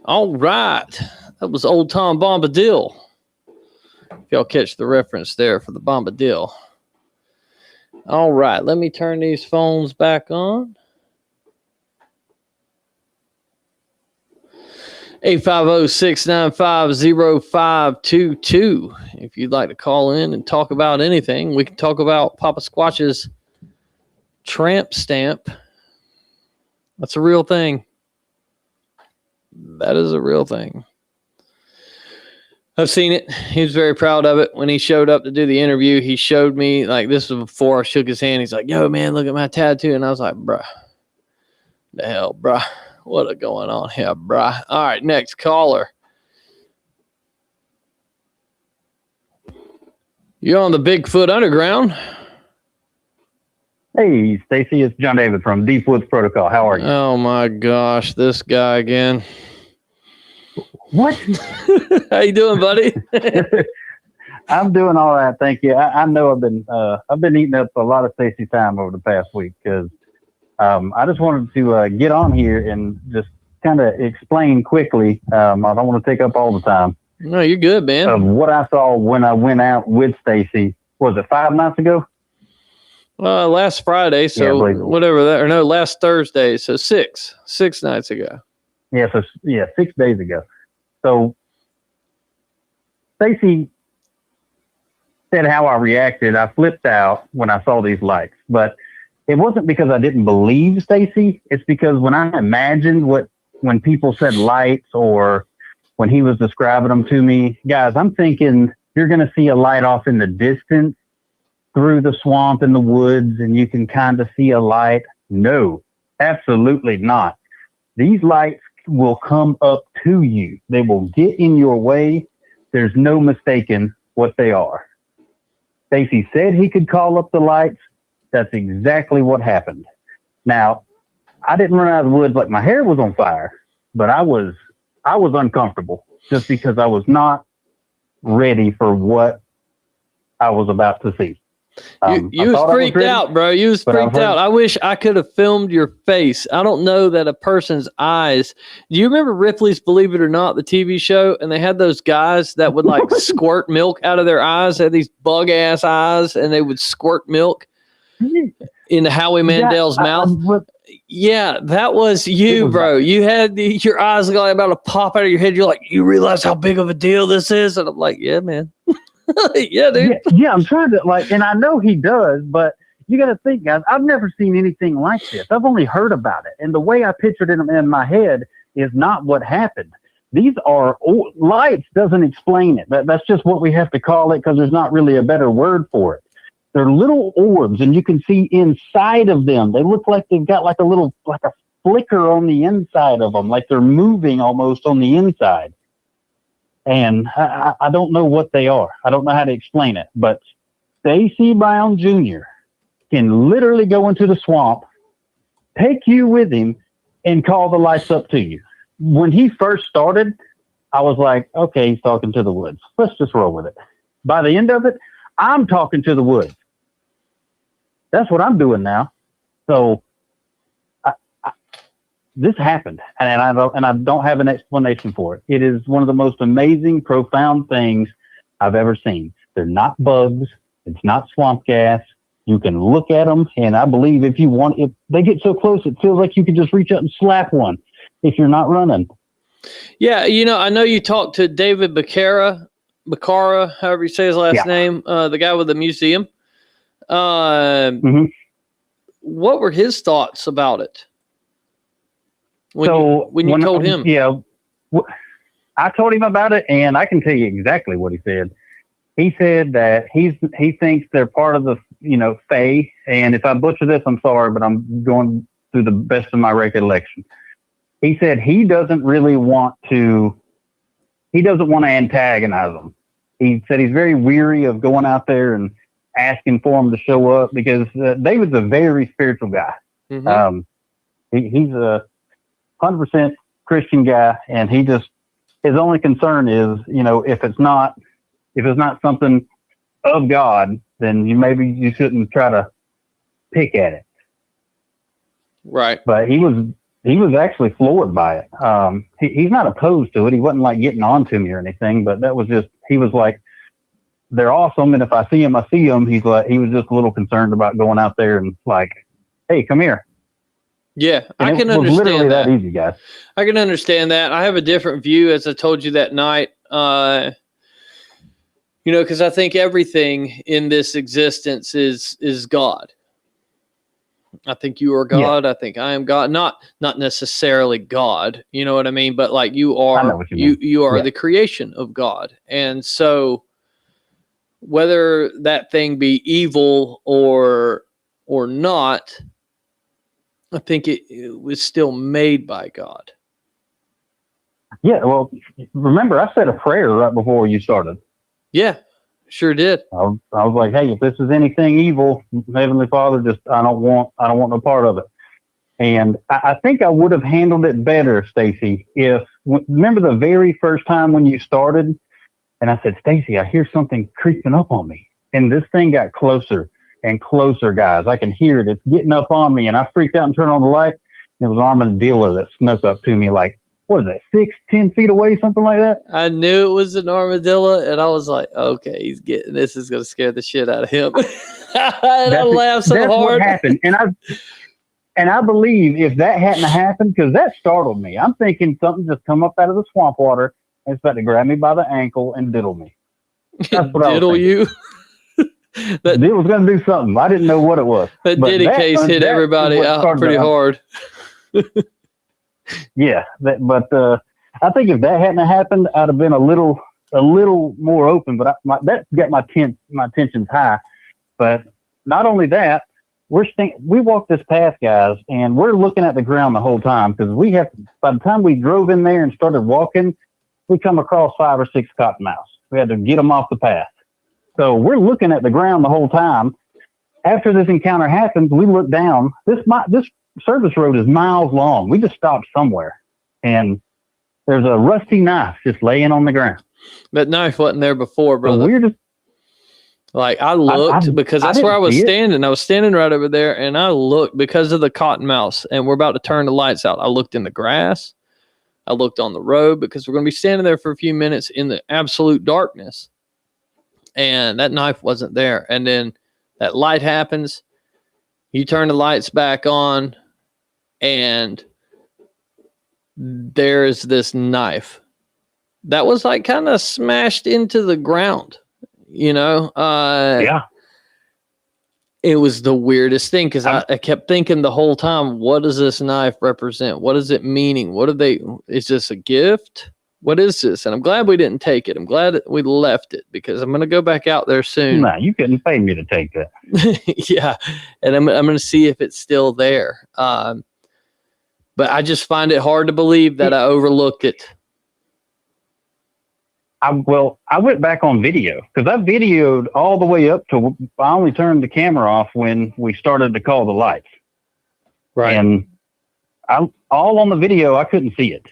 All right. That was old Tom Bombadil. If y'all catch the reference there for the Bombadil. All right. Let me turn these phones back on. 850-695-0522. If you'd like to call in and talk about anything, we can talk about Papa Squatch's tramp stamp. That's a real thing. That is a real thing. I've seen it. He was very proud of it. When he showed up to do the interview, he showed me, like, this was before I shook his hand. He's like, yo, man, look at my tattoo. And I was like, bruh, the hell, bruh. What is going on here, bruh? All right, next caller. You're on the Bigfoot Underground. Hey, Stacy, it's John David from Deep Woods Protocol. How are you? Oh, my gosh, this guy again. What? How you doing, buddy? I'm doing all right, thank you. I know I've been eating up a lot of Stacy time over the past week because I just wanted to get on here and just kind of explain quickly. I don't want to take up all the time. No, you're good, man. Of what I saw when I went out with Stacy. Was it 5 nights ago? Last Friday, so whatever that, or no, last Thursday, so six nights ago. Yeah, 6 days ago. So Stacy said how I reacted. I flipped out when I saw these lights, but it wasn't because I didn't believe Stacy. It's because when I imagined when people said lights or when he was describing them to me, guys, I'm thinking you're going to see a light off in the distance through the swamp in the woods and you can kind of see a light. No, absolutely not. These lights will come up to you. They will get in your way. There's no mistaking what they are. Stacy said he could call up the lights. That's exactly what happened. Now, I didn't run out of the woods like my hair was on fire, but I was uncomfortable just because I was not ready for what I was about to see. You was freaked out, bro. You was freaked out. I wish I could have filmed your face. I don't know that a person's eyes. Do you remember Ripley's Believe It or Not, the TV show? And they had those guys that would like squirt milk out of their eyes. They had these bug ass eyes, and they would squirt milk into Howie Mandel's mouth. Yeah, that was you, bro. You had your eyes like about to pop out of your head. You're like, you realize how big of a deal this is? And I'm like, yeah, man. Yeah, dude. Yeah, I'm trying to and I know he does, but you got to think, guys, I've never seen anything like this. I've only heard about it. And the way I pictured it in my head is not what happened. These are lights doesn't explain it. That's just what we have to call it because there's not really a better word for it. They're little orbs, and you can see inside of them. They look like they've got like a flicker on the inside of them, like they're moving almost on the inside. And I don't know what they are. I don't know how to explain it. But Stacy Brown Jr. can literally go into the swamp, take you with him, and call the lights up to you. When he first started, I was like, okay, he's talking to the woods. Let's just roll with it. By the end of it, I'm talking to the woods. That's what I'm doing now. So this happened, and I don't have an explanation for it. It is one of the most amazing, profound things I've ever seen. They're not bugs. It's not swamp gas. You can look at them, and I believe if they get so close, it feels like you could just reach up and slap one if you're not running. Yeah, I know you talked to David Becerra, however you say his last name, the guy with the museum. What were his thoughts about it? When you told him? Yeah, I told him about it, and I can tell you exactly what he said. He said that he thinks they're part of the, Fae, and if I butcher this, I'm sorry, but I'm going through the best of my recollection. He said he doesn't want to antagonize them. He said he's very weary of going out there and asking for them to show up because David's a very spiritual guy. Mm-hmm. He's a 100% Christian guy, and his only concern is, if it's not something of God, then you shouldn't try to pick at it. Right. But he was actually floored by it. He's not opposed to it. He wasn't like getting on to me or anything, but that was just, he was like, they're awesome. And if I see him, I see him. He was just a little concerned about going out there and like, hey, come here. Yeah, and I can understand literally that. Easy, guys. I can understand that. I have a different view, as I told you that night. Because I think everything in this existence is God. I think you are God. Yeah. I think I am God. Not necessarily God. You know what I mean? But like you are, you are the creation of God, and so whether that thing be evil or not. I think it was still made by God. Yeah, well, remember, I said a prayer right before you started. Yeah, sure did. I was like, hey, if this is anything evil, Heavenly Father, I don't want no part of it. And I think I would have handled it better, Stacy, remember the very first time when you started, and I said, Stacy, I hear something creeping up on me. And this thing got closer and closer, guys. I can hear it. It's getting up on me, and I freaked out and turned on the light. It was an armadillo that snuck up to me like, what is that, 6-10 feet away, something like that? I knew it was an armadillo, and I was like, okay, this is going to scare the shit out of him. I laughed so hard. That's what happened. And I believe if that hadn't happened, because that startled me. I'm thinking something just come up out of the swamp water and it's about to grab me by the ankle and diddle me. That's what diddle you? It was going to do something. I didn't know what it was. That Diddy case hit everybody out pretty hard. Yeah, but I think if that hadn't happened, I'd have been a little more open. But that got my tensions high. But not only that, we walked this path, guys, and we're looking at the ground the whole time because by the time we drove in there and started walking, we come across 5 or 6 cottonmouths. We had to get them off the path. So we're looking at the ground the whole time. After this encounter happens, we look down. This service road is miles long. We just stopped somewhere, and there's a rusty knife just laying on the ground. That knife wasn't there before, brother. So Like I looked because that's where I was standing. I was standing right over there, and I looked because of the cottonmouths, and we're about to turn the lights out. I looked in the grass. I looked on the road because we're going to be standing there for a few minutes in the absolute darkness. And that knife wasn't there. And then that light happens. You turn the lights back on, and there's this knife that was like kind of smashed into the ground, you know? Yeah. It was the weirdest thing because I kept thinking the whole time, what does this knife represent? What is it meaning? What are they? Is this a gift? What is this? And I'm glad we didn't take it. I'm glad that we left it because I'm going to go back out there soon. No, you couldn't pay me to take that. Yeah. And I'm going to see if it's still there. But I just find it hard to believe that I overlooked it. I went back on video because I videoed all the way up to, I only turned the camera off when we started to call the lights. Right. And all on the video, I couldn't see it.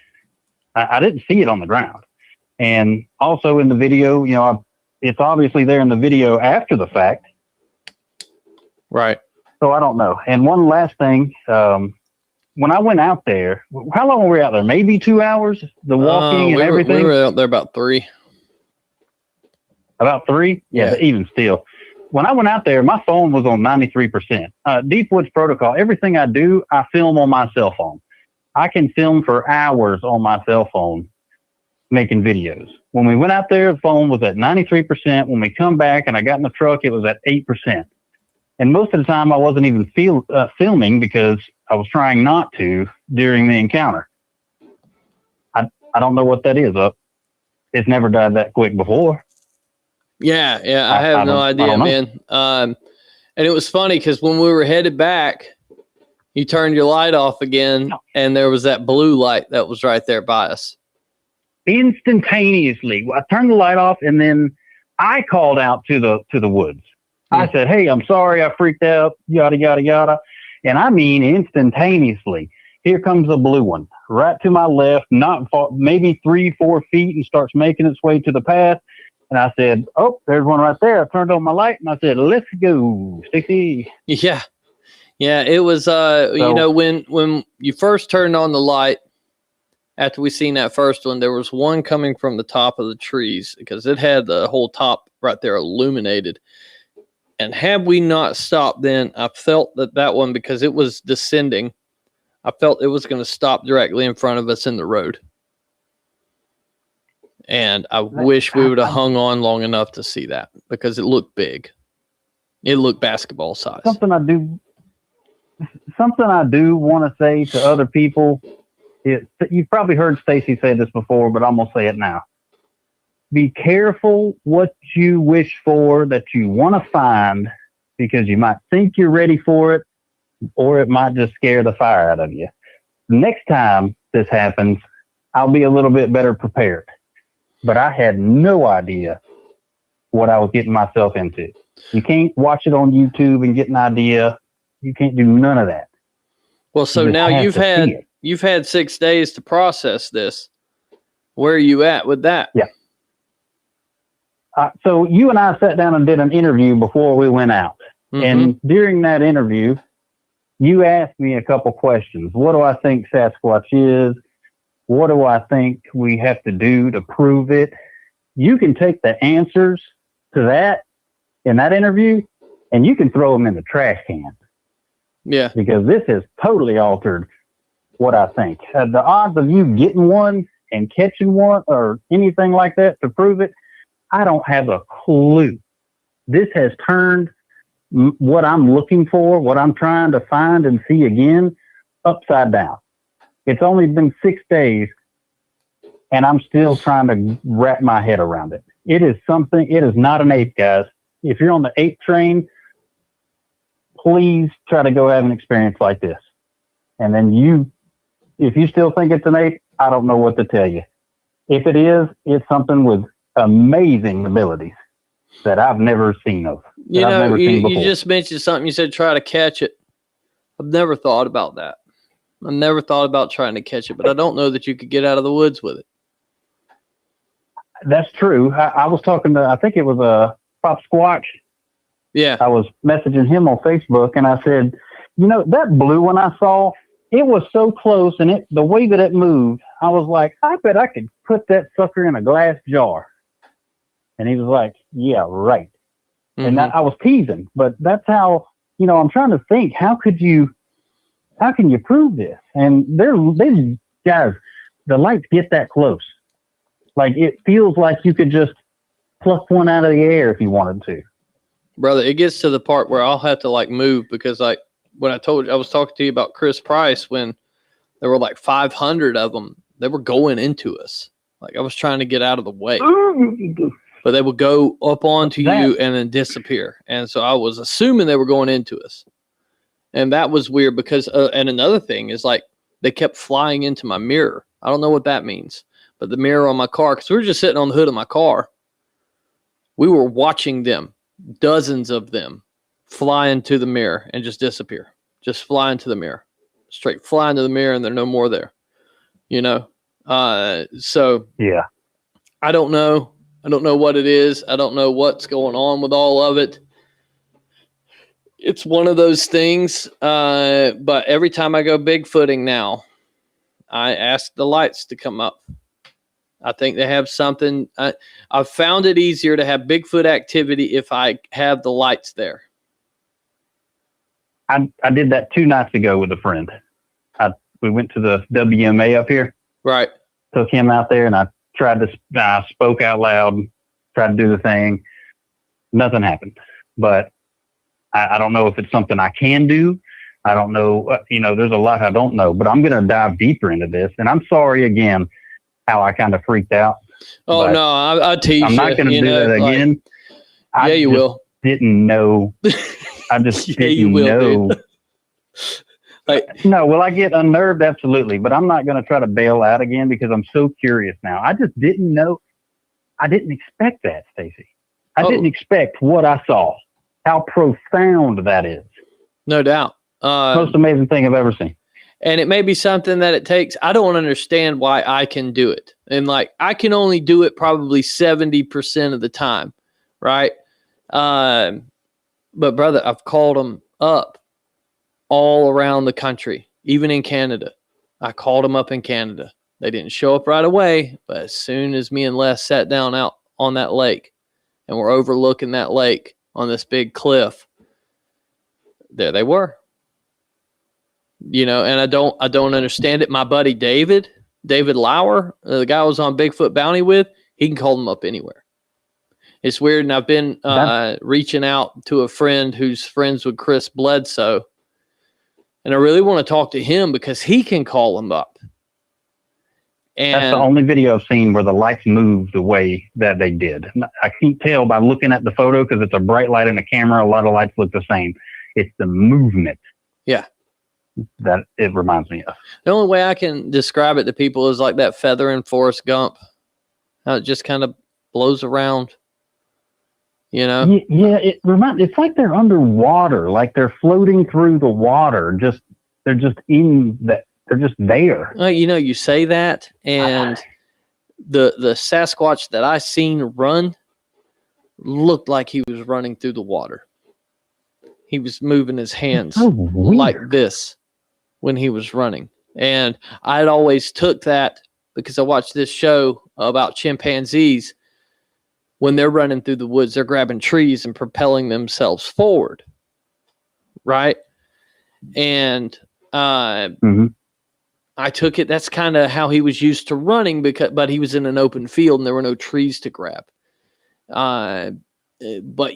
I didn't see it on the ground. And also in the video, you know, it's obviously there in the video after the fact. Right. So I don't know. And one last thing, when I went out there, how long were we out there? Maybe 2 hours, the walking and everything? We were out there about 3. About 3? Yeah, even still. When I went out there, my phone was on 93%. Deep Woods Protocol, everything I do, I film on my cell phone. I can film for hours on my cell phone making videos. When we went out there, the phone was at 93%. When we come back and I got in the truck, it was at 8%. And most of the time I wasn't even filming because I was trying not to during the encounter. I don't know what that is. It's never died that quick before. Yeah, I have no idea, man. And it was funny because when we were headed back, you turned your light off again, and there was that blue light that was right there by us. Instantaneously, I turned the light off, and then I called out to the woods. I said, "Hey, I'm sorry, I freaked out, yada yada yada," and I mean instantaneously. Here comes a blue one right to my left, not far, maybe 3-4 feet, and starts making its way to the path. And I said, "Oh, there's one right there." I turned on my light and I said, "Let's go, Stacy." Yeah. It was, you know, when you first turned on the light, after we seen that first one, there was one coming from the top of the trees because it had the whole top right there illuminated. And had we not stopped then, I felt that one, because it was descending, I felt it was going to stop directly in front of us in the road. And I wish we would have hung on long enough to see that because it looked big. It looked basketball size. Something I do want to say to other people. You've probably heard Stacy say this before, but I'm going to say it now. Be careful what you wish for that you want to find, because you might think you're ready for it, or it might just scare the fire out of you. Next time this happens, I'll be a little bit better prepared. But I had no idea what I was getting myself into. You can't watch it on YouTube and get an idea. You can't do none of that. Well, so now you've had 6 days to process this. Where are you at with that? Yeah. So you and I sat down and did an interview before we went out. Mm-hmm. And during that interview, you asked me a couple questions. What do I think Sasquatch is? What do I think we have to do to prove it? You can take the answers to that in that interview and you can throw them in the trash can. Yeah. Because this has totally altered what I think. The odds of you getting one and catching one or anything like that to prove it, I don't have a clue. This has turned what I'm looking for, what I'm trying to find and see again, upside down. It's only been 6 days, and I'm still trying to wrap my head around it. It is not an ape, guys. If you're on the ape train, please try to go have an experience like this. And then if you still think it's an ape, I don't know what to tell you. If it is, it's something with amazing abilities that I've never seen of. You know, you just mentioned something. You said try to catch it. I've never thought about that. I never thought about trying to catch it, but I don't know that you could get out of the woods with it. That's true. I was talking to, I think it was a Pop Squatch. Yeah. I was messaging him on Facebook, and I said, you know, that blue one I saw, it was so close, and the way that it moved, I was like, I bet I could put that sucker in a glass jar. And he was like, yeah, right. And I was teasing, but that's how, you know, I'm trying to think, how can you prove this? And these guys, the lights get that close. Like, it feels like you could just pluck one out of the air if you wanted to. Brother, it gets to the part where I'll have to like move because like when I was talking to you about Chris Price, when there were like 500 of them, they were going into us. Like I was trying to get out of the way, but they would go up onto you and then disappear. And so I was assuming they were going into us. And that was weird because, and another thing is like they kept flying into my mirror. I don't know what that means, but the mirror on my car, because we were just sitting on the hood of my car, we were watching them, dozens of them, fly into the mirror and just disappear. Just fly into the mirror, straight fly into the mirror, and they're no more there. You know, so yeah, I don't know. I don't know what it is. I don't know what's going on with all of it. It's one of those things. But every time I go Bigfooting now, I ask the lights to come up. I think they have something. I've found it easier to have Bigfoot activity if I have the lights there. I did that 2 nights ago with a friend. We went to the WMA up here. Right. Took him out there, and I spoke out loud, tried to do the thing. Nothing happened. But I don't know if it's something I can do. I don't know. You know, there's a lot I don't know. But I'm going to dive deeper into this. And I'm sorry again how I kind of freaked out. Oh, no, I tease you. I'm not going to do that again. Yeah, you will. Didn't know. I just didn't know. No, will I get unnerved? Absolutely. But I'm not going to try to bail out again because I'm so curious now. I just didn't know. I didn't expect that, Stacy. I didn't expect what I saw. How profound that is. No doubt. Most amazing thing I've ever seen. And it may be something that it takes. I don't understand why I can do it. And like, I can only do it probably 70% of the time. Right. But brother, I've called them up all around the country, even in Canada. I called them up in Canada. They didn't show up right away, but as soon as me and Les sat down out on that lake and we're overlooking that lake on this big cliff, there they were. You know, and I don't understand it. My buddy David Lauer, the guy I was on Bigfoot Bounty with, he can call them up anywhere. It's weird, and I've been reaching out to a friend who's friends with Chris Bledsoe, and I really want to talk to him because he can call them up. And that's the only video I've seen where the lights moved the way that they did. I can't tell by looking at the photo because it's a bright light in the camera. A lot of lights look the same. It's the movement. Yeah. That it reminds me of. The only way I can describe it to people is like that feather in Forrest Gump. How it just kind of blows around. You know? Yeah, it's like they're underwater, like they're floating through the water. They're just there. Well, you know, you say that, and the Sasquatch that I seen run looked like he was running through the water. He was moving his hands like this when he was running. And I'd always took that because I watched this show about chimpanzees. When they're running through the woods, they're grabbing trees and propelling themselves forward. Right. And I took it. That's kind of how he was used to running but he was in an open field and there were no trees to grab. But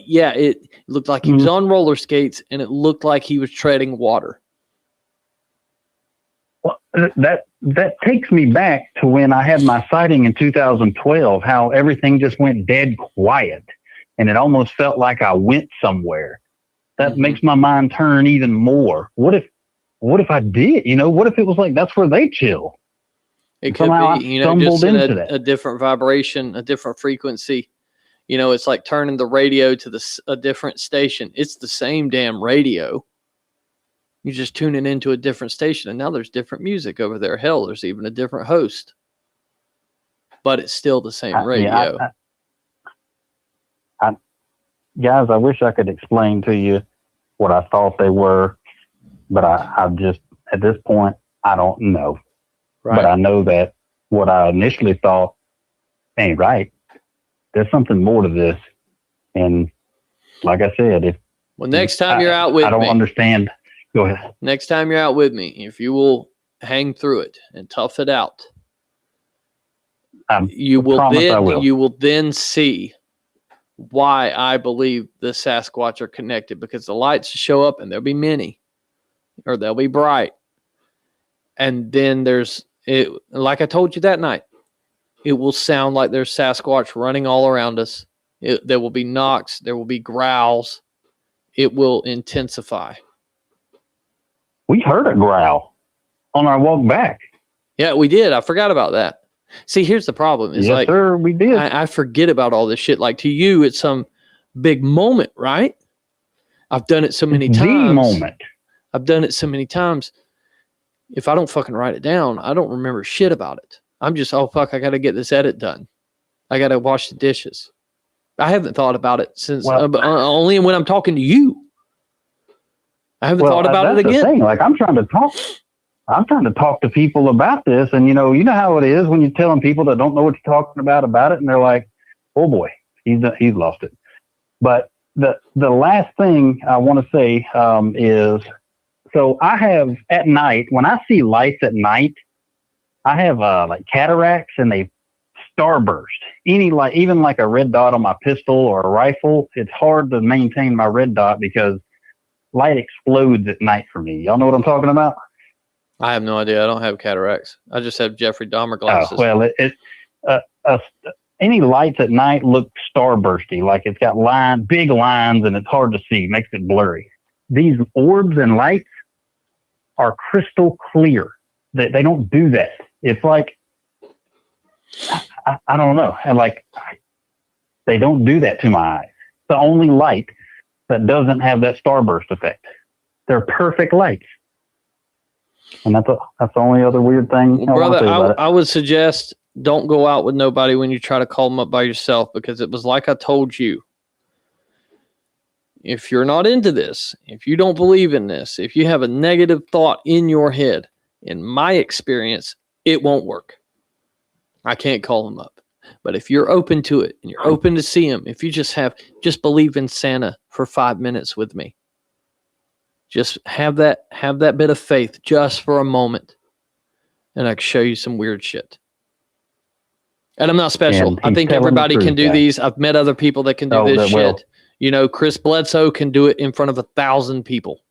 yeah, it looked like he was on roller skates and it looked like he was treading water. Well, that takes me back to when I had my sighting in 2012, how everything just went dead quiet and it almost felt like I went somewhere. That makes my mind turn even more. What if I did? You know, what if it was like that's where they chill? It could be, you know, just in a different vibration, a different frequency. You know, it's like turning the radio to a different station. It's the same damn radio. You're just tuning into a different station, and now there's different music over there. Hell, there's even a different host. But it's still the same radio. guys, I wish I could explain to you what I thought they were, but I just, at this point, I don't know. Right. But I know that what I initially thought ain't right. There's something more to this. And like I said, next time you're out with me, I don't understand. Go ahead. Next time you're out with me, if you will hang through it and tough it out, you will then see why I believe the Sasquatch are connected, because the lights show up and there'll be many, or they'll be bright. And then there's it, like I told you that night, it will sound like there's Sasquatch running all around us. There will be knocks. There will be growls. It will intensify. We heard a growl on our walk back. Yeah, we did. I forgot about that. See, here's the problem. It's yes, sir, we did. I forget about all this shit. Like, to you, it's some big moment, right? I've done it so many times. The moment. I've done it so many times. If I don't fucking write it down, I don't remember shit about it. I'm just, oh, fuck, I got to get this edit done. I got to wash the dishes. I haven't thought about it since, only when I'm talking to you. I haven't thought about it again. The thing. Like, I'm trying to talk to people about this, and you know how it is when you're telling people that don't know what you're talking about it, and they're like, "Oh boy, he's lost it." But the last thing I want to say is, so I have at night, when I see lights at night, I have like cataracts, and they starburst. Any light, even like a red dot on my pistol or a rifle, it's hard to maintain my red dot because light explodes at night for me. Y'all know what I'm talking about? I have no idea. I don't have cataracts. I just have Jeffrey Dahmer glasses. Oh, well, any lights at night look starbursty, like it's got big lines, and it's hard to see, makes it blurry. These orbs and lights are crystal clear. They don't do that. It's like, I don't know. And like, they don't do that to my eyes. The only light that doesn't have that starburst effect. They're perfect lights. And that's the only other weird thing. Well, brother, I would suggest don't go out with nobody when you try to call them up by yourself, because it was like I told you. If you're not into this, if you don't believe in this, if you have a negative thought in your head, in my experience, it won't work. I can't call them up. But if you're open to it and you're open to see him, if you just believe in Santa for 5 minutes with me, just have that bit of faith just for a moment, and I can show you some weird shit. And I'm not special. I think everybody can do these. I've met other people that can do this shit. You know, Chris Bledsoe can do it in front of 1,000 people.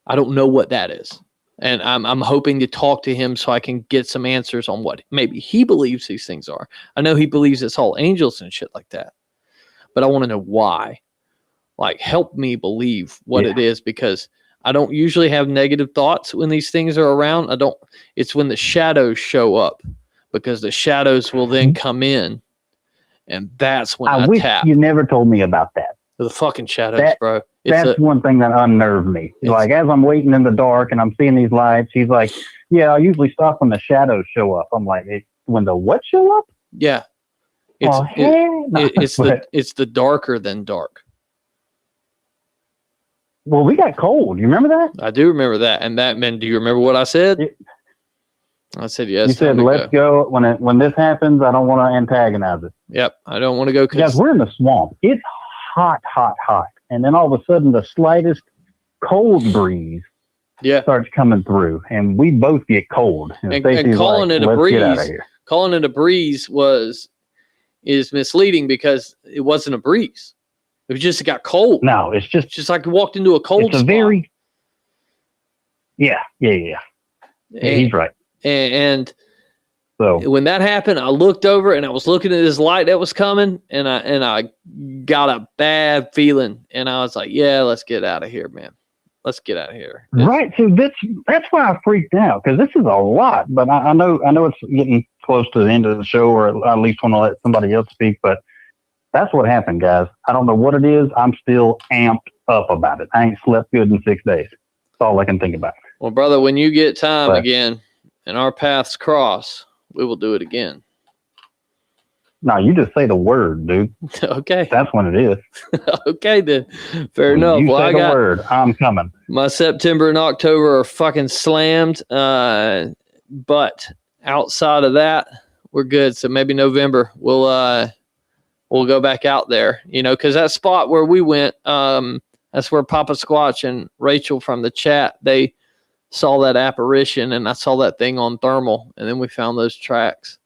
I don't know what that is. And I'm hoping to talk to him so I can get some answers on what maybe he believes these things are. I know he believes it's all angels and shit like that, but I want to know why. Like, help me believe what it is, because I don't usually have negative thoughts when these things are around. It's when the shadows show up, because the shadows will then come in, and that's when I wish tap. You never told me about that. The fucking shadows, bro. That's one thing that unnerved me. Like, as I'm waiting in the dark and I'm seeing these lights, he's like, yeah, I usually stop when the shadows show up. I'm like, when the what show up? Yeah. It's the darker than dark. Well, we got cold. You remember that? I do remember that. And that meant, do you remember what I said? I said, yes. You said, let's go. When this happens, I don't want to antagonize it. Yep. I don't want to go. Guys, we're in the swamp. It's hot, hot, hot. And then all of a sudden, the slightest cold breeze starts coming through, and we both get cold. And calling it a breeze is misleading, because it wasn't a breeze. It just got cold. No, it's just like you walked into a cold spot. Yeah. He's right. And so when that happened, I looked over and I was looking at this light that was coming, and I got a bad feeling, and I was like, yeah, let's get out of here, man. Let's get out of here. Right. So that's why I freaked out, because this is a lot, but I know it's getting close to the end of the show, or at least want to let somebody else speak, but that's what happened, guys. I don't know what it is. I'm still amped up about it. I ain't slept good in 6 days. That's all I can think about. Well, brother, when you get time again and our paths cross, we will do it again. No, you just say the word, dude. Okay. That's when it is. Okay, then. Fair enough. You Well, say I the got word, I'm coming. my September and October are fucking slammed. But outside of that, we're good. So maybe November we'll go back out there, because that spot where we went, that's where Papa Squatch and Rachel from the chat, they saw that apparition, and I saw that thing on thermal, and then we found those tracks.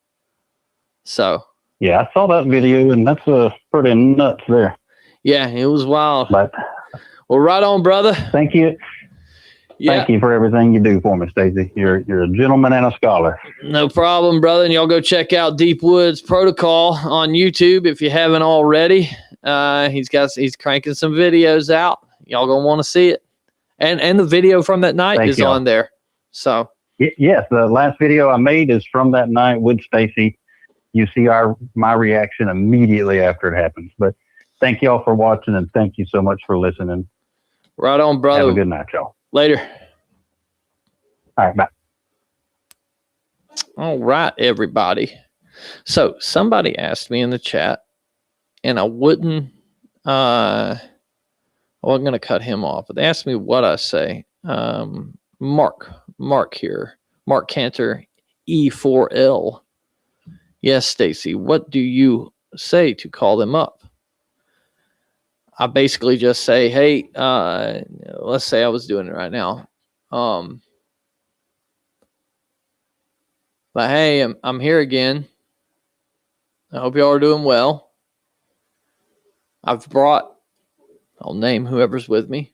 So yeah, I saw that video, and that's pretty nuts there. Yeah, it was wild. But well, right on, brother. Thank you. Yeah. Thank you for everything you do for me, Stacey. You're a gentleman and a scholar. No problem, brother. And y'all go check out Deep Woods Protocol on YouTube if you haven't already. He's cranking some videos out. Y'all gonna want to see it. And the video from that night is on there. So yes, the last video I made is from that night with Stacey. You see my reaction immediately after it happens. But thank y'all for watching, and thank you so much for listening. Right on, brother. Have a good night, y'all. Later. All right, bye. All right, everybody. So somebody asked me in the chat, and I wasn't going to cut him off, but they asked me what I say. Mark here. Mark Cantor, E4L. Yes, Stacy, what do you say to call them up? I basically just say, hey, let's say I was doing it right now. But hey, I'm here again. I hope y'all are doing well. I'll name whoever's with me.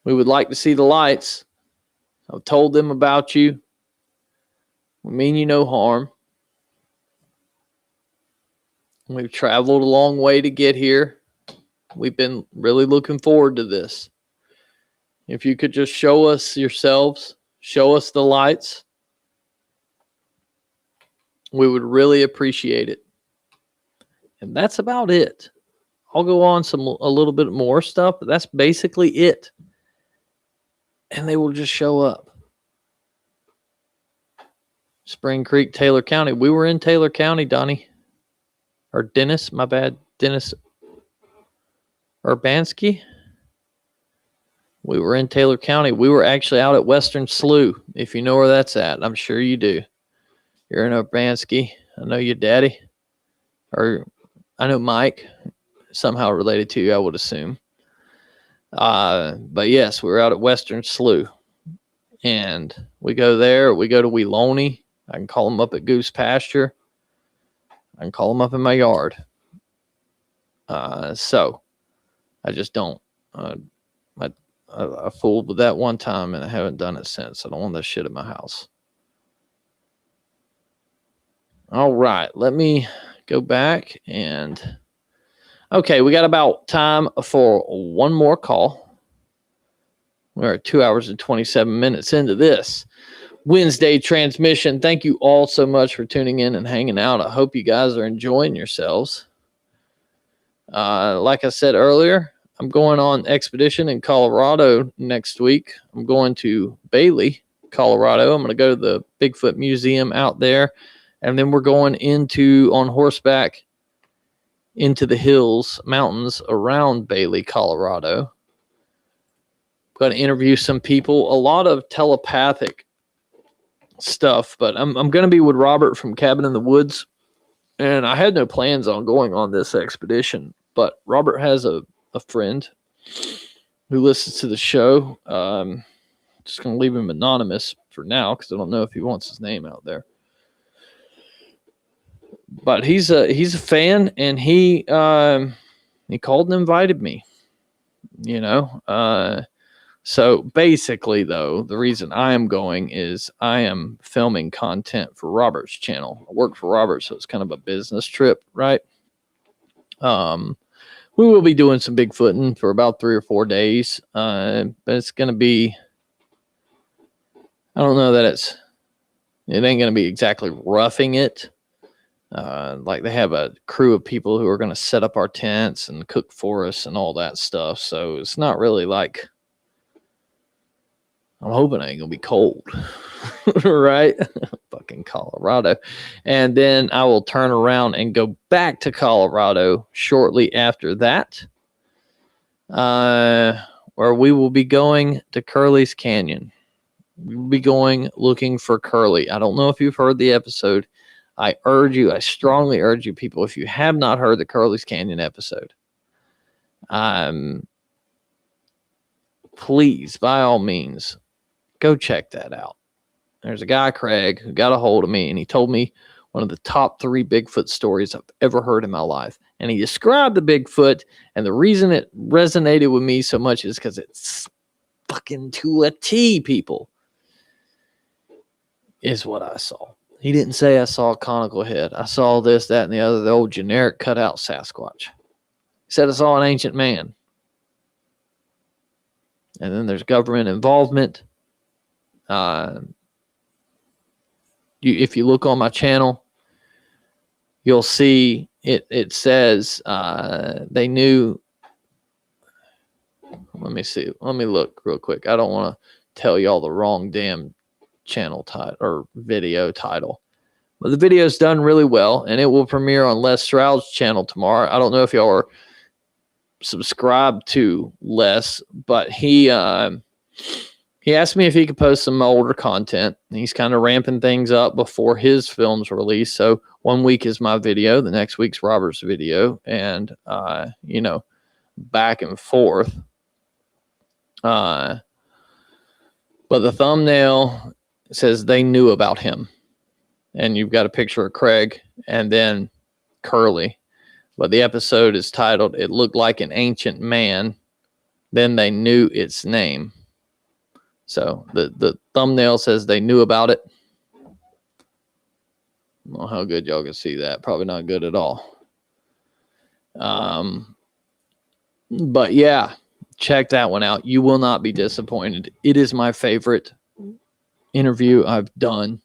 We would like to see the lights. I've told them about you. We mean you no harm. We've traveled a long way to get here. We've been really looking forward to this. If you could just show us yourselves, show us the lights, we would really appreciate it. And that's about it. I'll go on a little bit more stuff, but that's basically it. And they will just show up. Spring Creek, Taylor County. We were in Taylor County, Donnie. Or Dennis, my bad. Dennis Urbanski. We were in Taylor County. We were actually out at Western Slough, if you know where that's at. I'm sure you do. You're in Urbanski. I know your daddy. Or I know Mike. Somehow related to you, I would assume. But yes, we were out at Western Slough. And we go there. We go to Weeloney. I can call them up at Goose Pasture. I can call them up in my yard. So I just don't. I fooled with that one time, and I haven't done it since. I don't want that shit at my house. All right, let me go back and. Okay, we got about time for one more call. We're at 2 hours and 27 minutes into this Wednesday transmission. Thank you all so much for tuning in and hanging out. I hope you guys are enjoying yourselves. Like I said earlier, I'm going on expedition in Colorado next week. I'm going to Bailey, Colorado. I'm going to go to the Bigfoot Museum out there. And then we're going on horseback into the mountains around Bailey, Colorado. Going to interview some people, a lot of telepathic stuff, but I'm going to be with Robert from Cabin in the Woods, and I had no plans on going on this expedition, but Robert has a friend who listens to the show. Just going to leave him anonymous for now because I don't know if he wants his name out there. But he's a fan, and he called and invited me. So basically, though, the reason I am going is I am filming content for Robert's channel. I work for Robert, so it's kind of a business trip, right? We will be doing some Bigfooting for about 3 or 4 days, but it's going to be. I don't know that it ain't going to be exactly roughing it. Like they have a crew of people who are going to set up our tents and cook for us and all that stuff. So it's not really like. I'm hoping I ain't gonna be cold, right? Fucking fucking Colorado. And then I will turn around and go back to Colorado shortly after that, where we will be going to Curly's Canyon. We'll be going looking for Curly. I don't know if you've heard the episode. I strongly urge you people, if you have not heard the Curly's Canyon episode, please, by all means, go check that out. There's a guy, Craig, who got a hold of me, and he told me one of the top 3 Bigfoot stories I've ever heard in my life. And he described the Bigfoot, and the reason it resonated with me so much is because it's fucking to a T, people, is what I saw. He didn't say I saw a conical head. I saw this, that, and the other, the old generic cutout Sasquatch. He said I saw an ancient man. And then there's government involvement. If you look on my channel, you'll see it says they knew. Let me see. Let me look real quick. I don't want to tell y'all the wrong damn channel title or video title. But the video's done really well, and it will premiere on Les Stroud's channel tomorrow. I don't know if y'all are subscribed to Les, but he asked me if he could post some older content. He's kind of ramping things up before his film's release. So 1 week is my video, the next week's Robert's video, and back and forth. But the thumbnail says they knew about him, and you've got a picture of Craig and then Curly. But the episode is titled, "It Looked Like an Ancient Man. Then They Knew Its Name." So the thumbnail says they knew about it. I don't know how good y'all can see that. Probably not good at all. But yeah, check that one out. You will not be disappointed. It is my favorite interview I've done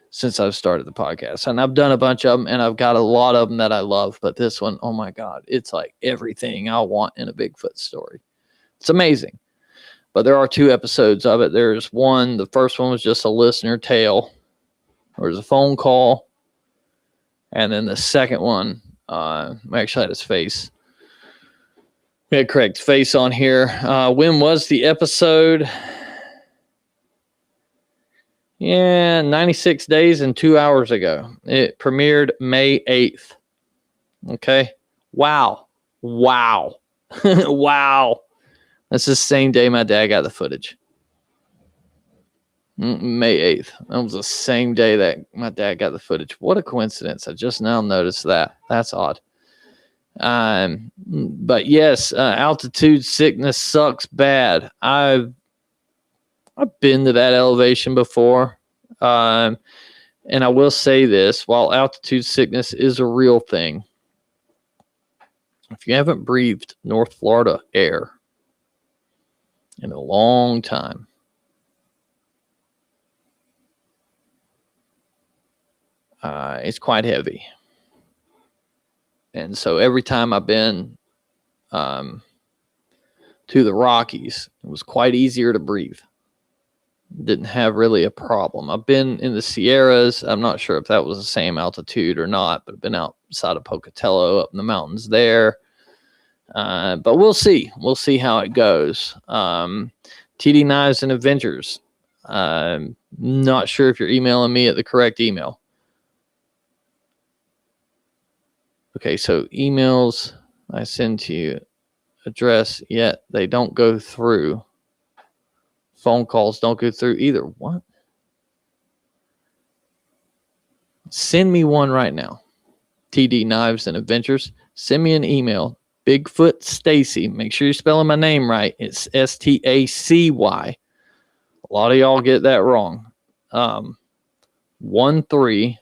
since I've started the podcast. And I've done a bunch of them, and I've got a lot of them that I love. But this one, oh my God, it's like everything I want in a Bigfoot story. It's amazing. But there are 2 episodes of it. There's one, the first one was just a listener tale. There was a phone call. And then the second one, I actually had his face. We had Craig's face on here. When was the episode? Yeah, 96 days and 2 hours ago. It premiered May 8th. Okay. Wow. Wow. That's the same day my dad got the footage. May 8th. That was the same day that my dad got the footage. What a coincidence. I just now noticed that. That's odd. But yes, altitude sickness sucks bad. I've been to that elevation before. And I will say this, while altitude sickness is a real thing, if you haven't breathed North Florida air in a long time, it's quite heavy. And so every time I've been to the Rockies, it was quite easier to breathe. Didn't have really a problem. I've been in the Sierras. I'm not sure if that was the same altitude or not, but I've been outside of Pocatello, up in the mountains there. But we'll see. We'll see how it goes. TD Knives and Adventures. Not sure if you're emailing me at the correct email. Okay, so emails I send to you, address, yet they don't go through. Phone calls don't go through either. What? Send me one right now. TD Knives and Adventures. Send me an email. Bigfoot Stacy. Make sure you're spelling my name right. It's Stacy. A lot of y'all get that wrong. 13,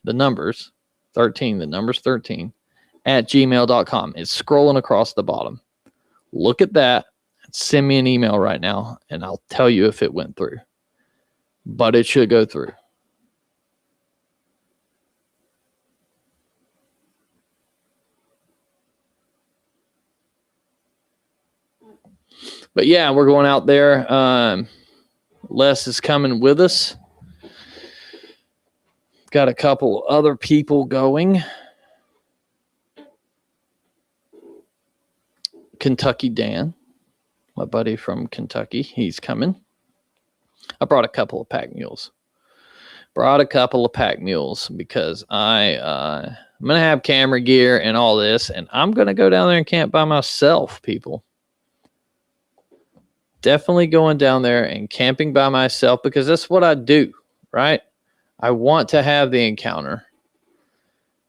the numbers 13, at gmail.com. It's scrolling across the bottom. Look at that. Send me an email right now, and I'll tell you if it went through. But it should go through. But yeah, we're going out there. Les is coming with us. Got a couple other people going. Kentucky Dan, my buddy from Kentucky, he's coming. I brought a couple of pack mules. Because I'm going to have camera gear and all this, and I'm going to go down there and camp by myself, people. Definitely going down there and camping by myself because that's what I do, right? I want to have the encounter.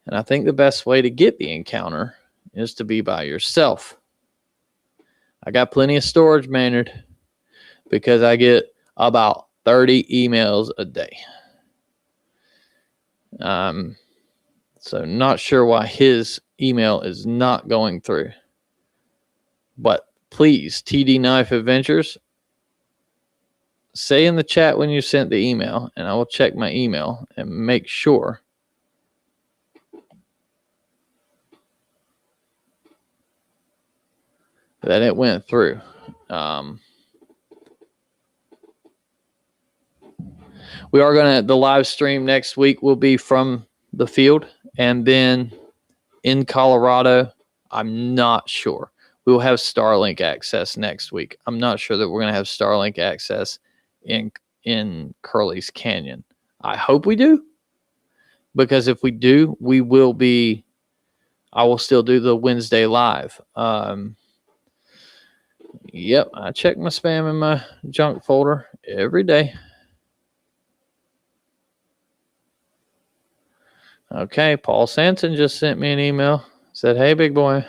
And I think the best way to get the encounter is to be by yourself. I got plenty of storage, Maynard, because I get about 30 emails a day. So not sure why his email is not going through. But please, TD Knife Adventures, say in the chat when you sent the email, and I will check my email and make sure that it went through. We are going to, the live stream next week will be from the field, and then in Colorado, I'm not sure. We will have Starlink access next week. I'm not sure that we're going to have Starlink access in Curly's Canyon. I hope we do, because if we do, I will still do the Wednesday live. Yep, I check my spam in my junk folder every day. Okay, Paul Sanson just sent me an email. Said, hey, big boy.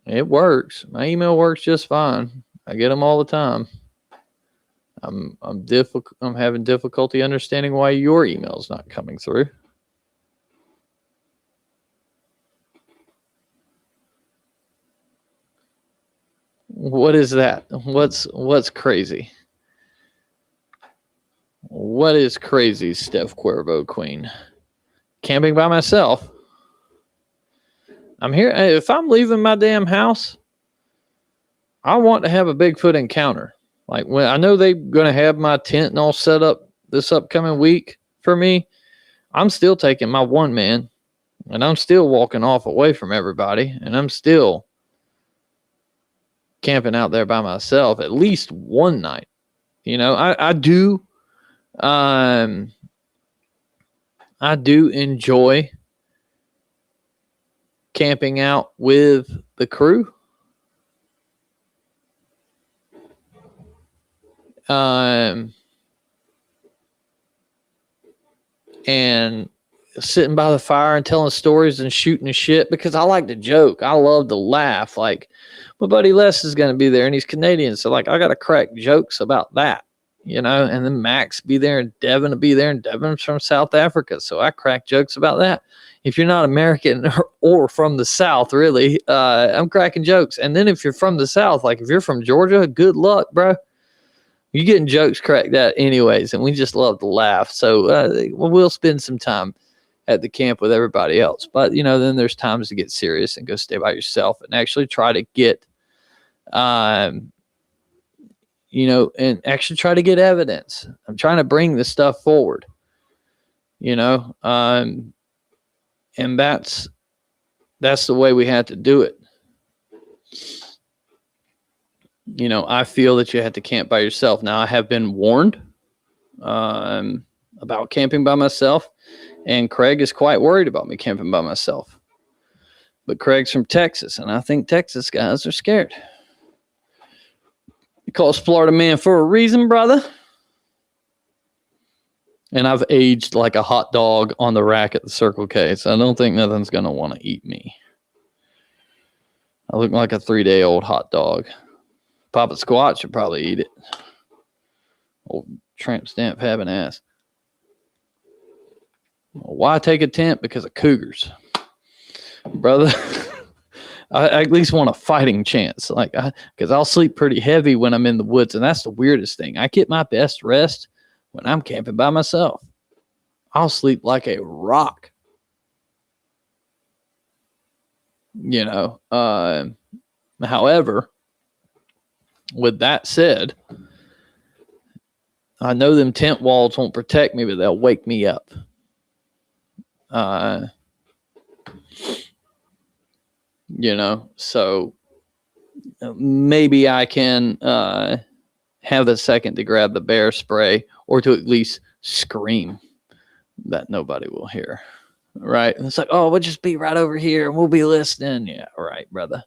It works. My email works just fine. I get them all the time. I'm having difficulty understanding why your email's not coming through. What is that? What's crazy? What is crazy, Steph Cuervo Queen? Camping by myself. I'm here. If I'm leaving my damn house, I want to have a Bigfoot encounter. Like, when I know they're going to have my tent and all set up this upcoming week for me, I'm still taking my one man, and I'm still walking off away from everybody, and I'm still camping out there by myself at least one night. You know, I do enjoy camping out with the crew. And sitting by the fire and telling stories and shooting the shit, because I like to joke. I love to laugh. Like, my buddy Les is going to be there, and he's Canadian. So, like, I got to crack jokes about that, you know, and then Max be there, and Devin will be there, and Devin's from South Africa. So I crack jokes about that. If you're not American or from the South, really, I'm cracking jokes. And then if you're from the South, like if you're from Georgia, good luck, bro. You're getting jokes cracked out anyways, and we just love to laugh. So we'll spend some time at the camp with everybody else. But, you know, then there's times to get serious and go stay by yourself and actually try to get, you know, and actually try to get evidence. I'm trying to bring this stuff forward, you know, and that's the way we had to do it. You know, I feel that you have to camp by yourself. Now, I have been warned about camping by myself, and Craig is quite worried about me camping by myself. But Craig's from Texas, and I think Texas guys are scared. You call us Florida man for a reason, brother. And I've aged like a hot dog on the rack at the Circle K, so I don't think nothing's going to want to eat me. I look like a 3-day-old hot dog. Papa Squat should probably eat it. Old tramp stamp having ass. Why take a tent? Because of cougars. Brother, I at least want a fighting chance. Like, because I'll sleep pretty heavy when I'm in the woods, and that's the weirdest thing. I get my best rest when I'm camping by myself. I'll sleep like a rock. You know, however, with that said, I know them tent walls won't protect me, but they'll wake me up. So maybe I can have a second to grab the bear spray or to at least scream that nobody will hear. Right? And it's like, oh, we'll just be right over here and we'll be listening. Yeah, right, brother.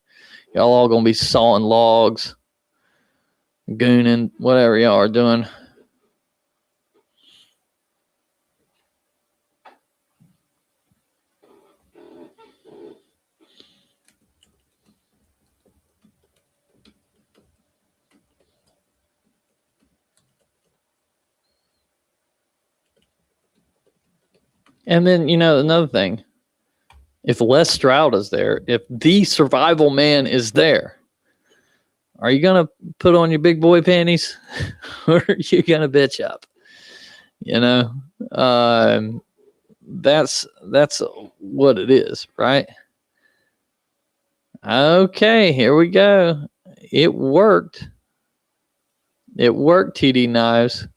Y'all all gonna be sawing logs, gooning, whatever y'all are doing. And then, another thing, if Les Stroud is there, if the survival man is there, are you going to put on your big boy panties or are you going to bitch up? That's what it is, right? Okay, here we go. It worked. It worked, TD Knives.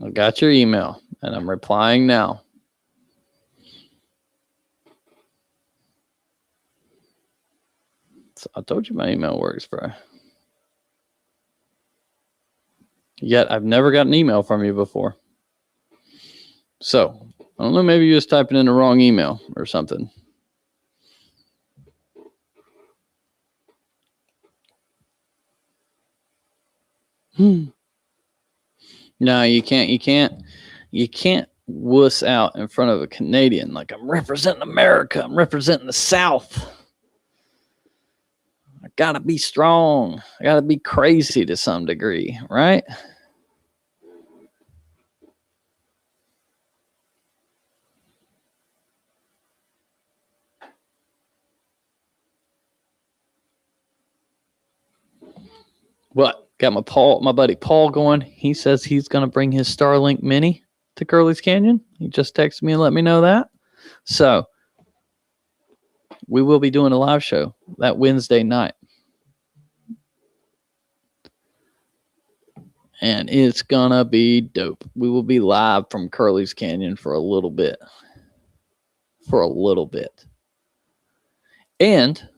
I got your email, and I'm replying now. So I told you my email works, bro. Yet I've never got an email from you before. So I don't know, maybe you was typing in the wrong email or something. No, you can't wuss out in front of a Canadian like I'm representing America. I'm representing the South. I gotta be strong. I gotta be crazy to some degree, right? What? Got my buddy Paul going. He says he's gonna bring his Starlink Mini to Curly's Canyon. He just texted me and let me know that. So we will be doing a live show that Wednesday night. And it's gonna be dope. We will be live from Curly's Canyon for a little bit. And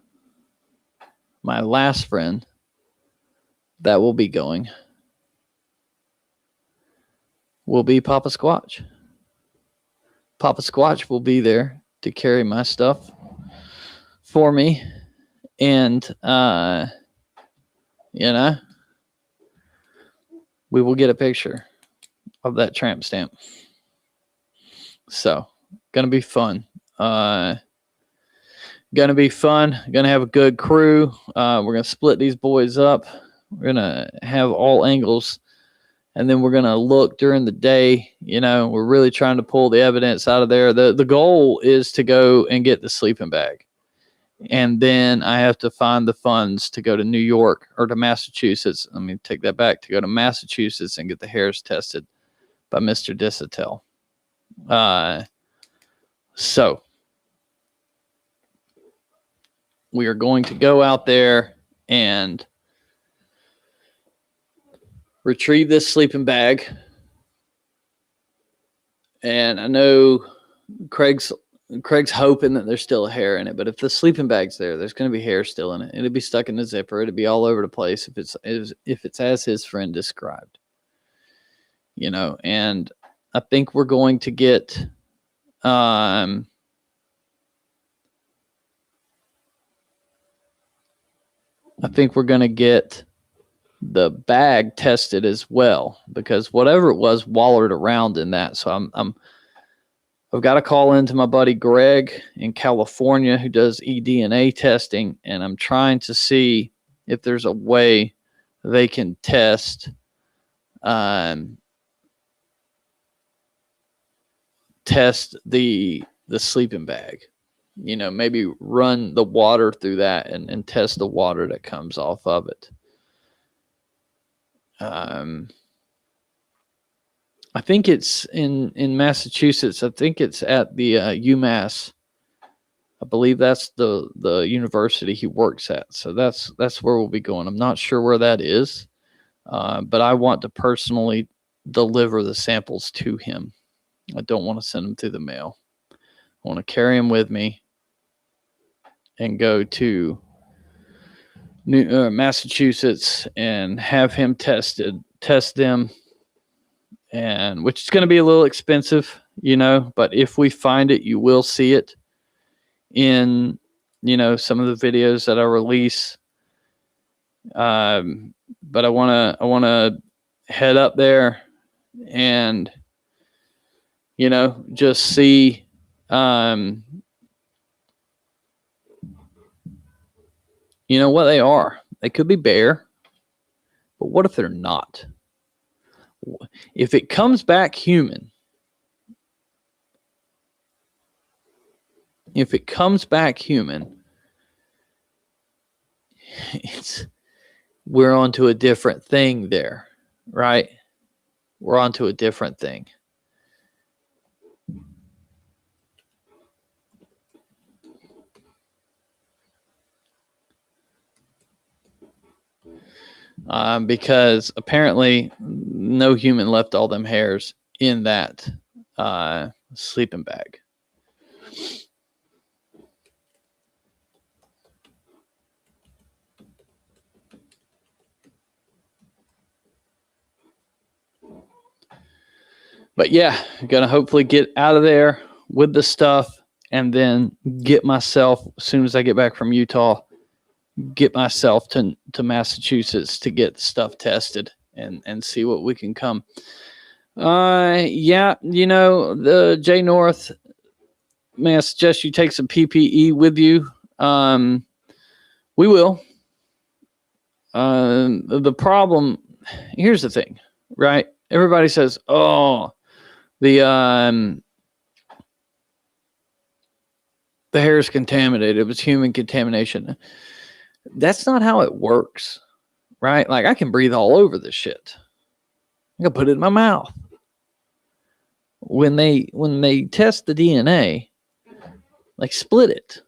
my last friend that will be going will be Papa Squatch. Papa Squatch will be there to carry my stuff for me. And, we will get a picture of that tramp stamp. So, gonna be fun. Gonna have a good crew. We're gonna split these boys up. We're gonna have all angles, and then we're gonna look during the day. We're really trying to pull the evidence out of there. The goal is to go and get the sleeping bag, and then I have to find the funds to go to New York or to Massachusetts. Let me take that back, to go to Massachusetts and get the hairs tested by Mr. Disatel. So we are going to go out there and retrieve this sleeping bag. And I know Craig's hoping that there's still a hair in it, but if the sleeping bag's there, there's going to be hair still in it. It'll be stuck in the zipper. It'll be all over the place if it's as his friend described. And I think we're going to get the bag tested as well, because whatever it was wallered around in that. So I've got to call into my buddy Greg in California who does eDNA testing, and I'm trying to see if there's a way they can test the sleeping bag. Maybe run the water through that and test the water that comes off of it. I think it's in Massachusetts. I think it's at the UMass I believe that's the university he works at. So that's where we'll be going. I'm not sure where that is, but I want to personally deliver the samples to him. I don't want to send them through the mail. I want to carry them with me and go to Massachusetts and have him test them, and which is going to be a little expensive, but if we find it, you will see it in, some of the videos that I release. But I want to head up there and, just see, what they are. They could be bear, but what if they're not? If it comes back human, we're onto a different thing there, right? We're onto a different thing. Because apparently no human left all them hairs in that sleeping bag. But yeah, I'm going to hopefully get out of there with the stuff and then get myself, as soon as I get back from Utah, get myself to Massachusetts to get the stuff tested and see what we can come. Yeah, the J North, may I suggest you take some PPE with you? We will. The problem, here's the thing, right? Everybody says, oh, the hair is contaminated. It was human contamination. That's not how it works, right? Like, I can breathe all over this shit. I can put it in my mouth. When they test the DNA, like, split it.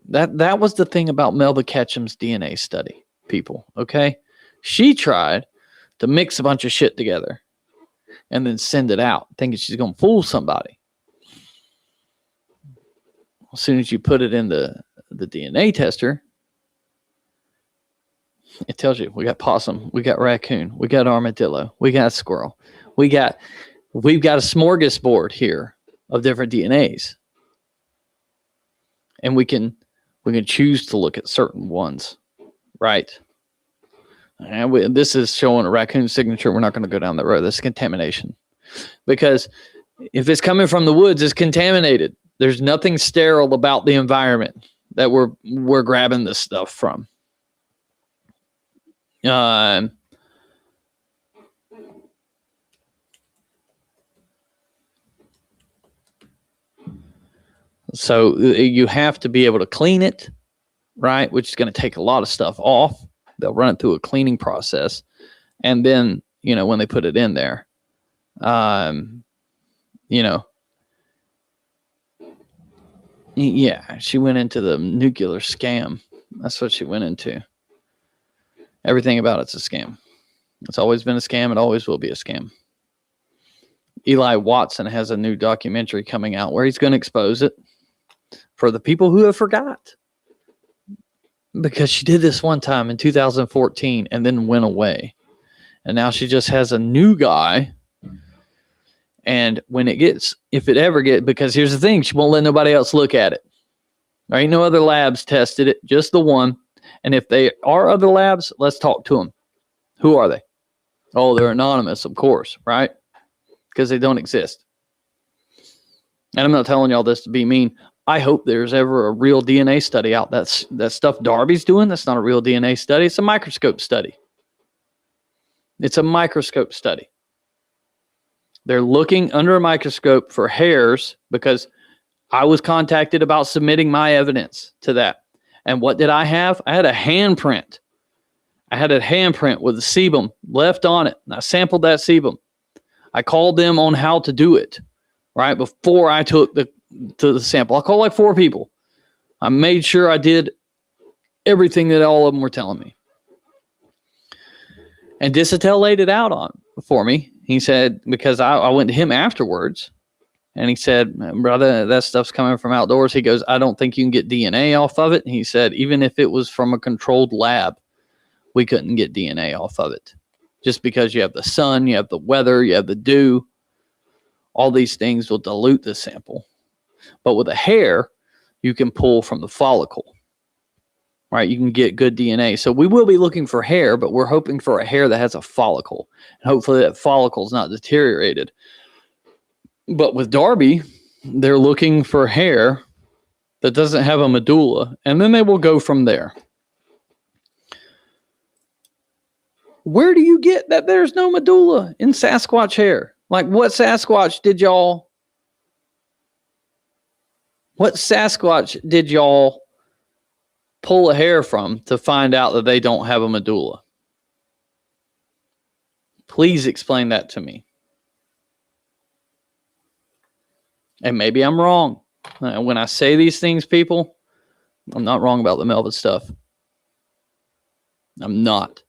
That was the thing about Melba Ketchum's DNA study, people, okay? She tried to mix a bunch of shit together and then send it out, thinking she's going to fool somebody. As soon as you put it in the DNA tester, it tells you we got possum, we got raccoon, we got armadillo, we got squirrel, we've got a smorgasbord here of different DNAs, and we can choose to look at certain ones, right? And this is showing a raccoon signature. We're not going to go down that road. That's contamination, because if it's coming from the woods, it's contaminated. There's nothing sterile about the environment that we're grabbing this stuff from. So you have to be able to clean it, right? Which is going to take a lot of stuff off. They'll run it through a cleaning process. And then, when they put it in there, yeah, she went into the nuclear scam. That's what she went into. Everything about it's a scam. It's always been a scam. It always will be a scam. Eli Watson has a new documentary coming out where he's going to expose it for the people who have forgot. Because she did this one time in 2014 and then went away. And now she just has a new guy. And if it ever gets, because here's the thing, she won't let nobody else look at it. There ain't no other labs tested it, just the one. And if they are other labs, let's talk to them. Who are they? Oh, they're anonymous, of course, right? Because they don't exist. And I'm not telling y'all this to be mean. I hope there's ever a real DNA study out. That stuff Darby's doing, that's not a real DNA study. It's a microscope study. It's a microscope study. They're looking under a microscope for hairs, because I was contacted about submitting my evidence to that. And what did I have? I had a handprint. I had a handprint with the sebum left on it. And I sampled that sebum. I called them on how to do it, right? Before I took to the sample. I called like 4 people. I made sure I did everything that all of them were telling me. And Dissatel laid it out on for me. He said, because I went to him afterwards, and he said, brother, that stuff's coming from outdoors. He goes, I don't think you can get DNA off of it. And he said, even if it was from a controlled lab, we couldn't get DNA off of it. Just because you have the sun, you have the weather, you have the dew, all these things will dilute the sample. But with a hair, you can pull from the follicle. Right, you can get good DNA. So we will be looking for hair, but we're hoping for a hair that has a follicle. And hopefully that follicle is not deteriorated. But with Darby, they're looking for hair that doesn't have a medulla, and then they will go from there. Where do you get that there's no medulla in Sasquatch hair? Like, what Sasquatch did y'all pull a hair from to find out that they don't have a medulla? Please explain that to me. And maybe I'm wrong. When I say these things, people, I'm not wrong about the Melvin stuff. I'm not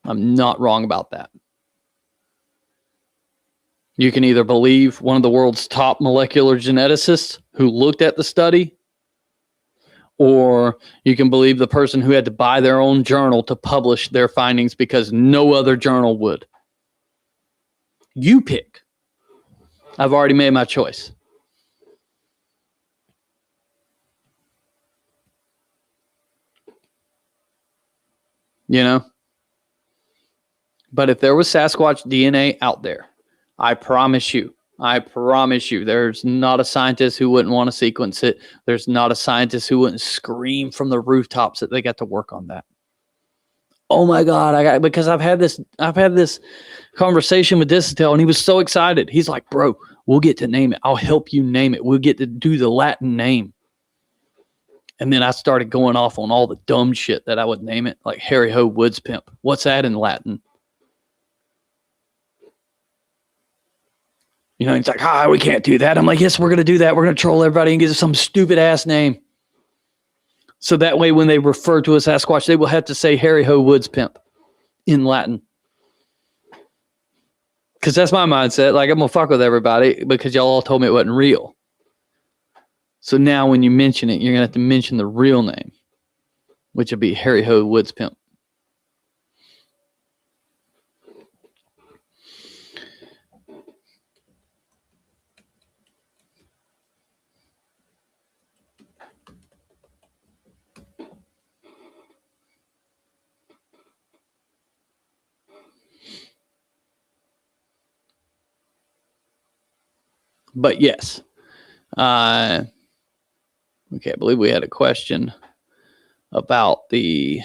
wrong about that. You can either believe one of the world's top molecular geneticists who looked at the study, or you can believe the person who had to buy their own journal to publish their findings because no other journal would. You pick. I've already made my choice. You know? But if there was Sasquatch DNA out there, I promise you, there's not a scientist who wouldn't want to sequence it. There's not a scientist who wouldn't scream from the rooftops that they got to work on that. Oh my God, because I've had this conversation with Dissatel, and he was so excited. He's like, bro, we'll get to name it. I'll help you name it. We'll get to do the Latin name. And then I started going off on all the dumb shit that I would name it, like Harry Ho Woods Pimp. What's that in Latin? You know, he's like, we can't do that. I'm like, yes, we're going to do that. We're going to troll everybody and give us some stupid ass name. So that way, when they refer to a Sasquatch, they will have to say Harry Ho Woods Pimp in Latin. Because that's my mindset. Like, I'm going to fuck with everybody because y'all all told me it wasn't real. So now when you mention it, you're going to have to mention the real name, which would be Harry Ho Woods Pimp. But yes, okay, I believe we had a question about the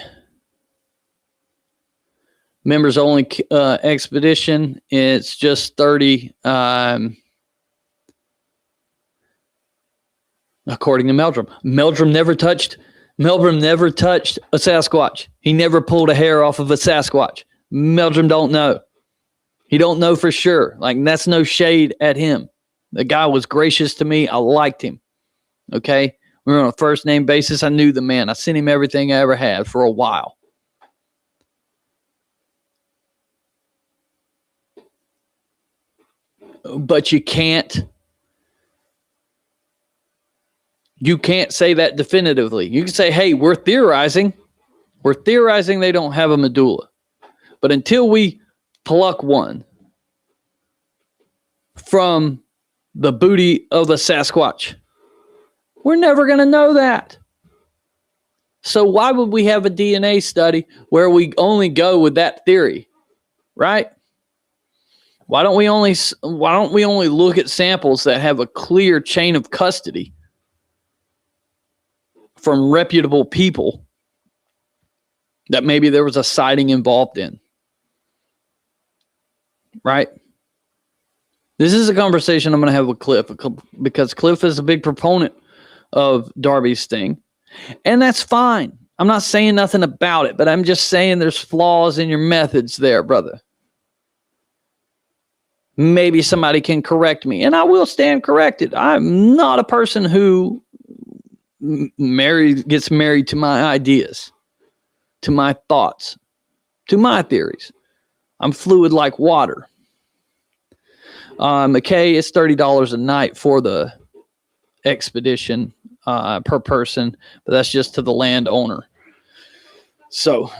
members only expedition. It's just 30, according to Meldrum. Meldrum never touched a Sasquatch. He never pulled a hair off of a Sasquatch. Meldrum don't know. He don't know for sure. Like, that's no shade at him. The guy was gracious to me. I liked him. Okay? We were on a first name basis. I knew the man. I sent him everything I ever had for a while. But you can't say that definitively. You can say, hey, we're theorizing. We're theorizing they don't have a medulla. But until we pluck one from the booty of a Sasquatch, we're never going to know that. So why would we have a DNA study where we only go with that theory, right? Why don't we only look at samples that have a clear chain of custody from reputable people that maybe there was a sighting involved in, right? This is a conversation I'm going to have with Cliff because Cliff is a big proponent of Darby's thing. And that's fine. I'm not saying nothing about it, but I'm just saying there's flaws in your methods there, brother. maybe somebody can correct me, and I will stand corrected. I'm not a person who gets married to my ideas, to my thoughts, to my theories. I'm fluid like water. McKay is $30 a night for the expedition per person, but that's just to the landowner. So,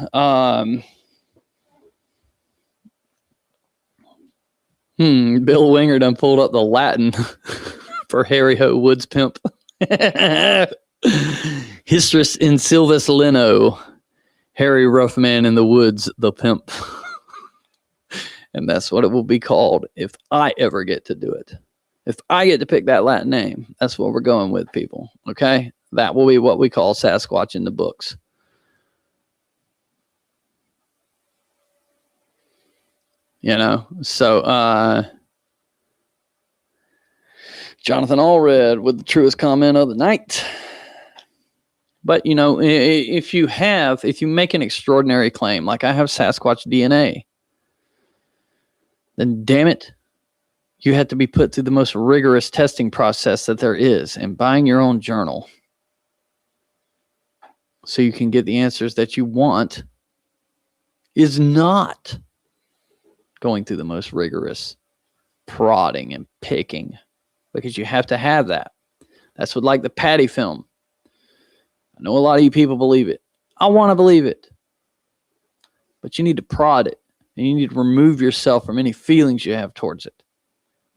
Bill Winger done pulled up the Latin for Harry Ho Woods Pimp. Histris in Silvis Lino, Harry Roughman in the Woods, the Pimp. And that's what it will be called if I ever get to do it. If I get to pick that Latin name, that's what we're going with, people. Okay? That will be what we call Sasquatch in the books. You know? So, Jonathan Allred with the truest comment of the night. But, you know, if you make an extraordinary claim, like I have Sasquatch DNA, then damn it, you have to be put through the most rigorous testing process that there is, and buying your own journal so you can get the answers that you want is not going through the most rigorous prodding and picking, because you have to have that. That's what, like the Patty film. I know a lot of you people believe it. I want to believe it. But you need to prod it. And you need to remove yourself from any feelings you have towards it.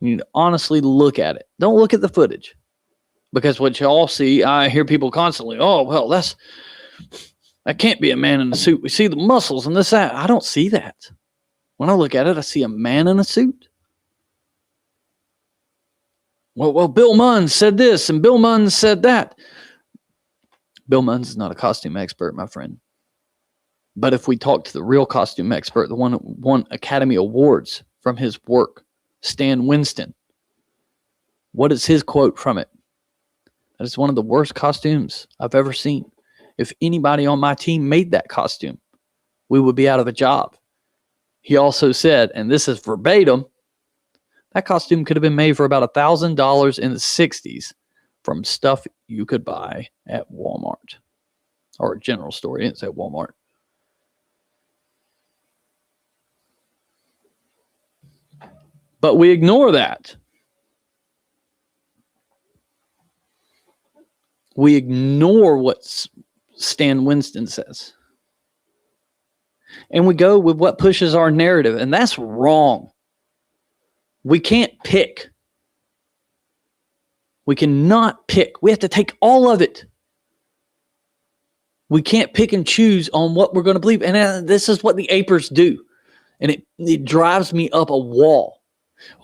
You need to honestly look at it. Don't look at the footage. Because what you all see, I hear people constantly, oh, well, that can't be a man in a suit. We see the muscles and this, that. I don't see that. When I look at it, I see a man in a suit. Well, Bill Munn said this and Bill Munn said that. Bill Munn's is not a costume expert, my friend. But if we talk to the real costume expert, the one that won Academy Awards from his work, Stan Winston, what is his quote from it? That is one of the worst costumes I've ever seen. If anybody on my team made that costume, we would be out of a job. He also said, and this is verbatim, that costume could have been made for about $1,000 in the 60s from stuff you could buy at Walmart or a general store. He didn't say Walmart. But we ignore that. We ignore what Stan Winston says. And we go with what pushes our narrative. And that's wrong. We can't pick. We cannot pick. We have to take all of it. We can't pick and choose on what we're going to believe. And this is what the apers do. And it drives me up a wall.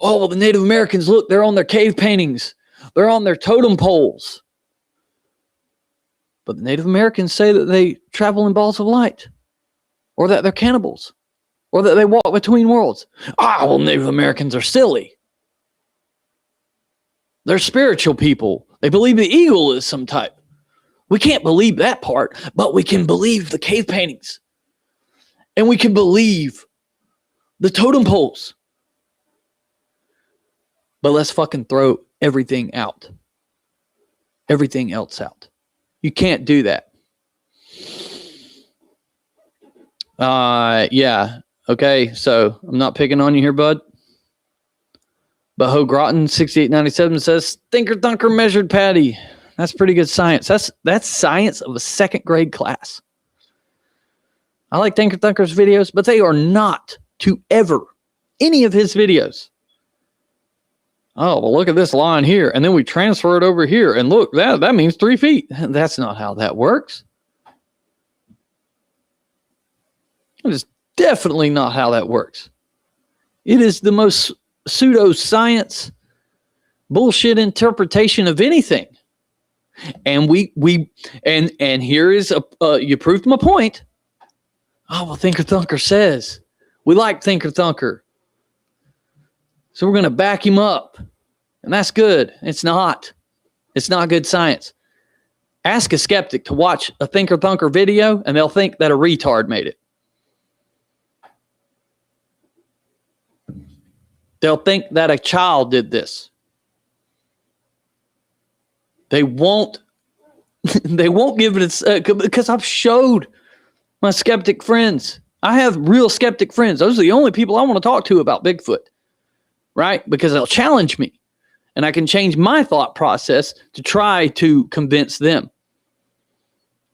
Oh, well, the Native Americans, look, they're on their cave paintings. They're on their totem poles. But the Native Americans say that they travel in balls of light, or that they're cannibals, or that they walk between worlds. Well, Native Americans are silly. They're spiritual people. They believe the eagle is some type. We can't believe that part, but we can believe the cave paintings. And we can believe the totem poles. But let's fucking throw everything out. Everything else out. You can't do that. Yeah. Okay, so I'm not picking on you here, bud. But Ho Groton 6897 says, Thinker Thunker measured Patty. That's pretty good science. That's science of a second grade class. I like Thinker Thunker's videos, but they are not to ever any of his videos. Oh, well, look at this line here. And then we transfer it over here. And look, that means 3 feet. That's not how that works. It is definitely not how that works. It is the most pseudoscience bullshit interpretation of anything. And and here is you proved my point. Oh, well, Thinker Thunker says we like Thinker Thunker. So we're going to back him up. And that's good. It's not. It's not good science. Ask a skeptic to watch a Thinker Thunker video, and they'll think that a retard made it. They'll think that a child did this. They won't give it because I've showed my skeptic friends. I have real skeptic friends. Those are the only people I want to talk to about Bigfoot, right? Because they'll challenge me and I can change my thought process to try to convince them.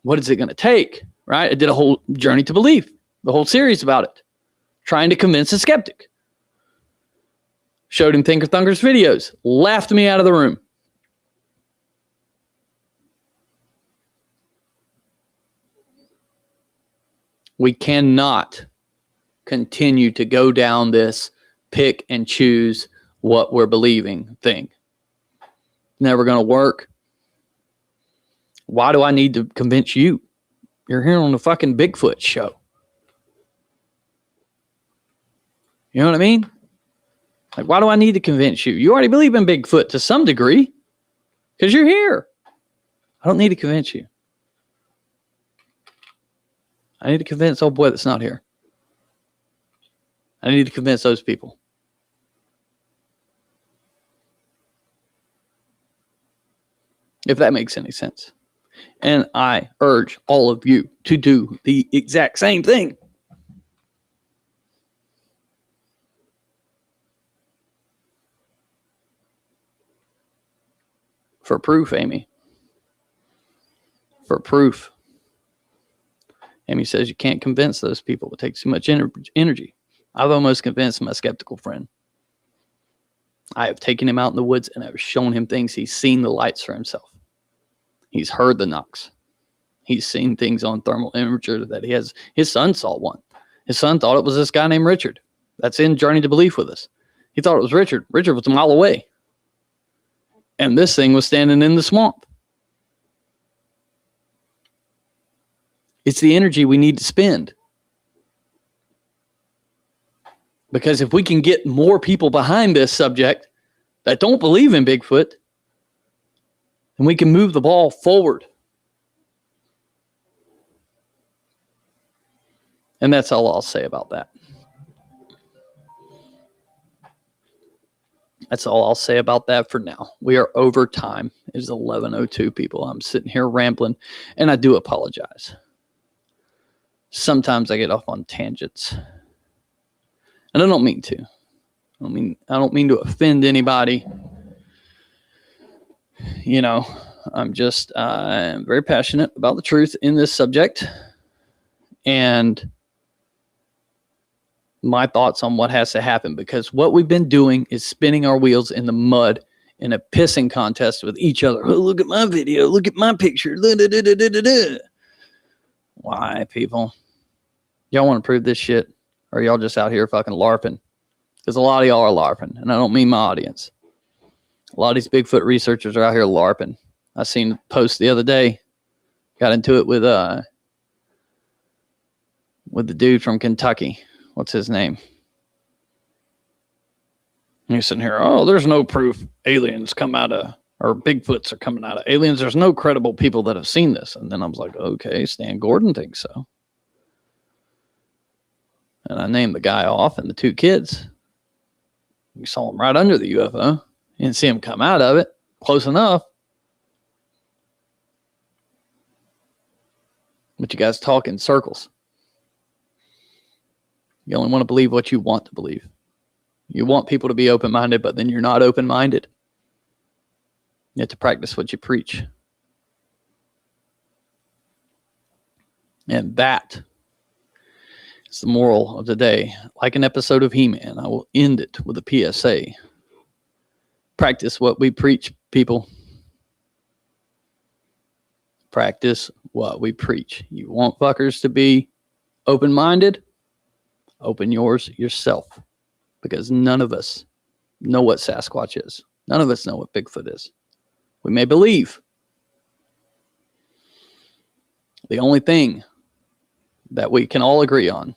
What is it going to take, right? I did a whole journey to belief, the whole series about it, trying to convince a skeptic. Showed him Thinker Thunker's videos, laughed me out of the room. We cannot continue to go down this pick and choose what we're believing thing. Never going to work. Why do I need to convince you? You're here on the fucking Bigfoot show. You know what I mean? Like, why do I need to convince you? You already believe in Bigfoot to some degree because you're here. I don't need to convince you. I need to convince old boy that's not here. I need to convince those people. If that makes any sense. And I urge all of you to do the exact same thing. For proof, Amy. For proof. Amy says you can't convince those people. It takes too much energy. I've almost convinced my skeptical friend. I have taken him out in the woods and I've shown him things. He's seen the lights for himself. He's heard the knocks. He's seen things on thermal imager that he has. His son saw one. His son thought it was this guy named Richard. That's in Journey to Belief with us. He thought it was Richard. Richard was a mile away. And this thing was standing in the swamp. It's the energy we need to spend. Because if we can get more people behind this subject that don't believe in Bigfoot, then we can move the ball forward. And that's all I'll say about that. That's all I'll say about that for now. We are over time. It is 11:02, people. I'm sitting here rambling, and I do apologize. Sometimes I get off on tangents. And I don't mean to. I don't mean to offend anybody. You know, I'm very passionate about the truth in this subject. And my thoughts on what has to happen, because what we've been doing is spinning our wheels in the mud in a pissing contest with each other. Oh, look at my video. Look at my picture. Why, people? Y'all want to prove this shit? Or y'all just out here fucking LARPing? Because a lot of y'all are LARPing, and I don't mean my audience. A lot of these Bigfoot researchers are out here LARPing. I seen a post the other day. Got into it with the dude from Kentucky. What's his name? He's sitting here, oh, there's no proof aliens come out of, or Bigfoots are coming out of aliens. There's no credible people that have seen this. And then I was like, okay, Stan Gordon thinks so. And I named the guy off and the two kids. We saw him right under the UFO. You didn't see him come out of it. Close enough. But you guys talk in circles. You only want to believe what you want to believe. You want people to be open-minded, but then you're not open-minded. You have to practice what you preach. And that is the moral of the day. Like an episode of He-Man, I will end it with a PSA. Practice what we preach, people. Practice what we preach. You want fuckers to be open-minded? Open yours yourself, because none of us know what Sasquatch is. None of us know what Bigfoot is. We may believe. The only thing that we can all agree on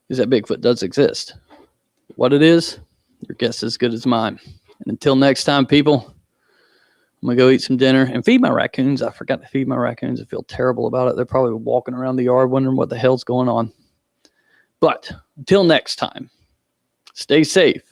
is that Bigfoot does exist. What it is, your guess is as good as mine. And until next time, people, I'm going to go eat some dinner and feed my raccoons. I forgot to feed my raccoons. I feel terrible about it. They're probably walking around the yard wondering what the hell's going on. But until next time, Stay safe.